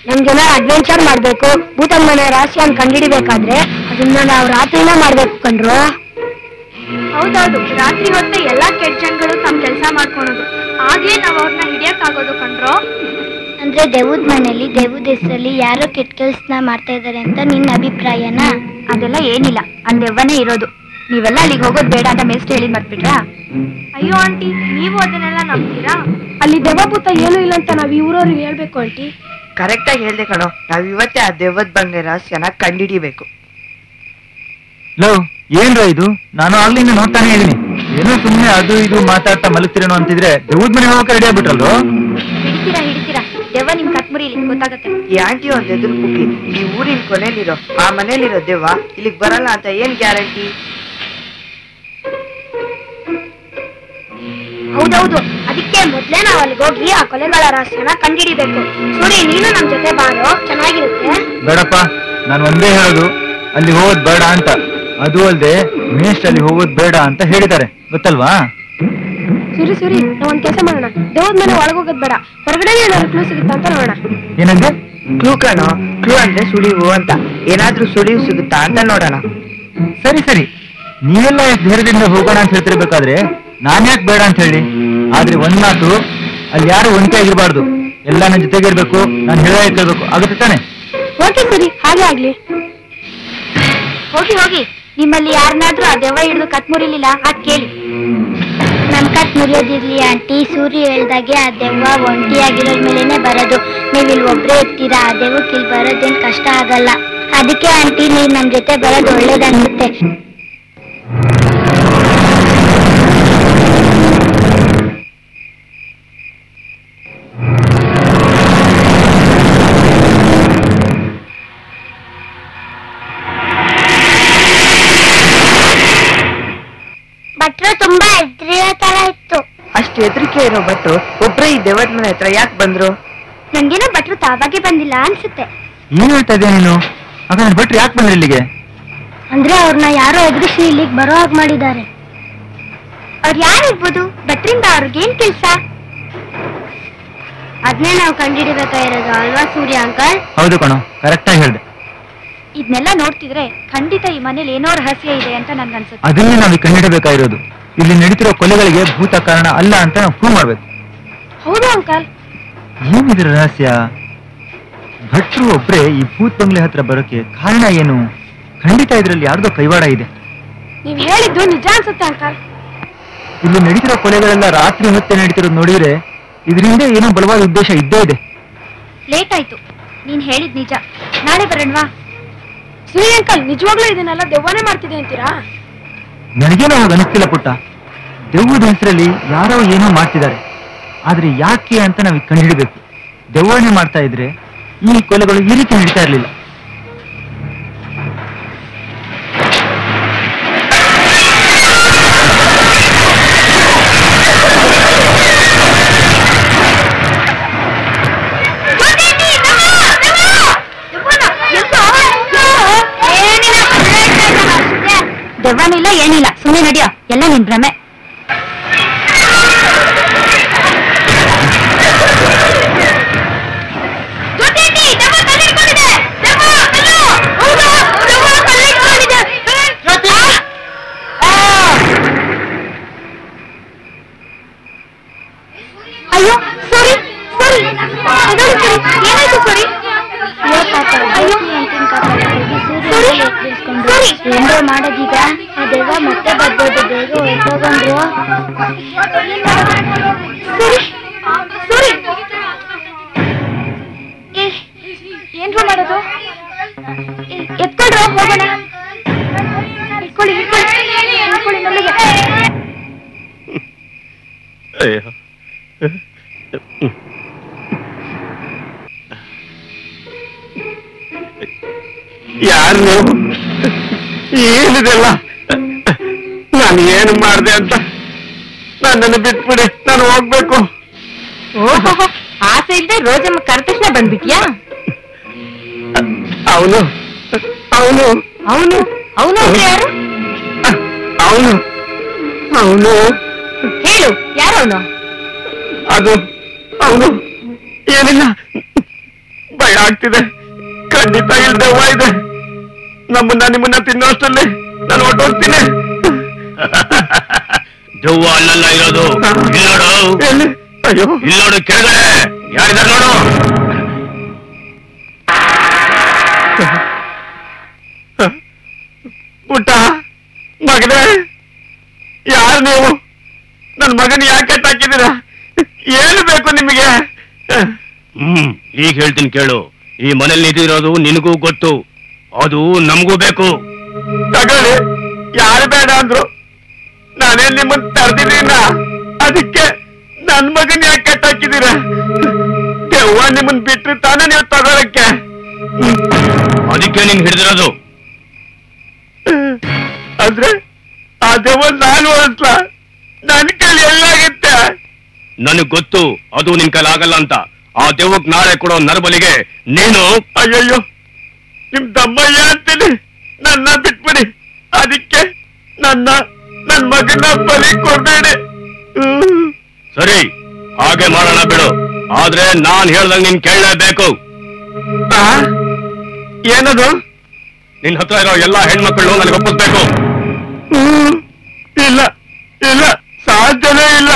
ನಮ್ಗೆಲ್ಲ ಅಡ್ವೆಂಚರ್ ಮಾಡ್ಬೇಕು. ಭೂತನ ಮನೆ ರಹಸ್ಯನ ಕಂಡಿಡಿಬೇಕಾದ್ರೆ ಅದನ್ನ ನಾವು ರಾತ್ರಿನೇ ಮಾಡ್ಬೇಕು ಕಣ್ರು. ಹೌದೌದು, ರಾತ್ರಿ ಹೊತ್ತೆ ಎಲ್ಲಾ ಕೆಟ್ಟ ಜನಗಳು ತಮ್ಮ ಕೆಲಸ ಮಾಡ್ಕೊಳೋದು. ಆಗ್ಲೇ ನಾವ್ ಅವ್ರನ್ನ ಹಿಡಿಯಕ್ಕಾಗೋದು ಕಣ್ರು. ಅಂದ್ರೆ ದೆವ್ವದ ಮನೆಯಲ್ಲಿ ದೆವ್ವದ ಹೆಸರಲ್ಲಿ ಯಾರೋ ಕೆಟ್ಟ ಕೆಲ್ಸನ ಮಾಡ್ತಾ ಇದಾರೆ ಅಂತ ನಿನ್ನ ಅಭಿಪ್ರಾಯನಾ? ಅದೆಲ್ಲ ಏನಿಲ್ಲ, ಅಲ್ಲಿ ದೆವ್ವನೇ ಇರೋದು. ನೀವೆಲ್ಲ ಅಲ್ಲಿಗೆ ಹೋಗೋದು ಬೇಡ ಅಂತ ಮೇಷ್ಟ್ರು ಹೇಳಿ ಮರ್ಬಿಟ್ರಾ? ಅಯ್ಯೋ ಆಂಟಿ, ನೀವು ಅದನ್ನೆಲ್ಲ ನಂಬ್ತೀರಾ? ಅಲ್ಲಿ ದೆವ್ವ ಭೂತ ಏನೂ ಇಲ್ಲ ಅಂತ ನಾವ್ ಈ ಊರವ್ರಿಗೆ ಹೇಳ್ಬೇಕು ಆಂಟಿ. ಕರೆಕ್ಟ್ ಆಗಿ ಹೇಳ್ದೆ ಕಣೋ. ನಾವ್ ಇವತ್ತೇ ಆ ದೆವ್ವದ ಬಂಗ್ಲೆ ರಹಸ್ಯನ ಕಂಡಿಡಿಬೇಕು. ಲವ್, ಏನ್ರ ಇದು? ನಾನು ಆಗ್ಲಿಂದ ನೋಡ್ತಾನೆ ಇದೀನಿ. ಏನೋ ಸುಮ್ಮನೆ ಅದು ಇದು ಮಾತಾಡ್ತಾ ಮಲಗ್ತಿರೇನೋ ಅಂತಿದ್ರೆ ದೆವ್ವದ ಮನೆ ಹೋಗಕ್ಕೆ ರೆಡಿ ಆಗ್ಬಿಟ್ರಲ್ವ? ಹಿಡಿತೀರಾ ದೆವ್ವ ನಿಮ್ ಕತ್ಮುರಿ ಇಲ್ಲಿ ಗೊತ್ತಾಗತ್ತೆ. ಈ ಆಂಟಿ ಒಂದ್ ಎದುರು ಕುಕ್ಕಿ, ಈ ಊರಿನ ಕೊನೆಯಲ್ಲಿರೋ ಆ ಮನೇಲಿರೋ ದೆವ್ವ ಇಲ್ಲಿಗೆ ಬರಲ್ಲ ಅಂತ ಏನ್ ಗ್ಯಾರಂಟಿ? ಹೌದೌದು, ಅದಕ್ಕೆ ಮೊದ್ಲೇ ನಾವ್ ಅಲ್ಲಿಗೆ ಹೋಗಿ ಆ ಕೊಲೆಗಳ ರಹಸ್ಯನ ಕಂಡಿಡಿಬೇಕು. ಸೂರಿ, ನೀನು ನಮ್ ಜೊತೆ ಬಾರೋ, ಚೆನ್ನಾಗಿರುತ್ತೆ. ಬೇಡಪ್ಪ, ನಾನು ಒಂದೇ ಹೇಳೋದು, ಅಲ್ಲಿ ಹೋಗೋದ್ ಬೇಡ ಅಂತ. ಅದು ಅಲ್ಲದೆ ಮೇಷ್ಟ್ರು ಅಲ್ಲಿ ಹೋಗೋದ್ ಬೇಡ ಅಂತ ಹೇಳಿದ್ದಾರೆ, ಗೊತ್ತಲ್ವಾ? ಸೂರಿ, ನಾವ್ ಒಂದ್ ಕೆಲಸ ಮಾಡೋಣ. ದೇವದ ಮನೆ ಒಳಗೋಗೋದ್ ಬೇಡ, ಹೊರಗಡೆ ಏನಾದ್ರು ಕ್ಲೂ ಸಿಗುತ್ತಾ ಅಂತ ನೋಡೋಣ. ಏನಂದ್ರೆ? ಕ್ಲೂ ಕಣೋ. ಕ್ಲೂ ಅಂದ್ರೆ ಸುಳಿವು ಅಂತ. ಏನಾದ್ರೂ ಸುಳಿವು ಸಿಗುತ್ತಾ ಅಂತ ನೋಡೋಣ. ಸರಿ, ನೀವೆಲ್ಲ ಧೈರ್ಯದಿಂದ ಹೋಗೋಣ ಅಂತ ಹೇಳ್ತಿರ್ಬೇಕಾದ್ರೆ ನಾನ್ ಯಾಕೆ ಬೇಡ ಅಂತ ಹೇಳಿ? ಆದ್ರೆ ಒಂದ್ ಮಾತು, ಅಲ್ಲಿ ಯಾರು ಒಂಟಿ ಆಗಿರ್ಬಾರ್ದು. ಎಲ್ಲ ನನ್ನ ಜೊತೆಗೆ ಇರ್ಬೇಕು, ನಾನು ಹೇಳೇ ಕೇಳ್ಬೇಕು. ಆಗುತ್ತೆ ತಾನೆ? ಓಕೆ ಸರಿ, ಹಾಗೆ ಆಗ್ಲಿ. ಹೋಗಿ ನಿಮ್ಮಲ್ಲಿ ಯಾರನ್ನಾದ್ರೂ ಆ ದೆವ್ವ ಹಿಡಿದು ಕತ್ ಮುರಿಲಿಲ್ಲ ಅದ್ ಕೇಳಿ. ನಮ್ ಕತ್ ಮುರಿಯೋದಿರ್ಲಿ ಆಂಟಿ. ಸೂರ್ಯ ಹೇಳ್ದಾಗೆ ಆ ದೆವ್ವ ಒಂಟಿಯಾಗಿರೋ ಮೇಲೆನೆ ಬರೋದು. ನೀವ್ ಇಲ್ಲಿ ಒಬ್ರೇ ಇರ್ತೀರಾ, ಆ ದೆವ್ವಕ್ಕೆ ಇಲ್ಲಿ ಬರೋದೇನ್ ಕಷ್ಟ ಆಗಲ್ಲ. ಅದಕ್ಕೆ ಆಂಟಿ ನೀವ್ ನಮ್ ಜೊತೆ ಬರೋದು ಒಳ್ಳೇದನ್ಸುತ್ತೆ. ಭಟ್ರು ತುಂಬಾ ಹೆದ್ರಿರೋ ತರ ಇತ್ತು. ಅಷ್ಟು ಹೆದರಿಕೆ ಇರೋ ಭಟ್ರು ಒಬ್ರೇ ಈ ದೆವ್ವದ ಮನೆ ಹತ್ರ ಯಾಕೆ ಬಂದ್ರು? ನಂಗೇನೋ ಭಟ್ರು ತಾವಾಗೆ ಬಂದಿಲ್ಲ ಅನ್ಸುತ್ತೆ. ಏನ್ ಹೇಳ್ತಾ ಇದ್ಯಾ ನೀನು? ಹಾಗಾದ್ರೆ ಭಟ್ರು ಯಾಕೆ ಬಂದ್ರು ಇಲ್ಲಿಗೆ? ಅಂದ್ರೆ ಅವ್ರನ್ನ ಯಾರೋ ಎದುರಿಸಿ ಇಲ್ಲಿಗೆ ಬರೋ ಹಾಗೆ ಮಾಡಿದ್ದಾರೆ. ಅವ್ರು ಯಾರಿರ್ಬೋದು? ಭಟ್ರಿಂದ ಅವ್ರಿಗೇನ್ ಕೆಲ್ಸ? ಅದನ್ನೇ ನಾವು ಕಂಡಿಡಿಬೇಕಾಗಿರೋದು ಅಲ್ವಾ ಸೂರ್ಯ ಅಂಕಲ್? ಹೌದು ಕಣೋ, ಕರೆಕ್ಟ್ ಆಗಿ ಹೇಳ್ದೆ. ಇದನ್ನೆಲ್ಲ ನೋಡ್ತಿದ್ರೆ ಖಂಡಿತ ಈ ಮನೇಲಿ ಏನೋ ರಹಸ್ಯ ಇದೆ ಅಂತ ನನ್ಗನ್ಸುತ್ತೆ. ಅದನ್ನೇ ನಾವು ಕಂಡುಹಿಡಬೇಕಾಗಿರೋದು. ಇಲ್ಲಿ ನಡೀತಿರೋ ಕೊಲೆಗಳಿಗೆ ಭೂತ ಕಾರಣ ಅಲ್ಲ ಅಂತ ನಾವು ಪ್ರೂವ್ ಮಾಡ್ಬೇಕು. ಹೌದು ಅಂಕಲ್. ಏನಿದೆ ರಹಸ್ಯ? ಭಟ್ರು ಒಬ್ರೆ ಈ ಭೂತ್ ಬಂಗ್ಲೆ ಹತ್ರ ಬರೋಕೆ ಕಾರಣ ಏನು? ಖಂಡಿತ ಇದರಲ್ಲಿ ಯಾರ್ದೋ ಕೈವಾಡ ಇದೆ. ನೀವ್ ಹೇಳಿದ್ದು ನಿಜ ಅನ್ಸುತ್ತೆ ಅಂಕಲ್. ಇಲ್ಲಿ ನಡೀತಿರೋ ಕೊಲೆಗಳೆಲ್ಲ ರಾತ್ರಿ ಹೊತ್ತೆ ನಡೀತಿರೋದು ನೋಡಿದ್ರೆ ಇದರಿಂದ ಏನೋ ಬಲವಾದ ಉದ್ದೇಶ ಇದ್ದೇ ಇದೆ. ಲೇಟ್ ಆಯ್ತು, ನೀನ್ ಹೇಳಿದ್ ನಿಜ. ನಾಳೆ ಬರೋಣವಾ? ಸೂರ್ಯ ಅಂಕಲ್, ನಿಜವಾಗ್ಲೂ ಇದನ್ನೆಲ್ಲ ದೆವ್ವನೇ ಮಾಡ್ತಿದೆ ಅಂತೀರಾ? ನನಗೇನೋ ಹಾಗೆ ಅನಿಸ್ತಿಲ್ಲ ಪುಟ್ಟ. ದೆವ್ವದ ಹೆಸರಲ್ಲಿ ಯಾರೋ ಏನೋ ಮಾಡ್ತಿದ್ದಾರೆ. ಆದ್ರೆ ಯಾಕೆ ಅಂತ ನಾವೀಗ ಕಂಡುಹಿಡಬೇಕು. ದೆವ್ವನೇ ಮಾಡ್ತಾ ಇದ್ರೆ ಈ ಕೊಲೆಗಳು ಈ ರೀತಿ ನಡೀತಾ ಇರ್ಲಿಲ್ಲ. ಎಲ್ಲ ನಿನ್ ಭ್ರಮೆ. ಅಯ್ಯೋ ಸಾರಿ ಸಾರಿ, ಏನಾಯ್ತು? ಸಾರಿ. ಅಯ್ಯೋ ಏನೋ ಮಾಡೋದೀಗ? ಅದೆಲ್ಲ ಮತ್ತೆ ಬರ್ಬೋದು, ಬೇಗ ಹೊರಟೋಗಂದ್ರು. ಸರಿ ಏನ್ರು ಮಾಡೋದು? ಎತ್ಕೊಳ್ರ ಹೋಗೋಣ. ಇಟ್ಕೊಳ್ಳಿ ನಮಗೆ. ಯಾರು ನೀವು? ಏನಿದೆಲ್ಲ? ನಾನು ಏನು ಮಾಡಿದೆ ಅಂತ ನನ್ನನ್ನು ಬಿಟ್ಬಿಡಿ, ನಾನು ಹೋಗ್ಬೇಕು. ಓಹೋ, ಆಸೆ ಇದ್ದೆ ರೋಜಮ್ಮ ಕರೆದ ತಕ್ಷಣ ಬಂದ್ಬಿಟ್ಯಾ? ಅವನು ಅವನು ಅವನು ಅವನು ಅಂದ್ರೆ ಯಾರು? ಅವನು ಅವನು ಹೇಳು, ಯಾರವನು? ಅದು ಅವನು ಏನಿಲ್ಲ, ಭಯ ಆಗ್ತಿದೆ. ಖಂಡಿತ ಇಲ್ಲಿ ದೆವ್ವ ಇದೆ. ನಿಮ್ಮನ್ನ ತಿನ್ನೋಷ್ಟರಲ್ಲಿ ನಾನು ಹೊರಟೋಗ್ತೀನಿ. ದೆವ್ವ ಅಲ್ಲೆಲ್ಲ ಇರೋದು. ಎಲ್ಲಿ? ಅಯ್ಯೋ, ಇಲ್ಲಿ ನೋಡು, ಕೆಳಗಡೆ ಯಾರಿದ್ದಾರೆ ನೋಡು. ಪುಟ್ಟ ಮಗನೇ, ಯಾರು ನೀವು? ನನ್ ಮಗನ ಯಾಕೆ ಹಾಕಿದ್ದೀರಾ? ಏನು ಬೇಕು ನಿಮಗೆ? ಈಗ ಹೇಳ್ತೀನಿ ಕೇಳು. ಈ ಮನೇಲಿ ನಿಂತಿರೋದು ನಿನಗೂ ಗೊತ್ತು, ಅದು ನಮಗೂ ಬೇಕು. ತಗೊಳ್ಳಿ, ಯಾರು ಬೇಡ ಅಂದ್ರು? ನಾನೇನ್ ನಿಮ್ಮನ್ನ ತರ್ದಿದ್ದೀನ? ಅದಕ್ಕೆ ನನ್ ಮಗನ್ ಯಾಕೆ ಕಟ್ಟಾಕಿದ್ದೀರ? ದೆವ್ವ ನಿಮ್ಮನ್ ಬಿಟ್ರೆ ತಾನೇ ನೀವು ತಗೊಳಕ್ಕೆ. ಅದಕ್ಕೆ ನೀನ್ ಹಿಡಿದಿರೋದು. ಅಂದ್ರೆ ಆ ದೆವ್ವ ನಾನು ಅನ್ಸ್ಲ? ನನ್ ಕೈಲಿ ಎಲ್ಲಾಗುತ್ತೆ? ನನಗ್ ಗೊತ್ತು ಅದು ನಿನ್ ಕೈಲಿ ಆಗಲ್ಲ ಅಂತ. ಆ ದೆವ್ವಕ್ ನಾಳೆ ಕೊಡೋ ನರಬಲಿಗೆ ನೀನು... ಅಯ್ಯಯ್ಯೋ, ನಿಮ್ ದಮ್ಮಯ್ಯ ಅಂತೀನಿ, ನನ್ನ ಬಿಟ್ಬಿಡಿ. ಅದಕ್ಕೆ ನನ್ ಮಗನ ಬಲಿ ಕೊಡ್ಬೇಡಿ. ಸರಿ, ಹಾಗೆ ಮಾಡೋಣ ಬಿಡು. ಆದ್ರೆ ನಾನ್ ಹೇಳ್ದಂಗ್ ನೀನ್ ಕೇಳಲೇಬೇಕು. ಏನದು? ನಿನ್ ಹತ್ರ ಇರೋ ಎಲ್ಲಾ ಹೆಣ್ಮಕ್ಳು ನನಗೆ ಒಪ್ಪಿಸ್ಬೇಕು. ಇಲ್ಲ ಇಲ್ಲ, ಸಾಧ್ಯನೇ ಇಲ್ಲ.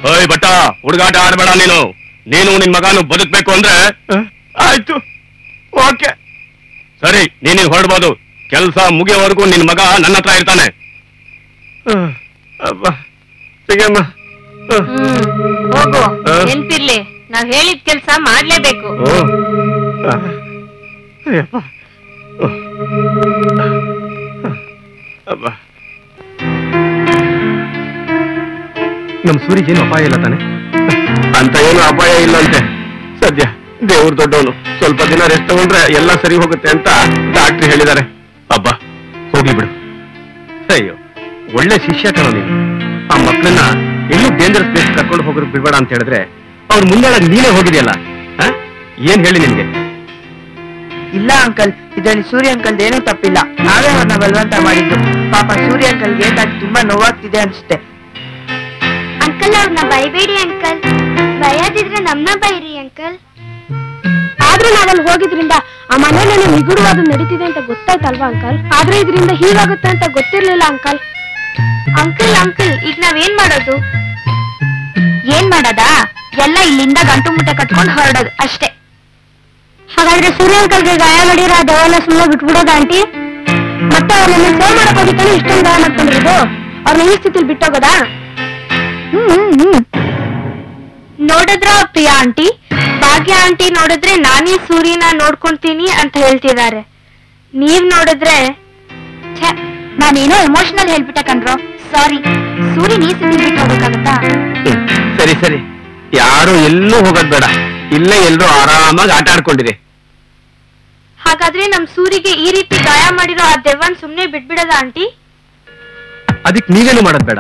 ಓಯ್ ಬಟ್ಟ, ಹುಡುಗಾಟ ಆಡ್ಬೇಡ ನೀನು. ನೀನು ನಿನ್ ಮಗನು ಬದುಕ್ಬೇಕು ಅಂದ್ರೆ... ಆಯ್ತು, ಓಕೆ. ಸರಿ, ನೀನು ಹೊರಡ್ಬೋದು. ಕೆಲಸ ಮುಗಿಯೋವರೆಗೂ ನಿನ್ ಮಗ ನನ್ನ ಹತ್ರ ಇರ್ತಾನೆ. ಅಬ್ಬಾ, ಸಿಗಮ್ಮ. ಹೋಗು, ನೆನ್ಪಿರ್ಲಿ, ನಾವ್ ಹೇಳಿದ ಕೆಲ್ಸ ಮಾಡ್ಲೇಬೇಕು. ನಮ್ ಸೂರಿಗೇನು ಅಪಾಯ ಇಲ್ಲ ತಾನೆ? ಅಂತ ಏನು ಅಪಾಯ ಇಲ್ಲ ಅಂತೆ ಸದ್ಯ. ದೇವ್ರ ದೊಡ್ಡವನು, ಸ್ವಲ್ಪ ದಿನ ರೆಸ್ಟ್ ತಗೊಂಡ್ರೆ ಎಲ್ಲ ಸರಿ ಹೋಗುತ್ತೆ ಅಂತ ಡಾಕ್ಟ್ರಿ ಹೇಳಿದ್ದಾರೆ. ಅಬ್ಬಾ, ಹೋಗಿ ಬಿಡು. ಅಯ್ಯೋ, ಒಳ್ಳೆ ಶಿಷ್ಯ ಕಣೋ ನೀನು. ಆ ಮಕ್ಕಳನ್ನ ಎಲ್ಲೂ ಡೇಂಜರಸ್ ಪ್ಲೇಸ್ ಕರ್ಕೊಂಡು ಹೋಗೋರು ಬಿಡ್ಬೇಡ ಅಂತ ಹೇಳಿದ್ರೆ ಅವ್ರ ಮುಂದೆಳಗ್ ನೀನೇ ಹೋಗಿದೆಯಲ್ಲ. ಏನ್ ಹೇಳಿ ನಿನ್ಗೆ? ಇಲ್ಲ ಅಂಕಲ್, ಇದರಲ್ಲಿ ಸೂರ್ಯ ಅಂಕಲ್ ಏನೂ ತಪ್ಪಿಲ್ಲ. ನಾವೇ ಅವ್ರನ್ನ ಬಲವಂತ ಮಾಡಿದ್ದು. ಪಾಪ ಸೂರ್ಯ ಅಂಕಲ್ಗೆ ಏಟಾಗಿ ತುಂಬಾ ನೋವಾಗ್ತಿದೆ ಅನ್ಸುತ್ತೆ. ಅಂಕಲ್, ಅವ್ರನ್ನ ಬೈಬೇಡಿ ಅಂಕಲ್. ಬೈಯಾದಿದ್ರೆ ನಮ್ನ ಬೈರಿ ಅಂಕಲ್. ಆದ್ರೂ ನಾವಲ್ಲಿ ಹೋಗಿದ್ರಿಂದ ಆ ಮನೆಯಲ್ಲಿ ನಿಗೂಢವಾದ ನಡೀತಿದೆ ಅಂತ ಗೊತ್ತಾಯ್ತಲ್ವಾ ಅಂಕಲ್? ಆದ್ರೆ ಇದರಿಂದ ಹೀಗಾಗುತ್ತೆ ಅಂತ ಗೊತ್ತಿರ್ಲಿಲ್ಲ ಅಂಕಲ್. ಅಂಕಲ್, ಈಗ ನಾವೇನ್ ಮಾಡೋದು? ಏನ್ ಮಾಡದಾ? ಎಲ್ಲ ಇಲ್ಲಿಂದ ಗಂಟು ಮುಟ್ಟೆ ಕಟ್ಕೊಂಡು ಹೊರಡೋದು ಅಷ್ಟೇ. ಹಾಗಾದ್ರೆ ಸೂರ್ಯ ಅಂಕಲ್ಗೆ ಗಾಯ ಮಾಡಿರೋ ಆ ದೆವ್ವನ ಸುಮ್ಮನೆ ಬಿಟ್ಬಿಡೋದ ಆಂಟಿ? ಮತ್ತೆ ಅವ್ರನ್ನ ಸೇವ್ ಮಾಡಕ್ ಹೋಗಿತ್ತಾನೆ ಇಷ್ಟೊಂದು ಗಾಯ ಮಾಡ್ಕೊಂಡಿರೋದು? ಅವ್ರನ್ನ ಈ ಸ್ಥಿತಿಲಿ ಬಿಟ್ಟೋಗೋದಾ? ನೋಡಿದ್ರ ಪ್ರಿಯಾ ಆಂಟಿ, ಭಾಗ್ಯ ಆಂಟಿ ನೋಡಿದ್ರೆ ನಾನೇ ಸೂರ್ಯನ ನೋಡ್ಕೊಂತೀನಿ ಅಂತ ಹೇಳ್ತಿದ್ದಾರೆ. ನೀವ್ ನೋಡಿದ್ರೆ... ನಾನೇನೋ ಎಮೋಷನಲ್ ಹೇಳ್ಬಿಟ್ಟೆ ಕಣ್ರೋ, ಸಾರಿ. ಸೂರ್ಯನ ಈ ಸ್ಥಿತಿ ಬಿಟ್ಟು ಹೋಗ್ಬೇಕಾಗತ್ತಾ? ಸರಿ ಸರಿ, ಯಾರು ಎಲ್ಲೂ ಹೋಗೋದ್ ಬೇಡ. ಇಲ್ಲೇ ಎಲ್ರೂ ಆರಾಮಾಗಿ ಆಟ ಆಡ್ಕೊಂಡಿರಿ. ಹಾಗಾದ್ರೆ ನಮ್ ಸೂರಿಗೆ ಈ ರೀತಿ ಗಾಯ ಮಾಡಿರೋ ಆ ದೆವ್ವನ್ ಸುಮ್ನೆ ಬಿಟ್ಬಿಡದ ಆಂಟಿ? ಅದಕ್ಕೆ ನೀವೇನು ಮಾಡೋದ್ ಬೇಡ.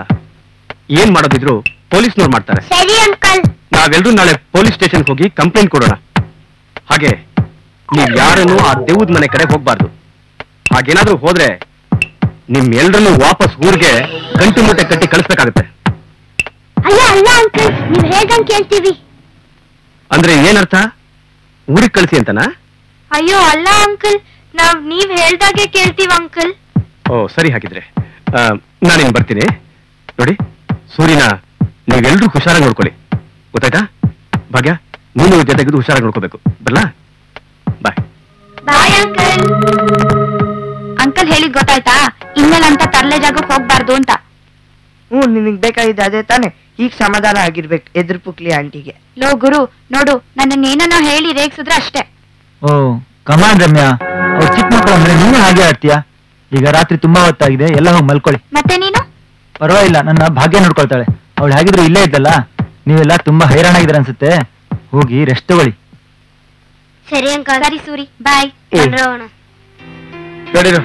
ಏನ್ ಮಾಡೋದಿದ್ರು ಪೊಲೀಸ್ನವ್ರು ಮಾಡ್ತಾರೆ. ಸರಿ ಅಂಕಲ್. ನಾವೆಲ್ಲರೂ ನಾಳೆ ಪೊಲೀಸ್ ಸ್ಟೇಷನ್ ಹೋಗಿ ಕಂಪ್ಲೇಂಟ್ ಕೊಡೋಣ. ಹಾಗೆ ನೀವ್ ಯಾರನ್ನು ಆ ದೆವ್ವದ ಮನೆ ಕಡೆ ಹೋಗ್ಬಾರ್ದು. ಹಾಗೇನಾದ್ರೂ ಹೋದ್ರೆ ನಿಮ್ಮೆಲ್ರನ್ನು ವಾಪಸ್ ಊರಿಗೆ ಗಂಟು ಮೂಟೆ ಕಟ್ಟಿ ಕಳಿಸ್ಬೇಕಾಗತ್ತೆ. ಅಲ್ಲ ಅಲ್ಲ ಅಂಕಲ್, ನೀವ್ ಹೇಳ್ದಂಗ್ ಕೇಳ್ತೀವಿ. ಅಂದ್ರೆ ಏನರ್ಥ? ಊರಿಗೆ ಕಳಿಸಿ ಅಂತನಾ? ಅಯ್ಯೋ ಅಲ್ಲ ಅಂಕಲ್, ನೀವ್ ಹೇಳ್ದಾಗೆ ಕೇಳ್ತೀವಿ ಅಂಕಲ್. ಓ ಸರಿ, ಹಾಗಿದ್ರೆ ನಾನಿನ್ ಬರ್ತೀನಿ. ನೋಡಿ, ಸೂರ್ಯನ ನೀವೆಲ್ರೂ ಹುಷಾರಾಗಿ ನೋಡ್ಕೊಳ್ಳಿ, ಗೊತ್ತಾಯ್ತಾ? ಭಾಗ್ಯ, ನೀನು ಜೊತೆಗಿದ್ದು ಹುಷಾರಾಗಿ ನೋಡ್ಕೋಬೇಕು. ಬರ್ಲಾ? ಬಾಯ್. Bye uncle. ಅಂಕಲ್ ಹೇಳಿದ್ ಗೊತ್ತಾಯ್ತಾ? ಇನ್ಮೇಲೆ ಅಂತ ತರ್ಲೆ ಜಾಗಕ್ಕೆ ಹೋಗ್ಬಾರ್ದು ಅಂತ. ನಿನಗ್ ಬೇಕಾಗಿದ್ದ ಅದೇ ತಾನೆ. ಈಗ ಸಮಾಧಾನ ಆಗಿರ್ಬೇಕು ಎದುರು ಪುಕ್ಲಿ ಆಂಟಿಗೆ. ಲೋ ಗುರು, ನೋಡು, ನನ್ನನ್ನೇನೋ ಹೇಳಿ ರೇಗ್ಸಿದ್ರೆ ಅಷ್ಟೇ. ಓ ಕಮಾನ್ ರಮ್ಯಾ, ಅವ್ರು ಚಿಕ್ಕ ಮಕ್ಕಳು ಅಂದ್ರೆ ನೀನು ಹಾಗೆ ಆಡ್ತೀಯಾ? ಈಗ ರಾತ್ರಿ ತುಂಬಾ ಹೊತ್ತಾಗಿದೆ, ಎಲ್ಲ ಹೋಗಿ ಮಲ್ಕೊಳ್ಳಿ. ಮತ್ತೆ ನೀನು? ಪರವಾಗಿಲ್ಲ, ನನ್ನ ಭಾಗ್ಯ ನೋಡ್ಕೊಳ್ತಾಳೆ. ಅವಳು ಹೇಗಿದ್ರು ಇಲ್ಲೇ ಇದ್ದಲ್ಲ. ನೀವೆಲ್ಲ ತುಂಬಾ ಹೈರಾಣಾಗಿದ್ದೀರ ಅನ್ಸುತ್ತೆ, ಹೋಗಿ ರೆಸ್ಟ್ ತಗೊಳ್ಳಿ. ಸರಿ ಅಂಕಲ್. ಸರಿ ಸೂರಿ, ಬಾಯ್. ನೋಡೋಣ. ನೋಡಿರು,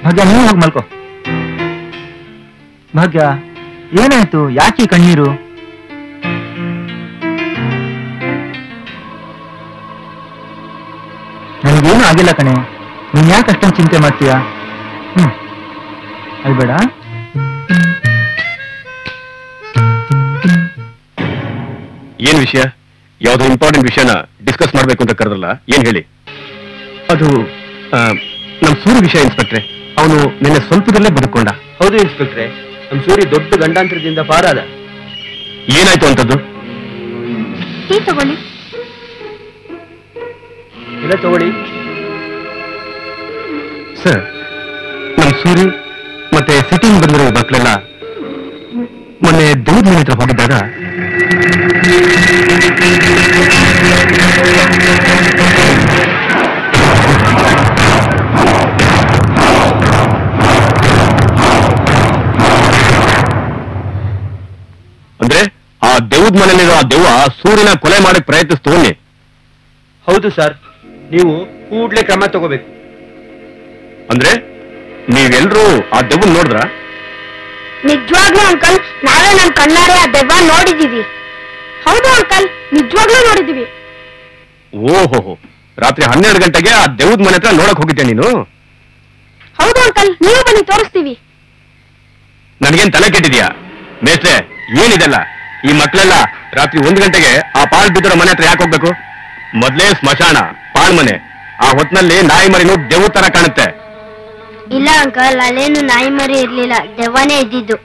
ಭಾಗ್ಯ ನೀನು ಹೋಗಿ ಮಲ್ಕೋ. ಭಾಗ್ಯ ಏನಾಯ್ತು? ಯಾಕೆ ಕಣ್ಣೀರು? ನನಗೇನು ಆಗಿಲ್ಲ ಕಣೆ, ನೀನ್ ಯಾಕೆ ಅಷ್ಟೊಂದು ಚಿಂತೆ ಮಾಡ್ತೀಯಾ? ಅಲ್ಬೇಡ. ಏನ್ ವಿಷಯ? ಯಾವ್ದೋ ಇಂಪಾರ್ಟೆಂಟ್ ವಿಷಯನ ಡಿಸ್ಕಸ್ ಮಾಡ್ಬೇಕು ಅಂತ ಕರೆದ್ರಲ್ಲ, ಏನ್ ಹೇಳಿ? ಅದು ನಮ್ ಸೂರ್ಯ ವಿಷಯ ಇನ್ಸ್ಪೆಕ್ಟ್ರೆ. ಅವನು ನಿನ್ನೆ ಸ್ವಲ್ಪದಲ್ಲೇ ಬದುಕೊಂಡ. ಹೌದು ಇನ್ಸ್ಪೆಕ್ಟ್ರೆ, ನಮ್ ಸೂರಿ ದೊಡ್ಡ ಗಂಡಾಂತರದಿಂದ ಪಾರಾದ. ಏನಾಯ್ತು ಅಂತದ್ದು? ಟೀ ತಗೊಳ್ಳಿ. ಇಲ್ಲ ತಗೊಳ್ಳಿ. ಸರ್, ನಮ್ ಸೂರಿ ಮತ್ತೆ ಸಿಟಿಂಗ್ ಬಂದಿರೋ ಮಕ್ಕಳೆಲ್ಲ ಮೊನ್ನೆ ದೇವ್ರ ಮನೆ ಹತ್ರ ಹೋಗಿದ್ದಾಗ ಅಂದ್ರೆ ಆ ದೇವ್ದ ಮನೆಯಲ್ಲಿರೋ ಆ ದೆವ್ವ ಸೂರ್ಯನ ಕೊಲೆ ಮಾಡಕ್ ಪ್ರಯತ್ನಿಸ್ತೋನೆ. ಹೌದು ಸರ್, ನೀವು ಕೂಡ್ಲೆ ಕ್ರಮ ತಗೋಬೇಕು. ಅಂದ್ರೆ ನೀವೆಲ್ರೂ ಆ ದೆವ್ವನ್ ನೋಡಿದ್ರ? ನಿಜವಾಗ್ಲೂ ಅಂಕಲ್, ನಾವೇ ನಮ್ ಕಣ್ಣಾರೆ ಆ ದೆವ್ವ ನೋಡಿದೀವಿ. ಹೌದು ಅಂಕಲ್, ನಿಜವಾಗ್ಲೂ ನೋಡಿದೀವಿ. ಓಹೋ, ರಾತ್ರಿ 12 ಗಂಟೆಗೆ ಆ ದೆವ್ವದ ಮನೆ ಹತ್ರ ನೋಡಕ್ ಹೋಗಿದ್ದೆ ನೀನು? ಹೌದು ಅಂಕಲ್, ನೀವು ಬನ್ನಿ ತೋರಿಸ್ತೀವಿ. ನನ್ಗೇನ್ ತಲೆ ಕೆಟ್ಟಿದ್ಯಾ ಮೇಸ್ಟ್ರೆ? ಏನಿದೆಲ್ಲ? ಈ ಮಕ್ಕಳೆಲ್ಲ ರಾತ್ರಿ 1 ಗಂಟೆಗೆ ಆ ಪಾಳ್ ಬಿದ್ದಿರೋ ಮನೆ ಹತ್ರ ಯಾಕೆ ಹೋಗ್ಬೇಕು? ಮೊದ್ಲೇ ಸ್ಮಶಾನ, ಪಾಳ್ ಮನೆ. ಆ ಹೊತ್ನಲ್ಲಿ ನಾಯಿ ಮರಿನೂ ದೆವ್ವ ತರ ಕಾಣುತ್ತೆ. ಇಲ್ಲ ಅಂಕಲ್, ಅಲ್ಲೇನು ನಾಯಿ ಮರಿ ಇರ್ಲಿಲ್ಲ, ದೆವ್ವನೇ ಇದ್ದಿದ್ದು.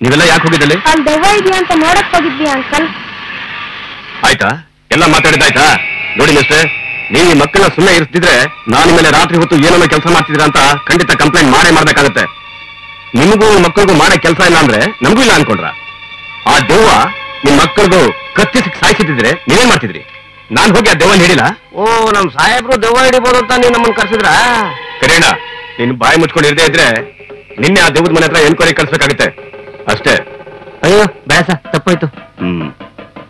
ನೀವೆಲ್ಲ ಯಾಕೆ ಹೋಗಿದ್ದಲ್ಲಿ? ಅಲ್ಲಿ ದೆವ್ವ ಇದೆಯಾ ಅಂತ ನೋಡಕ್ ಹೋಗಿದ್ವಿ ಅಂಕಲ್. ಆಯ್ತಾ, ಎಲ್ಲ ಮಾತಾಡಿದಾಯ್ತಾ? ನೋಡಿ ಮಿಸ್ಟ್ರೆ, ನೀವು ಈ ಮಕ್ಕಳನ್ನ ಸುಮ್ಮನೆ ಇರಿಸ್ತಿದ್ರೆ ನಾನು ಮೇಲೆ ರಾತ್ರಿ ಹೊತ್ತು ಏನೋ ಕೆಲಸ ಮಾಡ್ತಿದ್ದೀರಾ ಅಂತ ಖಂಡಿತ ಕಂಪ್ಲೇಂಟ್ ಮಾಡ್ಬೇಕಾಗತ್ತೆ. ನಿಮಗೂ ಮಕ್ಕಳಿಗೂ ಮಾಡೋ ಕೆಲಸ ಇಲ್ಲ ಅಂದ್ರೆ ನಮಗೂ ಇಲ್ಲ ಅನ್ಕೊಂಡ್ರ? ಆ ದೆವ್ವ ನಿಮ್ ಮಕ್ಕಳಿಗೂ ಕತ್ತಿಸಿ ಸಾಯಿಸಿದ್ರೆ ನೀವೇನ್ ಮಾಡ್ತಿದ್ರಿ? ನಾನ್ ಹೋಗಿ ಆ ದೆವ್ವನ್ ಹಿಡಿಲ್ಲ? ಓ, ನಮ್ ಸಾಹೇಬ್ರು ದೆವ್ವ ಹಿಡಿಬೋದು ಅಂತ ನೀವು ನಮ್ಮನ್ನು ಕರ್ಸಿದ್ರ? ಕರೇಣ, ನೀನು ಬಾಯಿ ಮುಚ್ಕೊಂಡು ಇರದೇ ಇದ್ರೆ ನಿನ್ನೆ ಆ ದೆವ್ವದ ಮನೆ ಹತ್ರ ಎನ್ಕ್ವೈರಿ ಕಳ್ಸ್ಬೇಕಾಗುತ್ತೆ ಅಷ್ಟೇ. ಅಯ್ಯೋ ಬೇಸ, ತಪ್ಪಾಯ್ತು.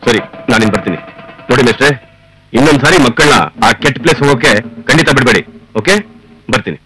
ಸರಿ, ನಾನಿನ್ ಬರ್ತೀನಿ. ನೋಡಿ ಮಿಸ್ಟ್ರೆ, ಇನ್ನೊಂದ್ಸಾರಿ ಮಕ್ಕಳನ್ನ ಆ ಕೆಟ್ಟ ಪ್ಲೇಸ್ ಹೋಗೋಕೆ ಖಂಡಿತ ಬಿಡ್ಬೇಡಿ. ಓಕೆ, ಬರ್ತೀನಿ.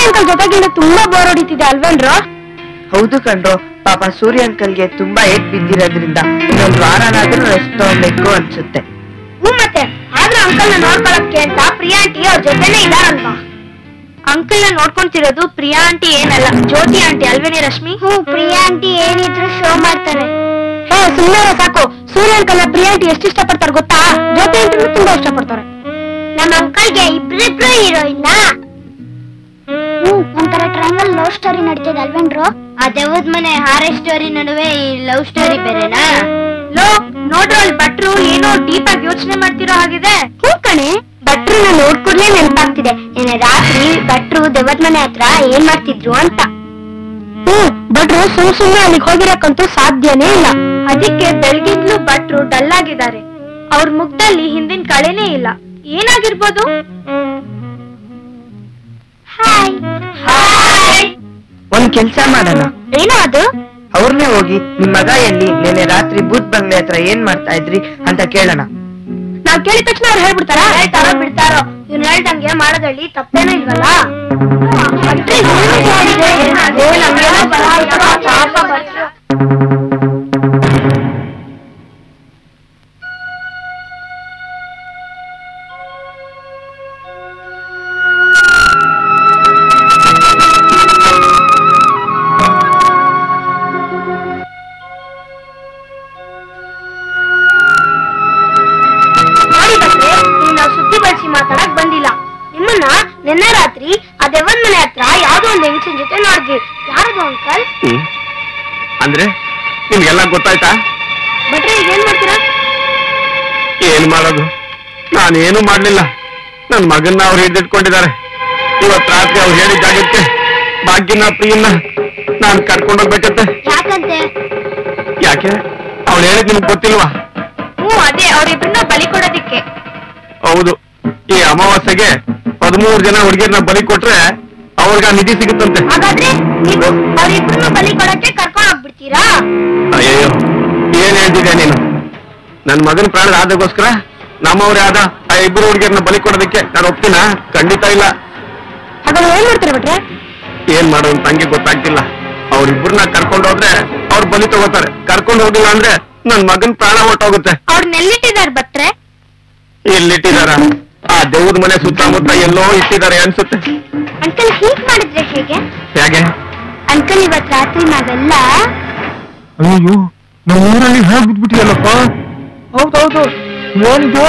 ಅಂಕಲ್ ಜೊತೆಗಿಂದ ತುಂಬಾ ಬೋರ್ ಹೊಡಿತಿದೆ ಅಲ್ವೇನ್ರು? ಹೌದು ಕಣ್ರೋ, ಪಾಪ ಸೂರ್ಯ ಅಂಕಲ್ಗೆ ತುಂಬಾ ಏಟ್ ಬಿದ್ದಿರೋದ್ರಿಂದ ಇನ್ನೊಂದು ವಾರನಾದ್ರೂ ರೆಸ್ಟ್ ತಗೊಳ್ಬೇಕು ಅನ್ಸುತ್ತೆ. ಮತ್ತೆ ಆದ್ರೂ ಅಂಕಲ್ನ ನೋಡ್ಕೊಳಕ್ಕೆ ಅಂತ ಪ್ರಿಯಾ ಆಂಟಿ ಅವ್ರ ಜೊತೆನೆ ಇದಾರಲ್ವಾ? ಅಂಕಲ್ನ ನೋಡ್ಕೊಂತಿರೋದು ಪ್ರಿಯಾ ಆಂಟಿ ಏನಲ್ಲ, ಜ್ಯೋತಿ ಆಂಟಿ ಅಲ್ವೇನೆ ರಶ್ಮಿ? ಪ್ರಿಯಾ ಆಂಟಿ ಏನಿದ್ರು ಶೋ ಮಾಡ್ತಾರೆ. ಹೇ ಸುಮ್ಮನೆ ಸಾಕು. ಸೂರ್ಯ ಅಂಕಲ್ನ ಪ್ರಿಯಾ ಆಂಟಿ ಎಷ್ಟು ಇಷ್ಟಪಡ್ತಾರೆ ಗೊತ್ತಾ? ಜ್ಯೋತಿ ಆಂಟಿನೂ ತುಂಬಾ ಇಷ್ಟಪಡ್ತಾರೆ. ನಮ್ಮ ಅಂಕಲ್ಗೆ ಇಬ್ರಿಬ್ರು ಹೀರೋಯಿನ್. ಒಂಥರ ಟ್ರಯಾಂಗಲ್ ಲವ್ ಸ್ಟೋರಿ ನಡೀತದೆ ಅಲ್ವೇನ್ರು? ಆ ದೇವದ ಮನೆ ಹಾರೆ ಸ್ಟೋರಿ ನಡುವೆ ಈ ಲವ್ ಸ್ಟೋರಿ ಬೇರೆನಾ? ಲೋ ನೋಡ್ರು ಅಲ್ಲಿ ಭಟ್ರು ಏನೋ ಡೀಪ್ ಆಗಿ ಯೋಚನೆ ಮಾಡ್ತಿರೋ ಹಾಗಿದೆ. ಹ್ಞೂ ಕಣೆ, ಭಟ್ರು ನೋಡ್ಕೊಡ್ಲೇ ನೆನಪಾಗ್ತಿದೆ. ನಿನ್ನೆ ರಾತ್ರಿ ಭಟ್ರು ದೇವದ ಮನೆ ಹತ್ರ ಏನ್ ಮಾಡ್ತಿದ್ರು ಅಂತ. ಭಟ್ರು ಸುಮ್ನೆ ಅಲ್ಲಿಗೆ ಹೋಗಿರಕ್ಕಂತೂ ಸಾಧ್ಯನೇ ಇಲ್ಲ. ಅದಕ್ಕೆ ಬೆಳಗಿಂದಲೂ ಭಟ್ರು ಡಲ್ ಆಗಿದ್ದಾರೆ. ಅವ್ರ ಮುಖದಲ್ಲಿ ಹಿಂದಿನ ಕಳೆನೇ ಇಲ್ಲ. ಏನಾಗಿರ್ಬೋದು? ಒಂದ್ ಕೆಲ್ಸ ಮಾಡೋಣ. ಏನೋ ಅದು? ಅವ್ರನ್ನೇ ಹೋಗಿ ನಿಮ್ ಮಗ ಎಲ್ಲಿ ನೆನ್ನೆ ರಾತ್ರಿ ಬೂತ್ ಬಂಗ್ಲೆ ಹತ್ರ ಏನ್ ಮಾಡ್ತಾ ಇದ್ರಿ ಅಂತ ಕೇಳೋಣ. ನಾವ್ ಕೇಳಿದ ತಕ್ಷಣ ಅವ್ರು ಹೇಳ್ಬಿಡ್ತಾರ? ಬಿಡ್ತಾರೋ? ಇವ್ನು ಹೇಳ್ದಂಗೆ ಮಾಡೋದಲ್ಲಿ ತಪ್ಪೇನೂ ಇಲ್ವಲ್ಲ? ಮಾತಾಡಕ್ ಬಂದಿಲ್ಲ. ನಿಮ್ಮನ್ನ ನಿನ್ನೆ ರಾತ್ರಿ ಆ ದೇವನ್ ಮನೆ ಹತ್ರ ಯಾವ್ದೋ ಒಂದು ಹೆಂಗಸಿನ ಜೊತೆ ನೋಡಿದ್ವಿ. ಯಾರದು ಅಂಕಲ್? ಅಂದ್ರೆ ನಿಮ್ಗೆಲ್ಲ ಗೊತ್ತಾಯ್ತಾ? ಭಟ್ರೆ ಈಗ ಏನ್ ಮಾಡ್ತೀರಾ? ಏನ್ ಮಾಡೋದು, ನಾನೇನು ಮಾಡ್ಲಿಲ್ಲ. ನನ್ ಮಗನ್ನ ಅವ್ರು ಹಿಡಿದಿಟ್ಕೊಂಡಿದ್ದಾರೆ. ಇವತ್ ರಾತ್ರಿ ಅವ್ರು ಹೇಳಿದ ಜಾಗಕ್ಕೆ ಭಾಗ್ಯನ ಪ್ರಿಯನ್ನ ನಾನ್ ಕರ್ಕೊಂಡೋಗ್ಬೇಕಂತೆ. ಯಾಕಂತೆ? ಯಾಕೆ ಅವ್ಳು ಹೇಳಿದ್ ನಿಮ್ಗೆ ಗೊತ್ತಿಲ್ವಾ? ಅದೇ ಅವ್ರಿಬ್ರನ್ನ ಬಲಿ ಕೊಡೋದಿಕ್ಕೆ. ಹೌದು, ಈ ಅಮಾವಾಸ್ಯೆಗೆ 13 ಜನ ಹುಡುಗಿಯರನ್ನ ಬಲಿ ಕೊಟ್ರೆ ಅವ್ರಿಗೆ ನಿಧಿ ಸಿಗುತ್ತಂತೆ. ಹಾಗಾದ್ರೆ ನೀವು ಅವ್ರಿಬ್ರನ್ನ ಬಲಿ ಕೊಡಕ್ಕೆ ಕರ್ಕೊಂಡು ಹೋಗ್ಬಿಡ್ತೀರಾ? ಅಯ್ಯೋ, ಏನ್ ಹೇಳ್ತಿದ್ಯಾ ನೀನು? ನನ್ ಮಗನ ಪ್ರಾಣದ ಆದಗೋಸ್ಕರ ನಮ್ಮವ್ರೇ ಆದ ಆ ಇಬ್ಬರು ಹುಡುಗಿಯರನ್ನ ಬಲಿ ಕೊಡೋದಕ್ಕೆ ನಾನು ಒಪ್ತೀನ? ಖಂಡಿತ ಇಲ್ಲ. ಹಾಗಾದ್ರೆ ಏನ್ ಮಾಡ್ತೀರಾ ಭಟ್ರೆ? ಏನ್ ಮಾಡೋದು ತಂಗಿ ಗೊತ್ತಾಗ್ತಿಲ್ಲ. ಅವ್ರಿಬ್ರನ್ನ ಕರ್ಕೊಂಡು ಹೋದ್ರೆ ಅವ್ರು ಬಲಿ ತಗೋತಾರೆ, ಕರ್ಕೊಂಡು ಹೋಗಿಲ್ಲ ಅಂದ್ರೆ ನನ್ ಮಗನ್ ಪ್ರಾಣ ಹೊಟ್ಟೋಗುತ್ತೆ. ಅವ್ರನ್ನೆಲ್ಲಿಟ್ಟಿದ್ದಾರೆ ಭಟ್ರೆ? ಎಲ್ಲಿಟ್ಟಿದಾರ? ಆ ದೇವ್ರ ಮನೆ ಸುತ್ತಮುತ್ತ ಎಲ್ಲೋ ಇಟ್ಟಿದ್ದಾರೆ ಅನ್ಸುತ್ತೆ. ಅಂಕಲ್ ಹೀಗ್ ಮಾಡಿದ್ರೆ ಹೇಗೆ? ಹೇಗೆ ಅಂಕಲ್ ಇವತ್ ರಾತ್ರಿ ನಾವೆಲ್ಲ ಅಯ್ಯೋ, ನಮ್ಮ ಊರಲ್ಲಿ ಹೇಗೆ ಬಿದ್ಬಿಟ್ಟಿಯಲ್ಲಪ್ಪ. ಹೌದೌದು, ಏನಿದು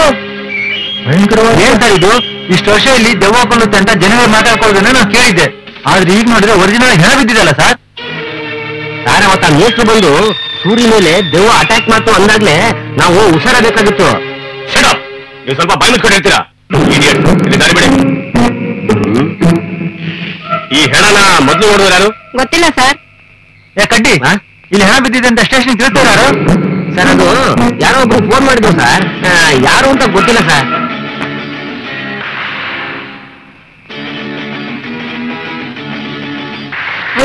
ಭಯಂಕರವಾಗಿ? ಏನ್ ಸರ್ ಇದು? ಇಷ್ಟು ವರ್ಷ ಇಲ್ಲಿ ದೆವ್ವ ಕೊಲ್ಲುತ್ತೆ ಅಂತ ಜನಗಳು ಮಾತಾಡ್ಕೊಳ್ಳೋದನ್ನ ನಾನು ಕೇಳಿದ್ದೆ. ಆದ್ರೆ ಈಗ ನೋಡಿದ್ರೆ ಒರಿಜಿನಲ್ ಹೆಣ ಬಿದ್ದಿದಲ್ಲ ಸರ್. ಯಾರೇ ಅವತ್ತ ಮೇಷ್ಟ್ರು ಬಂದು ಸೂರ್ಯ ಮೇಲೆ ದೆವ್ವ ಅಟ್ಯಾಕ್ ಮಾಡ್ತು ಅಂದಾಗ್ಲೇ ನಾವು ಹುಷಾರಾಗಬೇಕಾಗಿತ್ತು. ನೀವು ಸ್ವಲ್ಪ ಬಾಯಿ ಮುಚ್ಕೊಂಡು ಹೇಳ್ತೀರಾ? ಇಲ್ಲಿ ದಾರಿ ಬಿಡಿ. ಈ ಹೆಣನ ಮೊದಲು ನೋಡಿದ್ರು ಯಾರು? ಗೊತ್ತಿಲ್ಲ ಸರ್. ಏ ಕಡ್ಡಿ, ಇಲ್ಲಿ ಹೆಣ ಬಿದ್ದಿದೆ ಅಂತ ಸ್ಟೇಷನ್ ತಿಳ್ತಾರೆ ಯಾರು? ಸರ್ ಅದು ಯಾರೋ ಒಬ್ರು ಫೋನ್ ಮಾಡಿದ್ರು ಸರ್, ಯಾರು ಅಂತ ಗೊತ್ತಿಲ್ಲ ಸರ್.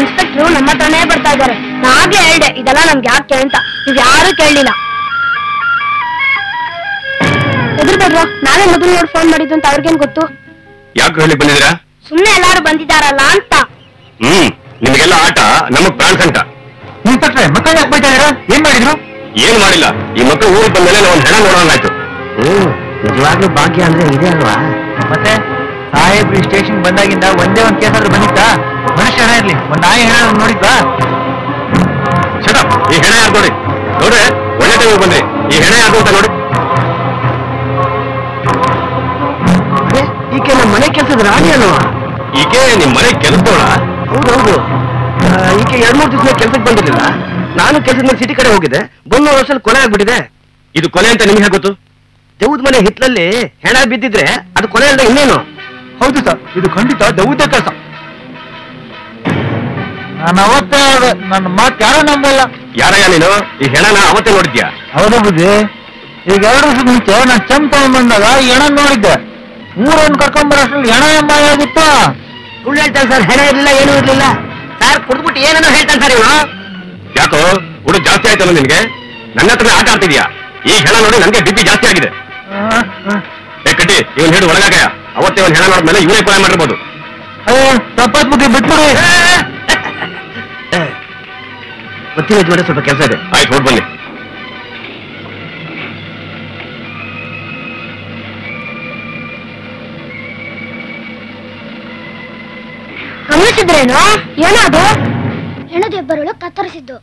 ಇನ್ಸ್ಪೆಕ್ಟ್ರು ನಮ್ಮ ಹತ್ರನೇ ಬರ್ತಾ ಇದ್ದಾರೆ. ನಾಗೆ ಹೇಳ್ದೆ ಇದೆಲ್ಲ ನಮ್ಗೆ ಯಾಕೆ ಅಂತ. ನೀವ್ ಯಾರು ಕೇಳಲಿಲ್ಲ. ಎದುರ್ಬೇಡ್ರು, ನಾನೇ ಮೊದಲು ನೋಡಿ ಫೋನ್ ಮಾಡಿದ್ದು ಅಂತ ಅವ್ರಿಗೇನ್ ಗೊತ್ತು? ಯಾಕೆ ಹೇಳಿ ಬಂದಿದ್ದೀರಾ? ಸುಮ್ನೆ ಎಲ್ಲಾರು ಬಂದಿದಾರಲ್ಲ ಅಂತ. ನಿಮಗೆಲ್ಲ ಆಟ, ನಮಗ್ ಪ್ರಾಣ ಸಂಟ. ಇನ್ಸ್ಪೆಕ್ಟ್ರೆ, ಮಕ್ಕಳು ಯಾಕೆ ಬೈತಾ ಇದ್ದೀರಾ? ಏನ್ ಮಾಡಿದ್ರು? ಏನು ಮಾಡಿಲ್ಲ. ಈ ಮಕ್ಕಳು ಊರಿಗೆ ಬಂದ್ಮೇಲೆ ನಾವು ಹೆಣ ನೋಡೋಣಾಯ್ತು. ನಿಜವಾಗ್ಲೂ ಭಾಗ್ಯ ಅಂದ್ರೆ ಇದೆ ಅಲ್ವಾ? ಮತ್ತೆ ಸಾಹೇಬ್ರು ಸ್ಟೇಷನ್ ಬಂದಾಗಿಂದ ಒಂದೇ ಒಂದ್ ಕೇಸ್ ಆದ್ರೂ ಬಂದಿತ್ತಾ? ಮನುಷ್ಯ ಹೆಣ ಇರ್ಲಿ, ಒಂದ್ ನಾಯಿ ಹೆಣ ನೋಡಿದ್ವಾ? ಈ ಹೆಣ ಯಾರು ನೋಡಿ? ನೋಡ್ರೆ ಒಳ್ಳೆ ಟೈಮಿಗೆ ಬಂದ್ರಿ. ಈ ಹೆಣ ಯಾರು ಅಂತ ನೋಡಿ. ಈಕೆ ನಮ್ಮ ಮನೆ ಕೆಲಸದ ರಾಣಿ ಅಲ್ವಾ? ಈಕೆ ನಿಮ್ ಮನೆ ಕೆಲಸದವಳ? ಹೌದೌದು. ಈಕೆ 2-3 ದಿವಸ ಕೆಲ್ಸಕ್ಕೆ ಬಂದಿರಲಿಲ್ಲ. ನಾನು ಕೆಲಸದ ಮೇಲೆ ಸಿಟಿ ಕಡೆ ಹೋಗಿದ್ದೆ. ಬಂದು ವರ್ಷದಲ್ಲಿ ಕೊಲೆ ಆಗ್ಬಿಟ್ಟಿದೆ. ಇದು ಕೊಲೆ ಅಂತ ನಿಮ್ಗೆ ಗೊತ್ತು? ದೆವ್ವದ ಮನೆ ಹಿತ್ಲಲ್ಲಿ ಹೆಣ ಬಿದ್ದಿದ್ರೆ ಅದು ಕೊಲೆ ಅಲ್ಲದೆ ಇನ್ನೇನು? ಹೌದು ಸರ್, ಇದು ಖಂಡಿತ ದೆವ್ವದ ಕೆಲಸ. ನಾನು ಅವತ್ತೇ ನನ್ನ ಮಾತು ಯಾರು ನಂಬಲ್ಲ. ಯಾರಯ್ಯ ನೀನು? ಈ ಹೆಣನ ಅವತ್ತೇ ನೋಡಿದ್ಯಾ? ಹೌದು ಬುದ್ಧಿ. ಈಗ 2 ವರ್ಷದ ಮುಂಚೆ ನಾನು ಚಂಪ್ ತಗೊಂಡ್ಬಂದಾಗ ಹೆಣ ನೋಡಿದ್ದೆ. ಊರನ್ನು ಕರ್ಕೊಂಡ್ಬರೋಷ್ಟ್ರಲ್ಲಿ ಹೆಣ ಎಂಬಾಯ ಆಗಿತ್ತು. ಸುಳ್ಳು ಹೇಳ್ತಾನೆ ಸರ್, ಹೆಣ ಇರಲಿಲ್ಲ, ಏನೂ ಇರಲಿಲ್ಲ ಸರ್. ಕುಡ್ದ್ಬಿಟ್ಟು ಏನೇನೋ ಹೇಳ್ತಾನೆ ಸರ್ ಇವನು. ಯಾಕೋ ಹುಡುಗ ಜಾಸ್ತಿ ಆಯ್ತಲ್ಲ ನಿನ್ಗೆ? ನನ್ನ ಹತ್ರ ಆಟ ಆಡ್ತಿದ್ಯಾ? ಈ ಹೆಣ ನೋಡಿ ನನ್ಗೆ ಬಿಪಿ ಜಾಸ್ತಿ ಆಗಿದೆ. ಏ ಕಟ್ಟಿ, ಇವನ್ ಹೇಳಿ ಒಳಗಾಗಯ್ಯ. ಅವತ್ತೇ ಒಂದ್ ಹೆಣ ನೋಡಿದ್ಮೇಲೆ ಇವನೇ ಕೊಲೆ ಮಾಡಿರ್ಬೋದು. ತಪ್ಪಾತ್ಬಿಟ್ಟು ಬಿಟ್ಬಿಡಿ. ಮತ್ತೆ ಯಜಮಾನ ಸ್ವಲ್ಪ ಕೆಲಸ ಇದೆ. ಆಯ್ತು, ಹೋಗಿ ಬನ್ನಿ. ಗಮನಿಸಿದ್ರೇನು? ಏನೋ ಅದು? ಹೆಣದೆಬ್ಬರಳು ಕತ್ತರಿಸಿದ್ದು.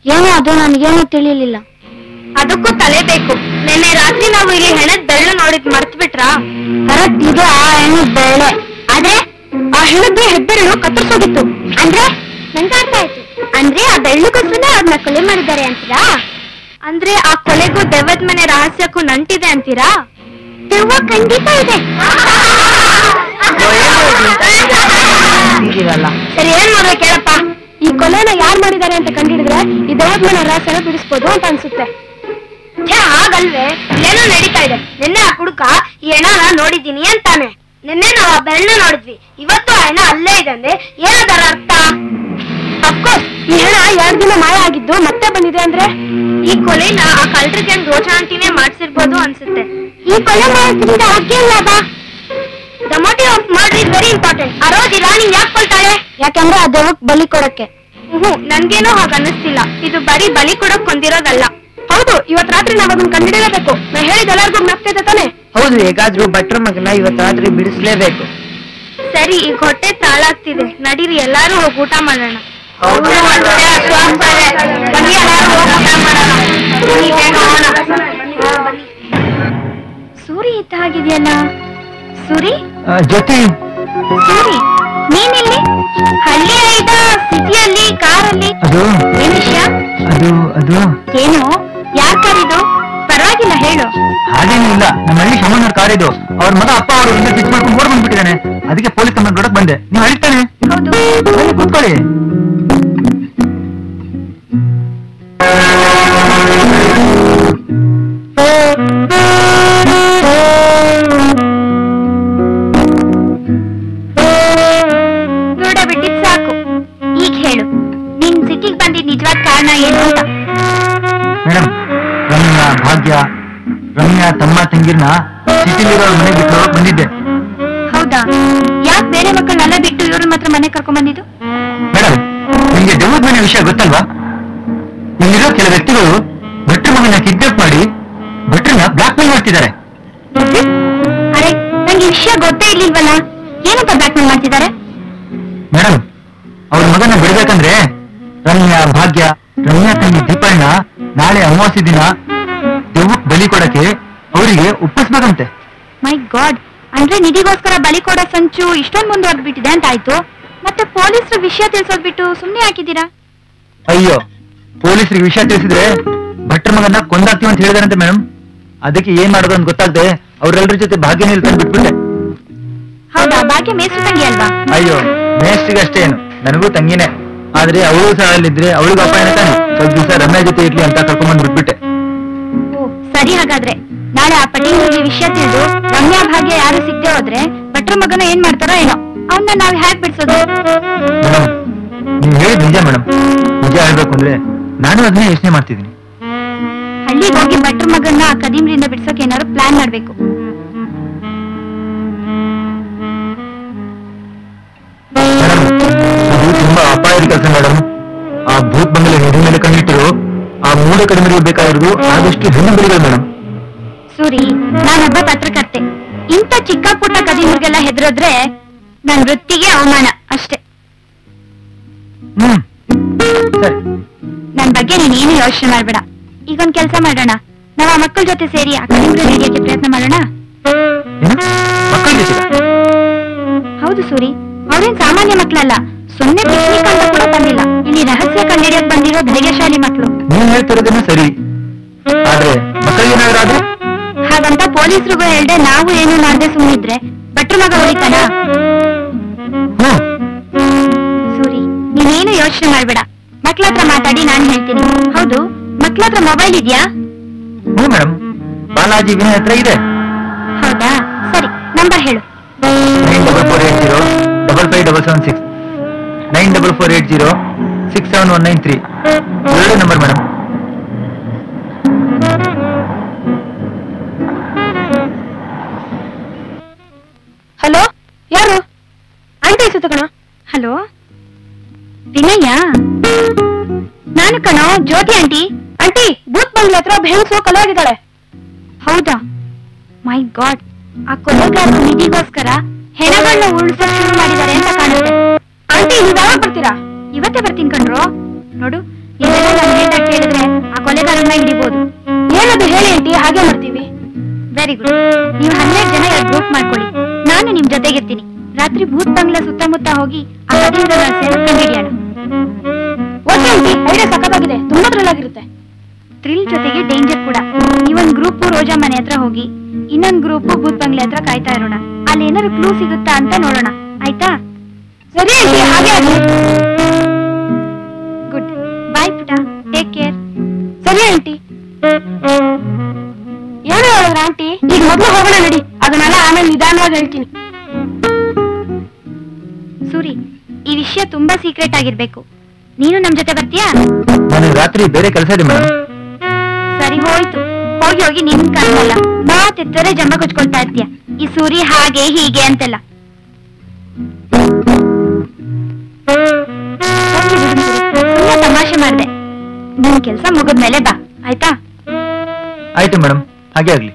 ಏನೋ ಅದು? ನನಗೇನು ತಿಳಿಯಲಿಲ್ಲ. ಅದಕ್ಕೂ ತಲೆ ಬೇಕು. ನಿನ್ನೆ ರಾತ್ರಿ ನಾವು ಇಲ್ಲಿ ಹೆಣದ ಬೆಳ್ಳು ನೋಡಿದ್ ಮರ್ತು ಬಿಟ್ರಾ? ಕರೆಕ್ಟ್, ಇದು ಆ ಹೆಣದ ಬೆಳ್ಳೆ. ಅದೇ ಆ ಹೆಣದ ಹೆಬ್ಬೆರಳು ಕತ್ತರಿಸೋಗಿತ್ತು. ಅಂದ್ರೆ ನಂಗೆ ಅರ್ಥ ಆಯ್ತು. ಅಂದ್ರೆ ಆ ಬೆಳ್ಳುಗೋಸ್ಕರ ಅವ್ರನ್ನ ಕೊಲೆ ಮಾಡಿದ್ದಾರೆ ಅಂತೀರಾ? ಅಂದ್ರೆ ಆ ಕೊಲೆಗೂ ದೆವ್ವದ ಮನೆ ರಹಸ್ಯಕ್ಕೂ ನಂಟಿದೆ ಅಂತೀರಾ? ದೆವ್ವ ಖಂಡಿತ ಇದೆ. ಸರಿ, ಏನ್ ಮಾಡ್ರೆ ಕೇಳಪ್ಪ. ಈ ಕೊಲೆನ ಯಾರು ಮಾಡಿದ್ದಾರೆ ಅಂತ ಕಂಡಿಡಿದ್ರೆ ಈ ದೆವ್ವದ ಮನೆ ರಹಸ್ಯನ ಬಿಡಿಸ್ಬೋದು ಅಂತ ಅನ್ಸುತ್ತೆ. ಹಾಗಲ್ವೇ? ಇಲ್ಲೇನೋ ನಡೀತಾ ಇದೆ. ನಿನ್ನೆ ಆ ಹುಡುಕ ಈ ಹೆಣನ ನೋಡಿದ್ದೀನಿ ಅಂತಾನೆ. ನಿನ್ನೆ ನಾವು ಆ ಬೆಳ್ಳ ನೋಡಿದ್ವಿ, ಇವತ್ತು ಆ ಹೆಣ ಅಲ್ಲೇ ಇದೆ ಅಂದ್ರೆ ಏನದರ ಅರ್ಥ? ಅಫ್ಕೋರ್ಸ್ ಈ ಹೆಣ 2 ದಿನ ಮಾಯ ಆಗಿದ್ದು ಮತ್ತೆ ಬಂದಿದೆ ಅಂದ್ರೆ ಈ ಕೊಲೆನ ಆ ಕಳ್ರ ಗ್ಯಾಂಗ್ ರೋಜಾ ಆಂಟಿನೇ ಮಾಡ್ಸಿರ್ಬೋದು ಅನ್ಸುತ್ತೆ. ಈ ಕೊಲೆ ಮಾಡೋದ್ರಿಂದ ಅದೇನ್ ಲಾಭ? The motive of murder is very important. ಆ ರೋಜಿ ರಾಣಿ ಯಾಕೆ ಕೊಳ್ತಾಳೆ? ಯಾಕಂದ್ರೆ ಆ ದೆವ್ವಕ್ಕೆ ಬಲಿ ಕೊಡಕ್ಕೆ. ನನ್ಗೇನೋ ಹಾಗ ಅನ್ನಿಸ್ತಿಲ್ಲ. ಇದು ಬರೀ ಬಲಿ ಕೊಡಕ್ ಹೊಂದಿರೋದಲ್ಲ. ಹೌದು, ಇವತ್ ರಾತ್ರಿ ನಾವ್ ಅದನ್ನ ಕಂಡಿಡಿಯಲೇಬೇಕು. ನಾ ಹೇಳಿದ ಎಲ್ಲರಿಗೂ ಜ್ಞಾಪಕ ತಾನೆ? ಹೌದು, ಹೇಗಾದ್ರೂ ಭಟ್ರ ಮಗನ ಇವತ್ತು ರಾತ್ರಿ ಬಿಡಿಸ್ಲೇಬೇಕು. ಸರಿ, ಈಗ ಹೊಟ್ಟೆ ತಾಳಾಗ್ತಿದೆ. ನಡೀರಿ, ಎಲ್ಲಾರು ಹೋಗಿ ಊಟ ಮಾಡೋಣ. ಸೂರಿ ಇದ್ದ ಹಾಗಿದೆಯಲ್ಲ. ಸೂರಿ ಜೊತೆ ಸೂರಿ, ನೀನಿಲ್ಲಿ ಹಳ್ಳಿ ಐದ ಸಿಟಿಯಲ್ಲಿ ಕಾರಲ್ಲಿ? ಅದು ಏನ್ ವಿಷಯ? ಅದು ಅದು ಏನು? ಯಾರ್ ಕಾರಿದು? ಪರವಾಗಿಲ್ಲ, ಹೇಳು. ಹಾಗೇನೂ ಇಲ್ಲ. ನಮ್ಮ ಹಳ್ಳಿ ಶಮನವ್ರ ಕಾರಿದು. ಅವ್ರ ಮಗ ಅಪ್ಪ ಅವರು ಹಿಂದೆ ಫಿಕ್ಸ್ ಮಾಡ್ಕೊಂಡು ಓಡ್ ಬಂದ್ಬಿಟ್ಟಿದ್ದಾನೆ. ಅದಕ್ಕೆ ಪೊಲೀಸ್ ಕಂಪ್ಲೇಂಟ್ ಕೊಡಕ್ ಬಂದೆ. ನೀವು ಹೇಳ್ತಾನೆ? ಹೌದು. ಕೂತ್ಕೊಳ್ಳಿ. ನೋಡಬಿಟ್ಟಿದ್ ಸಾಕು. ಈಗ ಹೇಳು, ನೀನ್ ಸಿಟಿಗೆ ಬಂದಿದ್ ನಿಜವಾದ ಕಾರಣ ಏನು ಅಂತ. ಮೇಡಮ್, ರಮ್ಯಾ ತಮ್ಮ ತಂಗಿರ್ನ ಸಿಟಿಲಿರೋ ಮನೆ ಬಿಟ್ಟು ಹೋಗಕ್ ಬಂದಿದ್ದೆ. ಹೌದಾ? ಯಾಕೆ ಬೇರೆ ಮಕ್ಕಳನ್ನೆಲ್ಲ ಬಿಟ್ಟು ಇವ್ರ ಮಾತ್ರ ಮನೆ ಕರ್ಕೊಂಡ್ ಬಂದಿದ್ದು? ಮೇಡಮ್, ನಿಮ್ಗೆ ದೆವ್ವದ ಮನೆ ವಿಷಯ ಗೊತ್ತಲ್ವಾ? ಇಲ್ಲಿರೋ ಕೆಲ ವ್ಯಕ್ತಿಗಳು ಭಟ್ರ ಮಗನ ಕಿಡ್ನಾಪ್ ಮಾಡಿ ಭಟ್ರನ್ನ ಬ್ಲಾಕ್ ಮೇಲ್ ಮಾಡ್ತಿದ್ದಾರೆ. ಅರೆ, ನಂಗೆ ಈ ವಿಷಯ ಗೊತ್ತೇ ಇರ್ಲಿಲ್ವಲ್ಲ. ಏನಂತ ಬ್ಲಾಕ್ ಮೇಲ್ ಮಾಡ್ತಿದ್ದಾರೆ? ಮೇಡಮ್, ಅವ್ರ ಮಗನ ಬಿಡ್ಬೇಕಂದ್ರೆ ರಮ್ಯಾ ತಂಗಿ ದೀಪಣ್ಣ ನಾಳೆ ಅಮಾವಾಸ್ಯೆ ದಿನ ದೆವ್ವಕ್ ಬಲಿ ಕೊಡಕ್ಕೆ ಅವರಿಗೆ ಒಪ್ಪಿಸ್ಬೇಕಂತೆ. ಮೈ ಗಾಡ್, ಅಂದ್ರೆ ನಿಧಿಗೋಸ್ಕರ ಬಲಿ ಕೊಡೋ ಸಂಚು ಇಷ್ಟೊಂದು ಮುಂದುವರೆದ್ಬಿಟ್ಟಿದೆ ಅಂತ ಆಯ್ತು. ಮತ್ತೆ ಪೊಲೀಸರು ವಿಷಯ ತಿಳಿಸೋದ್ಬಿಟ್ಟು ಸುಮ್ನೆ ಹಾಕಿದ್ದೀರಾ? ಅಯ್ಯೋ, ಪೊಲೀಸರಿಗೆ ವಿಷಯ ತಿಳಿಸಿದ್ರೆ ಭಟ್ರ ಮಗನ ಕೊಂದಾಕ್ತೀವಿ ಅಂತ ಹೇಳಿದಾರಂತೆ ಮೇಡಮ್. ಅದಕ್ಕೆ ಏನ್ ಮಾಡೋದು ಅಂತ ಗೊತ್ತಾಗದೆ ಅವ್ರೆಲ್ಲರ ಜೊತೆ ಭಾಗ್ಯ ನಿಲ್ಕೊಂಡು ಬಿಟ್ಬಿಟ್ಟೆ. ಹೌದಾ? ಭಾಗ್ಯ ಮೇಸು ತಂಗಿ ಅಲ್ವಾ? ಅಯ್ಯೋ, ಮೇಷ್ಟಿಗೆ ಅಷ್ಟೇ ಏನು, ನನಗೂ ತಂಗಿನೇ. ಆದ್ರೆ ಅವಳು ಸಹ ಅಲ್ಲಿದ್ರೆ ಅವಳಿಗೂ ಅಪಾಯನ ತಾನೆ. ಸ್ವಲ್ಪ ದಿವಸ ರಮ್ಯಾ ಜೊತೆ ಇರ್ಲಿ ಅಂತ ಕರ್ಕೊಂಡ್ಬಂದ್ ಬಿಟ್ಬಿಟ್ಟೆ. ಓ ಸರಿ, ಹಾಗಾದ್ರೆ ನಾಳೆ ಆ ಪಟೇಲ್ರಿಗೆ ವಿಷಯ ತಿಳಿದು ರಮ್ಯಾ ಭಾಗ್ಯ ಯಾರು ಸಿಗದೆ ಹೋದ್ರೆ ಭಟ್ರ ಮಗನ ಏನ್ ಮಾಡ್ತಾರೋ ಏನೋ. ಅವನ್ನ ನಾವ್ ಹ್ಯಾಕ್ ಬಿಡ್ಸೋದು? ಮೇಡಮ್, ನೀವ್ ಹೇಳಿದ್ ನಿಜ ಮೇಡಮ್. ನಿಜ ಹೇಳ್ಬೇಕು ಅಂದ್ರೆ ನಾನು ಅದನ್ನೇ ಯೋಚನೆ ಮಾಡ್ತಿದ್ದೀನಿ. ಹಳ್ಳಿಗೆ ಹೋಗಿ ಭಟ್ರ ಮಗನ್ನ ಆ ಕದೀಮ್ರಿಂದ ಬಿಡ್ಸೋಕೆ ಏನಾದ್ರು ಪ್ಲಾನ್ ಮಾಡ್ಬೇಕು. ಮೇಡಮ್, ಇದು ತುಂಬಾ ಅಪಾಯದ ಕೆಲಸ ಮೇಡಮ್. ಆ ಭೂತ್ ಬಂಗಲೆ ನಿಧಿ ಮೇಲೆ ಕಣ್ಣಿಟ್ಟಿರು ಆ ಮೂಢ ಕಡಿಮೆಗೆ ಬೇಕಾಗಿರೋದು ಆದಷ್ಟು ಹೆಣ್ಣು ಬಲಿಗಳು ಮೇಡಮ್. ಸೂರಿ, ನಾನೊಬ್ಬ ಪತ್ರಕರ್ತೆ. ಇಂಥ ಚಿಕ್ಕ ಪುಟ್ಟ ಕದೀಮ್ರಿಗೆಲ್ಲ ಹೆದರಿದ್ರೆ ನನ್ ವೃತ್ತಿಗೆ ಅವಮಾನ ಅಷ್ಟೇ. ಸರಿ, ನನ್ ಬಗ್ಗೆ ನೀನೇನು ಯೋಚನೆ ಮಾಡ್ಬೇಡ. ಈಗೊಂದ್ ಕೆಲ್ಸ ಮಾಡೋಣ, ನಾವ್ ಆ ಮಕ್ಕಳ ಜೊತೆ ಸೇರಿ ಆ ಕದೀಮ್ರ ಹಿಡಿಯಕ್ಕೆ ಪ್ರಯತ್ನ ಮಾಡೋಣ. ಮಕ್ಕಳ ಜೊತೆ? ಹೌದು ಸೂರಿ, ಅವ್ರೇನ್ ಸಾಮಾನ್ಯ ಮಕ್ಕಳಲ್ಲ. ಸುಮ್ನೆ ಪಿಕ್ನಿಕ್ ಅಂತ ಕೂಡ ಬಂದಿಲ್ಲ. ಇಲ್ಲಿ ರಹಸ್ಯ ಕಂಡಿಡಿಯಕ್ ಬಂದಿರೋ ಧೈರ್ಯಶಾಲಿ ಮಕ್ಕಳು. ನೀವ್ ಹೇಳ್ತಿರೋದನ್ನ ಸರಿ, ಆದ್ರೆ ಮಕ್ಕಳಿಗೇನಾದ್ರೂ ಹಾಗಂತ ಪೊಲೀಸರಿಗೂ ಹೇಳ್ದೆ ನಾವು ಏನು ಮಾಡದೆ ಸುಮ್ಮನಿದ್ರೆ ಭಟ್ರ ಮಗ ಹೊಡಿತಾನ? ಸೂರಿ, ನೀನೇನು ಯೋಚನೆ ಮಾಡ್ಬೇಡ. ಮಕ್ಳ ಹತ್ರ ಮಾತಾಡಿ ನಾನು ಹೇಳ್ತೀನಿ. ಹೌದು, ಮಕ್ಳ ಹತ್ರ ಮೊಬೈಲ್ ಇದೆಯಾ? ಹ್ಞೂ ಮೇಡಮ್, ಬಾಲಾಜಿ ವಿನಯ್ ಹತ್ರ ಇದೆ. ಹೌದಾ? ಸರಿ, ನಂಬರ್ ಹೇಳು. 9480557776 9480671193 ಎರಡು ನಂಬರ್ ಮೇಡಮ್. ಹಲೋ, ಯಾರು? ಜ್ಯೋತಿ ಆಂಟಿ. ಆಂಟಿ, ಭೂತ್ ಬಂಗ್ಲೆ ಹತ್ರ ಒಬ್ಬ ಹೆಂಗಸು ಕೊಲೆಯಾಗಿದ್ದಾಳೆ. ಹೌದಾ? ಮೈ ಗಾಡ್, ಆ ಕೊಲೆಗಾರರು ನಿಧಿಗೋಸ್ಕರ ಹೆಣಗಳನ್ನ ಉಳಿಸೋಕ್ ಶುರು ಮಾಡಿದ್ದಾರೆ ಅಂತ ಕಾಣುತ್ತೆ. ಆಂಟಿ, ನೀವು ಯಾವಾಗ ಬರ್ತೀರಾ? ಇವತ್ತೇ ಬರ್ತೀನಿ ಕಣ್ರು. ನೋಡು, ನೀವೆಲ್ಲ ನಾನು ಹೇಳ್ದಾಗ ಕೇಳಿದ್ರೆ ಆ ಕೊಲೆಗಾರನ್ನ ಹಿಡಿಬಹುದು. ಏನದು ಹೇಳಿ ಆಂಟಿ, ಹಾಗೆ ಮಾಡ್ತೀವಿ. Very good. ನೀವು 12 ಜನ ಗ್ರೂಪ್ ಮಾಡ್ಕೊಳ್ಳಿ, ನಾನು ನಿಮ್ ಜೊತೆಗಿರ್ತೀನಿ. ರಾತ್ರಿ ಭೂತ್ ಬಂಗ್ಲಾ ಸುತ್ತಮುತ್ತ ಹೋಗಿ ಆ ಕಥೆಯಿಂದ ಕಂಡುಹಿಡಿಯೋಣ. ಓಕೆ ಆಂಟಿ, ಐಡಿಯಾ ಸಖತ್ತಾಗಿದೆ, ತುಂಬಾ ಥ್ರಿಲ್ ಆಗಿರುತ್ತೆ. ಥ್ರಿಲ್ ಜೊತೆಗೆ ಡೇಂಜರ್ ಕೂಡ. ನೀವೊಂದ್ ಗ್ರೂಪ್ ರೋಜಾ ಮನೆ ಹತ್ರ ಹೋಗಿ, ಇನ್ನೊಂದ್ ಗ್ರೂಪ್ ಭೂತ್ ಬಂಗ್ಲೆ ಹತ್ರ ಕಾಯ್ತಾ ಇರೋಣ. ಅಲ್ಲಿ ಏನಾದ್ರು ಕ್ಲೂ ಸಿಗುತ್ತಾ ಅಂತ ನೋಡೋಣ, ಆಯ್ತಾ? ಸರಿ ಆಂಟಿ, ಹಾಗೆ ಆಗಿ. ಗುಡ್ ಬಾಯ್ ಪುಟ, ಟೇಕ್ ಕೇರ್. ಸರಿ ಆಂಟಿ. ಏನು ಹೇಳಿದ್ರ ಆಂಟಿ? ಈಗ ಮೊದಲು ಹೋಗೋಣ ನಡಿ, ಅದನ್ನೆಲ್ಲ ಆಮೇಲೆ ನಿಧಾನವಾಗಿ ಹೇಳ್ತೀನಿ. ಸೂರಿ, ಈ ವಿಷಯ ತುಂಬಾ ಸೀಕ್ರೆಟ್ ಆಗಿರ್ಬೇಕು. ನೀನು ನಮ್ ಜೊತೆ ಬರ್ತೀಯಾ? ನನಗೆ ರಾತ್ರಿ ಬೇರೆ ಕೆಲಸ ಇದೆ ಮೇಡಮ್. ಸರಿ ಹೋಯ್ತು, ಹೋಗಿ ಹೋಗಿ ನಿನ್ ಕಾಣಲ್ಲ, ಮಾತೆತ್ತರೆ ಜಂಬ ಕೊಚ್ಕೊಳ್ತಾ ಇರ್ತೀಯ. ಈ ಸೂರಿ ಹಾಗೆ ಹೀಗೆ ಅಂತೆಲ್ಲ. ಸುಮ್ಮನೆ ತಮಾಷೆ ಮಾಡ್ದೆ. ನಿನ್ ಕೆಲ್ಸ ಮುಗಿದ್ಮೇಲೆ ಬಾ, ಆಯ್ತಾ? ಆಯ್ತು ಮೇಡಮ್, ಹಾಗೆ ಆಗ್ಲಿ.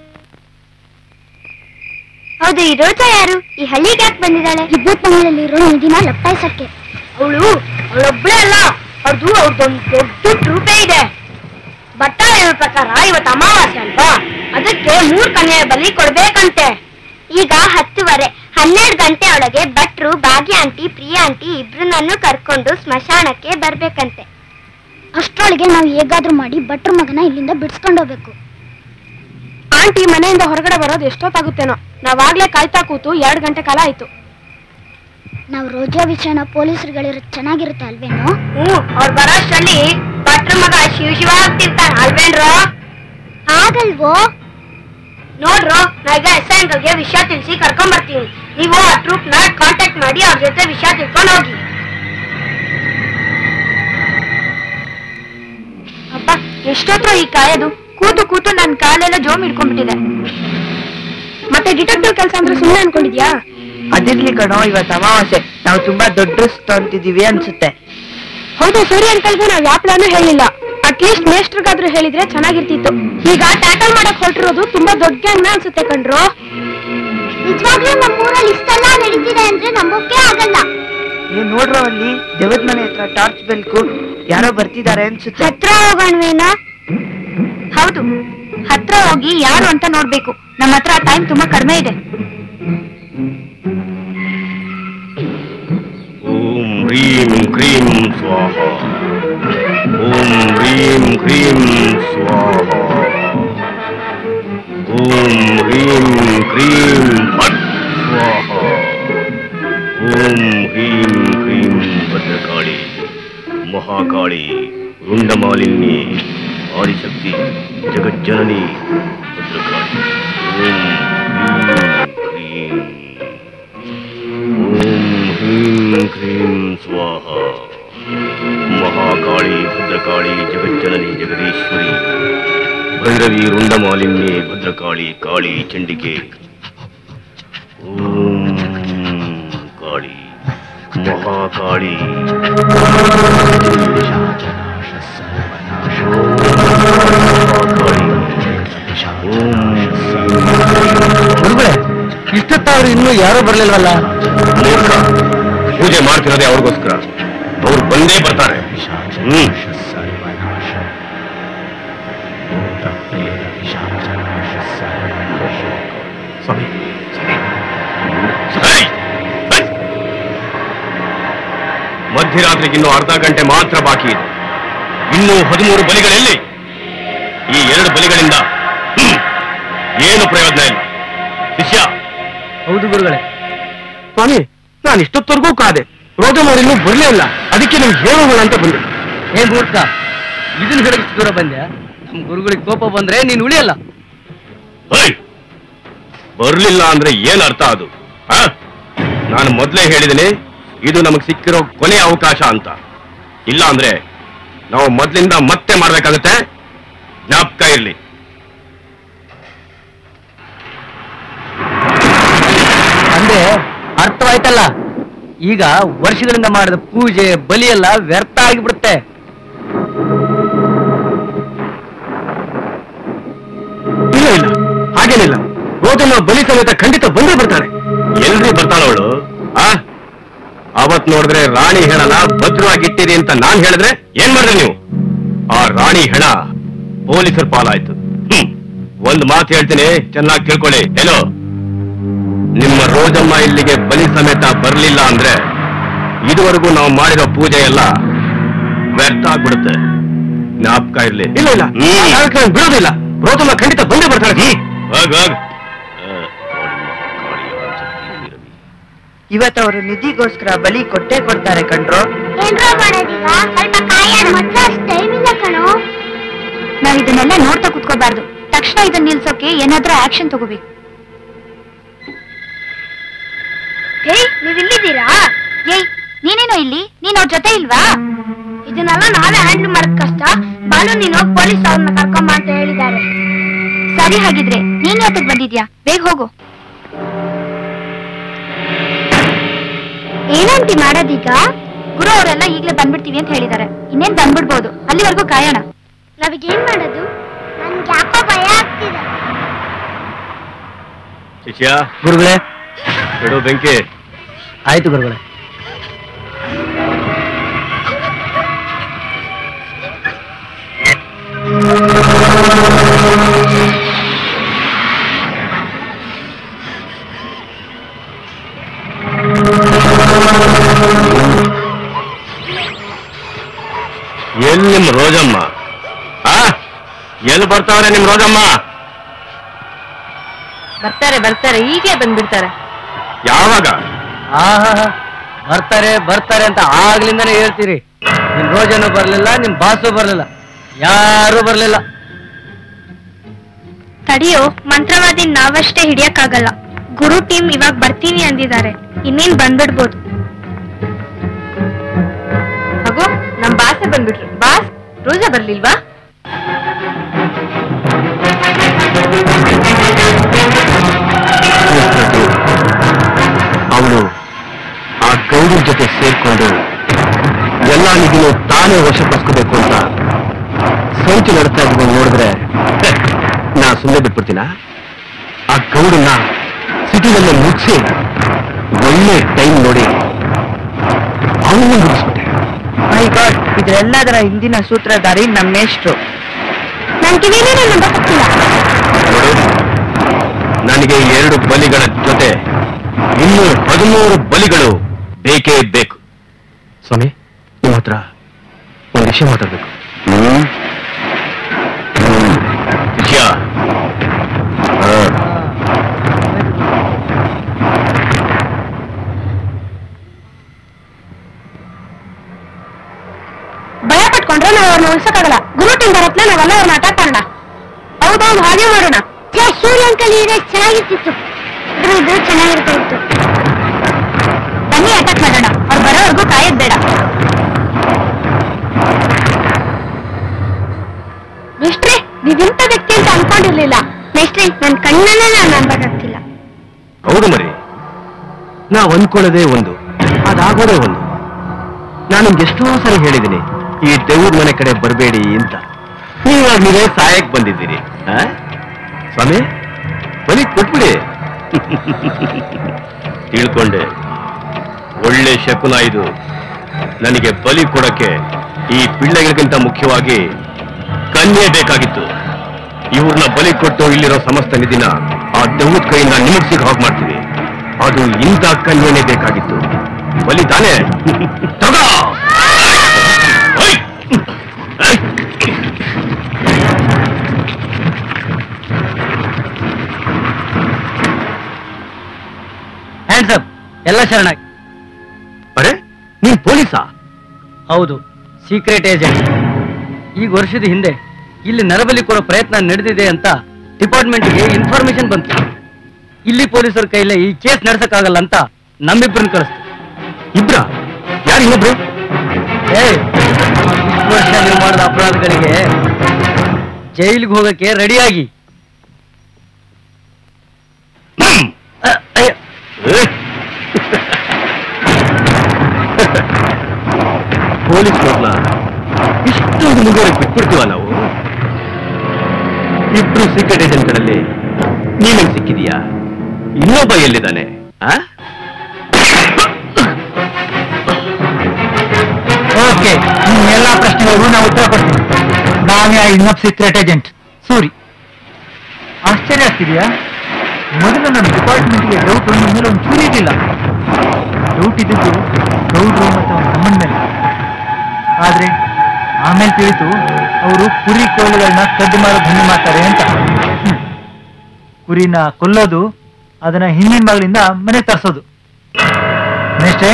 ಹೌದು, ಈ ರೋಜಾ ಯಾರು? ಈ ಹಳ್ಳಿಗೆ ಯಾಕೆ ಬಂದಿದ್ದಾಳೆ? ಈ ಭೂತ್ ಬಂಗ್ಲೆಯಲ್ಲಿರೋ ನಿಧಿನ ಲಪ್ಪಾಯಿಸಕ್ಕೆ. ಅವಳೊಬ್ಳೇ ಅಲ್ಲ, ಅವ್ರದ್ದೊಂದು ದೊಡ್ಡ ಟ್ರೂಪೇ ಇದೆ. ಭಟ್ಟ ಹೇಳೋ ಪ್ರಕಾರ ಇವತ್ತು ಅಮಾವಾಸ್ಯೆ ಅಲ್ವಾ, ಅದಕ್ಕೆ 3 ಕನ್ಯೆಯ ಬಲಿ ಕೊಡ್ಬೇಕಂತೆ. ಈಗ 10:15, 12 ಗಂಟೆ ಒಳಗೆ ಭಟ್ರು ಭಾಗ್ಯ ಆಂಟಿ, ಪ್ರಿಯಾ ಆಂಟಿ ಇಬ್ರನ್ನೂ ಕರ್ಕೊಂಡು ಸ್ಮಶಾನಕ್ಕೆ ಬರ್ಬೇಕಂತೆ. ಅಷ್ಟರೊಳಗೆ ನಾವು ಹೇಗಾದ್ರೂ ಮಾಡಿ ಭಟ್ರ ಮಗನ ಇಲ್ಲಿಂದ ಬಿಡ್ಸ್ಕೊಂಡು ಹೋಗ್ಬೇಕು. ಆಂಟಿ ಮನೆಯಿಂದ ಹೊರಗಡೆ ಬರೋದು ಎಷ್ಟೊತ್ತಾಗುತ್ತೇನೋ. ನಾವಾಗ್ಲೇ ಕಾಯ್ತಾ ಕೂತು 2 ಗಂಟೆ ಕಾಲ ಆಯ್ತು. ನಾವು ರೋಜಾ ವಿಷಯನ ಪೊಲೀಸರುಗಳಿರೋ ಚೆನ್ನಾಗಿರುತ್ತೆ ಅಲ್ವೇನೋ? ಅವ್ರು ಬರೋಷ್ಟರಲ್ಲಿ ಭಟ್ರ ಮಗ ಶಿವ ಆಗ್ತಿರ್ತಾನೆ ಅಲ್ವೇನ್ರೋ? ಆಗಲ್ವೋ? ನೋಡ್ರು, ನಾವೀಗ ಎಸ್ ಐ ವಿಷಯ ತಿಳಿಸಿ ಕರ್ಕೊಂಡ್ ಬರ್ತೀನಿ. ನೀವು ಆ ಟ್ರೂಪ್ ನ ಕಾಂಟ್ಯಾಕ್ಟ್ ಮಾಡಿ ಅವ್ರ ಜೊತೆ ವಿಷಯ ತಿಳ್ಕೊಂಡು ಹೋಗಿ. ಅಪ್ಪ, ಎಷ್ಟೊತ್ತು ಈ ಕಾಯೋದು? ಕೂತು ಕೂತು ನನ್ ಕಾಲೆಲ್ಲ ಜೋಮ್ ಹಿಡ್ಕೊಂಡ್ಬಿಟ್ಟಿದೆ. ಮತ್ತೆ ಡಿಟೆಕ್ಟಿವ್ ಕೆಲಸ ಅಂದ್ರೆ ಸುಮ್ಮನೆ ಅನ್ಕೊಂಡಿದ್ಯಾ? ಅದಿರ್ಲಿ ಕಣೋ, ಇವತ್ತು ಅಮಾವಾಸ್ಯೆ, ನಾವು ತುಂಬಾ ದೊಡ್ಡ ಅಂತಿದೀವಿ ಅನ್ಸುತ್ತೆ. ಹೌದು, ಸೂರ್ಯ ಅಂಕಲ್ಗೆ ನಾವ್ ಯಾವ ಪ್ಲಾನು ಹೇಳಿಲ್ಲ. ಅಟ್ಲೀಸ್ಟ್ ಮೇಸ್ಟ್ರಿಗಾದ್ರೂ ಹೇಳಿದ್ರೆ ಚೆನ್ನಾಗಿರ್ತಿತ್ತು. ಈಗ ಟ್ಯಾಕಲ್ ಮಾಡಕ್ ಹೊರಟಿರೋದು ತುಂಬಾ ದೊಡ್ಡ ಗ್ಯಾಂಗ್ ಅನ್ಸುತ್ತೆ ಕಣ್ರು. ನಿಜವಾಗ್ಲೂ ನಮ್ಮೂರಲ್ಲಿ ಇಷ್ಟೆಲ್ಲ ನಡೀತಿದೆ ಅಂದ್ರೆ ನಂಬೋಕೆ ಆಗಲ್ಲ. ಏನ್ ನೋಡ್ರೋ, ಅಲ್ಲಿ ದೇವದ ಮನೆ ಹತ್ರ ಟಾರ್ಚ್ ಬೆಲ್ಕು ಯಾರೋ ಬರ್ತಿದ್ದಾರೆ ಅನ್ಸುತ್ತೆ. ಹತ್ರ ಹೋಗೋಣವೇನಾ? ಹೌದು, ಹತ್ರ ಹೋಗಿ ಯಾರು ಅಂತ ನೋಡ್ಬೇಕು. ನಮ್ಮ ಹತ್ರ ಟೈಮ್ ತುಂಬಾ ಕಡಿಮೆ ಇದೆ. ಓಂ ಹ್ರೀಂ ಕ್ರೀಂ ಸ್ವಾಹ. ಓಂ ಹ್ರೀಂ ಕ್ರೀಂ ಸ್ವಾಹ. ಓಂ ಹ್ರೀಂ ಕ್ರೀಂ ಭಟ್ ಸ್ವಾಹ. ಓಂ ಹ್ರೀಂ ಕ್ರೀಂ ಭದ್ರಕಾಳಿ ಮಹಾಕಾಳಿ ರುಂಡಮಾಲಿನ್ಯೆ ಆದಿಶಕ್ತಿ ಜಗಜ್ಜನನಿ ಭದ್ರಕಾಳಿ. ಓಂ ಹ್ರೀಂ ಕ್ರೀಂ ಸ್ವಾಹ. ಮಹಾಕಾಳಿ ಭದ್ರಕಾಳಿ ಜಗಜ್ಜನನಿ ಜಗದೀಶ್ವರಿ ಭೈರವಿ ರುಂಡಮಾಲಿನ್ಯೆ ಭದ್ರಕಾಳಿ ಕಾಳಿ ಚಂಡಿಕೆ. ಓಂ ಕಾಳಿ ಮಹಾಕಾಳಿ. ಗುರುಗಳೇ, ಇಷ್ಟೊತ್ತಾದ್ರು ಇನ್ನೂ ಯಾರೋ ಬರ್ಲಿಲ್ವಲ್ಲ? ಪೂಜೆ ಮಾಡ್ತಿರೋದೇ ಅವ್ರಿಗೋಸ್ಕರ. ಅವ್ರು ಬಂದೇ ಬರ್ತಾರೆ. ಮಧ್ಯರಾತ್ರಿಗಿನ್ನೂ ಅರ್ಧ ಗಂಟೆ ಮಾತ್ರ ಬಾಕಿ ಇದೆ. ಇನ್ನೂ 13 ಬಲಿಗಳೆಲ್ಲಿ? ಈ 2 ಬಲಿಗಳಿಂದ ಏನು ಪ್ರಯೋಜನ ಇಲ್ಲ. ಶಿಷ್ಯ. ಹೌದು ಗುರುಗಳೇ. ಸ್ವಾಮಿ, ನಾನು ಇಷ್ಟೊತ್ತವರೆಗೂ ಕಾದೆ, ರೋಜಮ್ಮವ್ರು ಬರ್ಲೇ ಇಲ್ಲ. ಅದಕ್ಕೆ ನಿಮ್ಗೆ ಹೇಳೋಣ ಅಂತ ಬಂದೆ. ಏನ್ ಮೂರ್ಖ, ಇದನ್ನ ಹೇಳಕ್ಕೆ ದೂರ ಬಂದ್ಯಾ? ನಮ್ ಗುರುಗಳಿಗೆ ಕೋಪ ಬಂದ್ರೆ ನೀನ್ ಉಳಿಯಲ್ಲ. ಬರ್ಲಿಲ್ಲ ಅಂದ್ರೆ ಏನ್ ಅರ್ಥ ಅದು? ನಾನು ಮೊದಲೇ ಹೇಳಿದ್ದೀನಿ, ಇದು ನಮಗ್ ಸಿಕ್ಕಿರೋ ಕೊನೆಯ ಅವಕಾಶ ಅಂತ. ಇಲ್ಲ ಅಂದ್ರೆ ನಾವು ಮೊದ್ಲಿಂದ ಮತ್ತೆ ಮಾಡ್ಬೇಕಾಗತ್ತೆ. ಜ್ಞಾಪಕ ಇರ್ಲಿ. ಅಂದ್ರೆ ಅರ್ಥವಾಯ್ತಲ್ಲ? ಈಗ ವರ್ಷಗಳಿಂದ ಮಾಡಿದ ಪೂಜೆ ಬಲಿ ಎಲ್ಲ ವ್ಯರ್ಥ ಆಗಿಬಿಡುತ್ತೆ. ರೋಜಮ್ಮ ಬಲಿ ಸಮೇತ ಖಂಡಿತ ಬಂದೇ ಬರ್ತಾಳೆ. ಎಲ್ರಿ ಬರ್ತಾಳವಳು? ಅವತ್ ನೋಡಿದ್ರೆ ರಾಣಿ ಹೆಣನ ಭದ್ರವಾಗಿಟ್ಟಿರಿ ಅಂತ ನಾನ್ ಹೇಳಿದ್ರೆ ಏನ್ ಮಾಡಿದ್ರಿ ನೀವು? ಆ ರಾಣಿ ಹೆಣ ಪೊಲೀಸರ ಪಾಲಾಯ್ತು. ಒಂದ್ ಮಾತು ಹೇಳ್ತೀನಿ, ಚೆನ್ನಾಗಿ ತಿಳ್ಕೊಳ್ಳಿ. ಏನೋ ನಿಮ್ಮ ರೋಜಮ್ಮ ಇಲ್ಲಿಗೆ ಬಲಿ ಸಮೇತ ಬರ್ಲಿಲ್ಲ ಅಂದ್ರೆ ಇದುವರೆಗೂ ನಾವು ಮಾಡಿರೋ ಪೂಜೆ ಎಲ್ಲ ವ್ಯರ್ಥ ಆಗ್ಬಿಡುತ್ತೆ. ಜ್ಞಾಪಕ ಇರ್ಲಿ. ಇಲ್ಲ ಇಲ್ಲ, ಬಿಡೋದಿಲ್ಲ. ರೋಜಮ್ಮ ಖಂಡಿತ ಬಂದೇ ಬರ್ತಾಳೆ. ಇವತ್ತು ಅವರು ನಿಧಿಗೋಸ್ಕರ ಬಲಿ ಕೊಟ್ಟೇ ಕೊಡ್ತಾರೆ ಕಣ್ರು. ನಾವ್ ಇದನ್ನೆಲ್ಲ ನೋಡ್ತಾ ಕುತ್ಕೋಬಾರ್ದು. ತಕ್ಷಣ ಇದನ್ನ ನಿಲ್ಸೋಕೆ ಏನಾದ್ರೂ ಆಕ್ಷನ್ ತಗೋಬೇಕು. ನೀವ್ ಇಲ್ಲಿದ್ದೀರಾ? ಏಯ್, ನೀನೇನೋ ಇಲ್ಲಿ? ನೀನ್ ಅವ್ರ ಜೊತೆ ಇಲ್ವಾ? ಇದನ್ನೆಲ್ಲ ನಾವೇ ಹ್ಯಾಂಡಲ್ ಮಾಡಕ್ ಕಷ್ಟ. ಬಾಲು ನೀನು ಪೊಲೀಸ್ ಅವ್ರನ್ನ ಕರ್ಕೊಂಬ ಅಂತ ಹೇಳಿದ್ದಾರೆ. ಸರಿ, ಹಾಗಿದ್ರೆ ನೀನ್ ಯಾತಕ್ ಬಂದಿದ್ಯಾ? ಬೇಗ ಹೋಗು. ಏನಂತಿ ಮಾಡೋದೀಗ? ಗುರು ಅವರೆಲ್ಲ ಈಗ್ಲೇ ಬಂದ್ಬಿಡ್ತೀವಿ ಅಂತ ಹೇಳಿದ್ದಾರೆ. ಇನ್ನೇನ್ ಬಂದ್ಬಿಡ್ಬೋದು. ಅಲ್ಲಿವರೆಗೂ ಕಾಯೋಣ. ನಾವೀಗೇನ್ ಮಾಡೋದು? ನನ್ಗೆ ಯಾಕೋ ಭಯ ಆಗ್ತಿದೆ. ಶಿಷ್ಯ, ಗುರುಗಳೇ. ಬಿಡು ಬೆಂಕಿ. ಆಯ್ತು ಗುರುಗಳೇ. ಎಲ್ಲಿ ನಿಮ್ ರೋಜಮ್ಮ? ಎಲ್ಲಿ ಬರ್ತಾವ್ರೆ ನಿಮ್ ರೋಜಮ್ಮ? ಬರ್ತಾರೆ, ಹೀಗೆ ಬಂದ್ಬಿಡ್ತಾರೆ. ಯಾವಾಗ? ಬರ್ತಾರೆ ಅಂತ ಆಗ್ಲಿಂದಾನೇ ಹೇಳ್ತೀರಿ. ನಿಮ್ ರೋಜನು ಬರ್ಲಿಲ್ಲ, ನಿಮ್ ಬಾಸು ಬರ್ಲಿಲ್ಲ, ಯಾರು ಬರ್ಲಿಲ್ಲ. ತಡಿಯೋ, ಮಂತ್ರವಾದಿ ನಾವಷ್ಟೇ ಹಿಡಿಯಕ್ಕಾಗಲ್ಲ. ಗುರು ಟೀಮ್ ಇವಾಗ ಬರ್ತೀನಿ ಅಂದಿದ್ದಾರೆ. ಇನ್ನೇನ್ ಬಂದ್ಬಿಡ್ಬೋದು. ಹಾಗೋ, ನಮ್ ಬಾಸೆ ಬಂದ್ಬಿಟ್ರು. ಬಾಸ್, ರೋಜಾ ಬರ್ಲಿಲ್ವಾ? ಅವಳು ಆ ಗೌರಿ ಜೊತೆ ಸೇರ್ಕೊಂಡು ಎಲ್ಲ ನಿಧಿನೂ ತಾನೇ ವಶಪಡಿಸ್ಕೋಬೇಕು ಅಂತ ಸಂಚು ನಡೆಸ್ತಾ ಇದ್ದ ನೋಡಿದ್ರೆ ನಾ ಸುಮ್ಮನೆ ಬಿಟ್ಬಿಡ್ತೀನ? ಆ ಗೌಡನ್ನ ಸಿಟಿನಲ್ಲೇ ಮುಗಿಸಿ ಒಳ್ಳೆ ಟೈಮ್ ನೋಡಿ ಅವನನ್ನು ಮುಗಿಸ್ಬಿಟ್ಟೆ. ಮೈ ಗಾಡ್, ಇದೆಲ್ಲದರ ಹಿಂದಿನ ಸೂತ್ರಧಾರಿ ನಮ್ಮ ಮೇಷ್ಟ್ರು. ನನ್ಗೆ ನಂಬಕ್ಕಿಲ್ಲ. ನೋಡು, ನನಗೆ 2 ಬಲಿಗಳ ಜೊತೆ ಇನ್ನೂ 13 ಬಲಿಗಳು ಬೇಕೇ ಬೇಕು. ಸ್ವಾಮಿ, ನಿಮ್ಮ ಹತ್ರ ಒಂದು ವಿಷಯ ಮಾತಾಡ್ಬೇಕು. ವಿಷಯ ಭಯ ಪಟ್ಕೊಂಡ್ರೆ ನಾವು ಅವ್ರನ್ನ ಉಳಿಸಕ್ಕಾಗಲ್ಲ. ಗುರು ಟೀಮ್ ಬರತ್ಲೆ ನಾವೆಲ್ಲ ಅವ್ರನ್ನ ಅಟ್ಯಾಕ್ ಮಾಡೋಣ. ಹೌದೌದು, ಹಾಗೆ ಮಾಡೋಣ. ಸೂರ್ಯ ಅಂಕಲ್ ಇದೆ, ಚೆನ್ನಾಗಿರ್ತಿತ್ತು. ಇದು ಚೆನ್ನಾಗಿರ್ತಾ ಇತ್ತು. ಬನ್ನಿ, ಅಟ್ಯಾಕ್ ಮಾಡೋಣ. ಅವ್ರು ಬರೋವರೆಗೂ ಕಾಯೋದ್ ಬೇಡ. ಮಿಸ್ಟ್ರಿ, ನೀವಿಂತ ವ್ಯಕ್ತಿ ಅಂತ ಅನ್ಕೊಂಡಿರ್ಲಿಲ್ಲ. ಮಿಸ್ಟ್ರಿ, ನನ್ ಕಣ್ಣನ್ನೇ ನಾನು ನಂಬಕ್ಕಾಗ್ತಿಲ್ಲ. ಹೌದು ಮರಿ, ನಾವ್ ಅಂದ್ಕೊಳ್ಳೋದೇ ಒಂದು, ಅದಾಗೋದೇ ಒಂದು. ನಾನು ನಿಮ್ಗೆ ಎಷ್ಟೋ ಸರಿ ಹೇಳಿದ್ದೀನಿ, ಈ ದೇವ್ರ ಮನೆ ಕಡೆ ಬರಬೇಡಿ ಅಂತ. ನೀವೇ ಸಹಾಯಕ್ ಬಂದಿದ್ದೀರಿ. ಸ್ವಾಮಿ, ಬಲಿ ಕೊಟ್ಬಿಡಿ. ತಿಳ್ಕೊಂಡೆ, ಒಳ್ಳೆ ಶಕುನ ಇದು. ನನಗೆ ಬಲಿ ಕೊಡಕ್ಕೆ ಈ ಪಿಳ್ಳೆಗಳಿಗಿಂತ ಮುಖ್ಯವಾಗಿ ಕನ್ಯೆ ಬೇಕಾಗಿತ್ತು. ಇವ್ರನ್ನ ಬಲಿ ಕೊಟ್ಟು ಇಲ್ಲಿರೋ ಸಮಸ್ತ ನಿಧಿನ ಆ ದೇವ್ರ ಕೈಯಿಂದ ನಿಮಗ್ ಸಿಗ ಹಾಗೆ ಮಾಡ್ತೀವಿ. ಅದು ಇಂಥ ಕನ್ಯೆನೇ ಬೇಕಾಗಿತ್ತು. ಬಲಿ ತಾನೇ? ತಗೋ. ಹ್ಯಾಂಡ್ಸ್ ಅಪ್, ಎಲ್ಲ ಶರಣಾಗಿ. ಅರೆ, ನೀನ್ ಪೊಲೀಸಾ? ಹೌದು, ಸೀಕ್ರೆಟ್ ಏಜೆಂಟ್. ಈಗ ವರ್ಷದ ಹಿಂದೆ ಇಲ್ಲಿ ನರಬಲಿ ಕೊಡೋ ಪ್ರಯತ್ನ ನಡೆದಿದೆ ಅಂತ ಡಿಪಾರ್ಟ್ಮೆಂಟ್ಗೆ ಇನ್ಫಾರ್ಮೇಶನ್ ಬಂತು. ಇಲ್ಲಿ ಪೊಲೀಸರ ಕೈಲೇ ಈ ಕೇಸ್ ನಡೆಸಕ್ಕಾಗಲ್ಲ ಅಂತ ನಮ್ಮಿಬ್ಬರನ್ನ ಕಳಿಸ್ತು. ಇಬ್ರ? ಯಾರು ಇನ್ನೊಬ್ರು? ಇಷ್ಟು ವರ್ಷ ನೀವು ಮಾಡಿದ ಅಪರಾಧಗಳಿಗೆ ಜೈಲಿಗೆ ಹೋಗಕ್ಕೆ ರೆಡಿಯಾಗಿ. ಪೊಲೀಸ್ನವ್ರನ್ನ ಇಷ್ಟೊಂದು ಮುಂದುವರೆಗೆ ಬಿಟ್ಬಿಡ್ತೀವ ನಾವು? ಇಬ್ರು ಸೀಕ್ರೆಟ್ ಏಜೆಂಟ್ಗಳಲ್ಲಿ ನೀನು ಸಿಕ್ಕಿದೀಯಾ? ಇನ್ನೊಬ್ಬ ಎಲ್ಲಿದ್ದಾನೆ? ಓಕೆ, ನಿಮ್ಮ ಎಲ್ಲಾ ಪ್ರಶ್ನೆಗಳಿಗೂ ನಾವು ಉತ್ತರ ಕೊಡ್ತೀವಿ. ನಾನೇ ಆ ಇನ್ನೊಬ್ಬ ಸೀಕ್ರೆಟ್ ಏಜೆಂಟ್ ಸೂರಿ. ಆಶ್ಚರ್ಯ ಆಗ್ತಿದೆಯಾ? ಮೊದಲು ನನ್ನ ಡಿಪಾರ್ಟ್ಮೆಂಟ್ಗೆ ಡೌಟ್ ನನ್ನ ಮೇಲೆ ಒಂದು ಚೂರಿ ಇರಲಿಲ್ಲ. ಡೌಟ್ ಇದ್ದಿದ್ದು ಗೌಡ್ರು ಮತ್ತು ಅವನ ತಮ್ಮನ ಮೇಲೆ. ಆದ್ರೆ ಆಮೇಲೆ ತಿಳಿತು ಅವರು ಕುರಿ ಕೋಳುಗಳನ್ನ ಕದ್ದು ಮಾರೋ ಧಂದೆ ಮಾಡ್ತಾರೆ ಅಂತ. ಕುರಿನ ಕೊಲ್ಲೋದು, ಅದನ್ನ ಹಿಂದಿನ ಭಾಗದಿಂದ ಮನೆ ತರಿಸೋದು. ನೆಕ್ಸ್ಟ್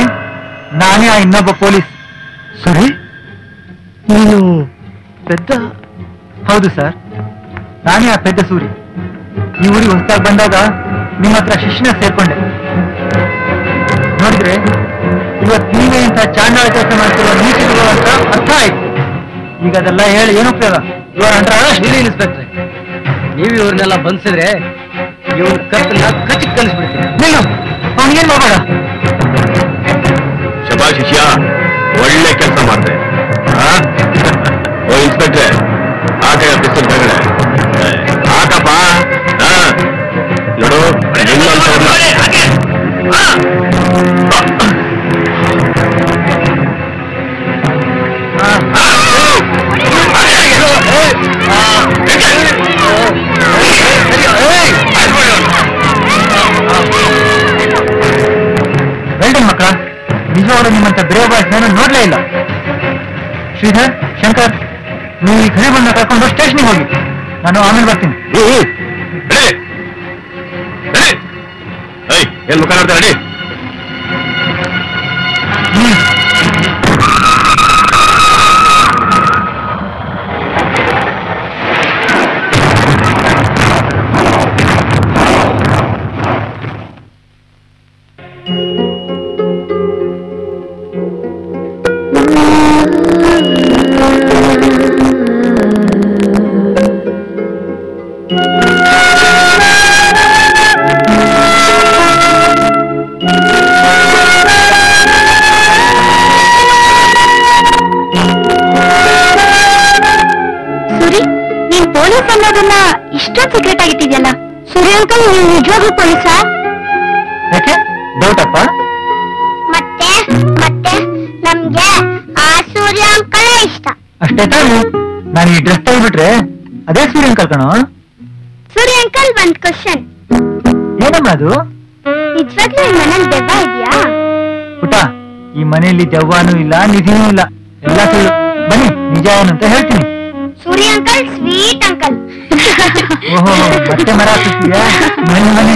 ನಾನೇ ಆ ಇನ್ನೊಬ್ಬ ಪೊಲೀಸ್. ಸರಿ, ನೀನು ಪೆದ್ದ? ಹೌದು ಸರ್, ನಾನೇ ಆ ಪೆದ್ದ ಸೂರಿ. ಈ ಊರಿಗೆ ಹೊಸದಾಗಿ ಬಂದಾಗ ನಿಮ್ಮ ಹತ್ರ ಶಿಷ್ಯನ ಸೇರ್ಕೊಂಡೆ. ನೋಡಿದ್ರೆ ಇವತ್ತು ನೀವೇ ಇಂಥ ಚಾಂಡಾಳ ಕೆಲಸ ಮಾಡ್ತಿರೋ ನೀತಿಗಳು ಅಂತ ಅರ್ಥ ಆಯ್ತು. ಈಗ ಅದೆಲ್ಲ ಹೇಳಿ ಏನು ಉಪಯೋಗ? ಇವ್ರ ಇನ್ಸ್ಪೆಕ್ಟ್ರೆ, ನೀವು ಇವ್ರನ್ನೆಲ್ಲ ಬಂಧಿಸಿದ್ರೆ ಇವ್ರ ಕತ್ತನ್ನ ಕಚ್ಚಿ ಕಲಿಸ್ಬಿಡ್ತೀನಿ. ನೀನು ಅವನಿಗೇನು ಮಾಡಬೇಡ. ಶಬಾಷ್ ಶಿಷ್ಯ, ಒಳ್ಳೆ ಕೆಲಸ ಮಾಡಿದೆ. ಓ ಇನ್ಸ್ಪೆಕ್ಟ್ರೆ, ಆಕ ಪಿಸ್ತೂಲ್ ತಗಡೆ ಹಾಕಪ್ಪ. ನೋಡು, ವೆಲ್ಡನ್ ಮಕ್ಕಳ, ನಿಜವಾಗ್ಲೂ ನಿಮ್ಮಂತ ಬ್ರೇವ್ ಬಾಯ್ಸ್ ನಾನು ನೋಡ್ಲೇ ಇಲ್ಲ. ಶ್ರೀಧರ್, ಶಂಕರ್, ನೀವು ಈ ಘನೆ ಬಂದ ಕರ್ಕೊಂಡು ಸ್ಟೇಷನ್ಗೆ ಹೋಗಿ. ನಾನು ಆಮೇಲೆ ಬರ್ತೀನಿ. ಏನ್ ಮುಖ ನೋಡ್ತಾ ರೆಡಿ? ಇಷ್ಟೊಂದು ಸೀಕ್ರೆಟ್ ಆಗಿಟ್ಟಿದ್ಯಲ್ಲ. ಸೂರ್ಯ ಅಂಕಲ್, ನೀವು ನಿಜವಾಗ್ಲೂ ಪೊಲೀಸಾ? ಯಾಕೆ ಡೌಟಪ್ಪ? ಮತ್ತೆ ಮತ್ತೆ ನಮ್ಗೆ ಆ ಸೂರ್ಯ ಅಂಕಲ್ ಇಷ್ಟ. ಅಷ್ಟೇ ತಾನು. ನಾನು ಈ ಡ್ರೆಸ್ ತೆಗೆದ್ಬಿಟ್ರೆ ಅದೇ ಸೂರ್ಯ ಅಂಕಲ್ ಕಣೋ. ಸೂರ್ಯ ಅಂಕಲ್, ಒಂದ್ ಕ್ವಶನ್. ಏನಮ್ಮ ಅದು? ನಿಜವಾಗ್ಲೂ ಈ ಮನೇಲಿ ದೆವ್ವ ಇದೆಯಾ? ಪುಟ, ಈ ಮನೆಯಲ್ಲಿ ದೆವ್ವಾನೂ ಇಲ್ಲ, ನಿಧಿನೂ ಇಲ್ಲ, ಎಲ್ಲ ಸುಳ್ಳು. ಬನ್ನಿ, ನಿಜ ಏನು ಅಂತ ಹೇಳ್ತೀನಿ. ಸೂರ್ಯ ಅಂಕಲ್ ಸ್ವೀಟ್ ಅಂಕಲ್. ಓಹೋ, ಮತ್ತೆ ಮರ ಹಾಕಿದ್ಯಾ? ಮನೆ ಮನೆ.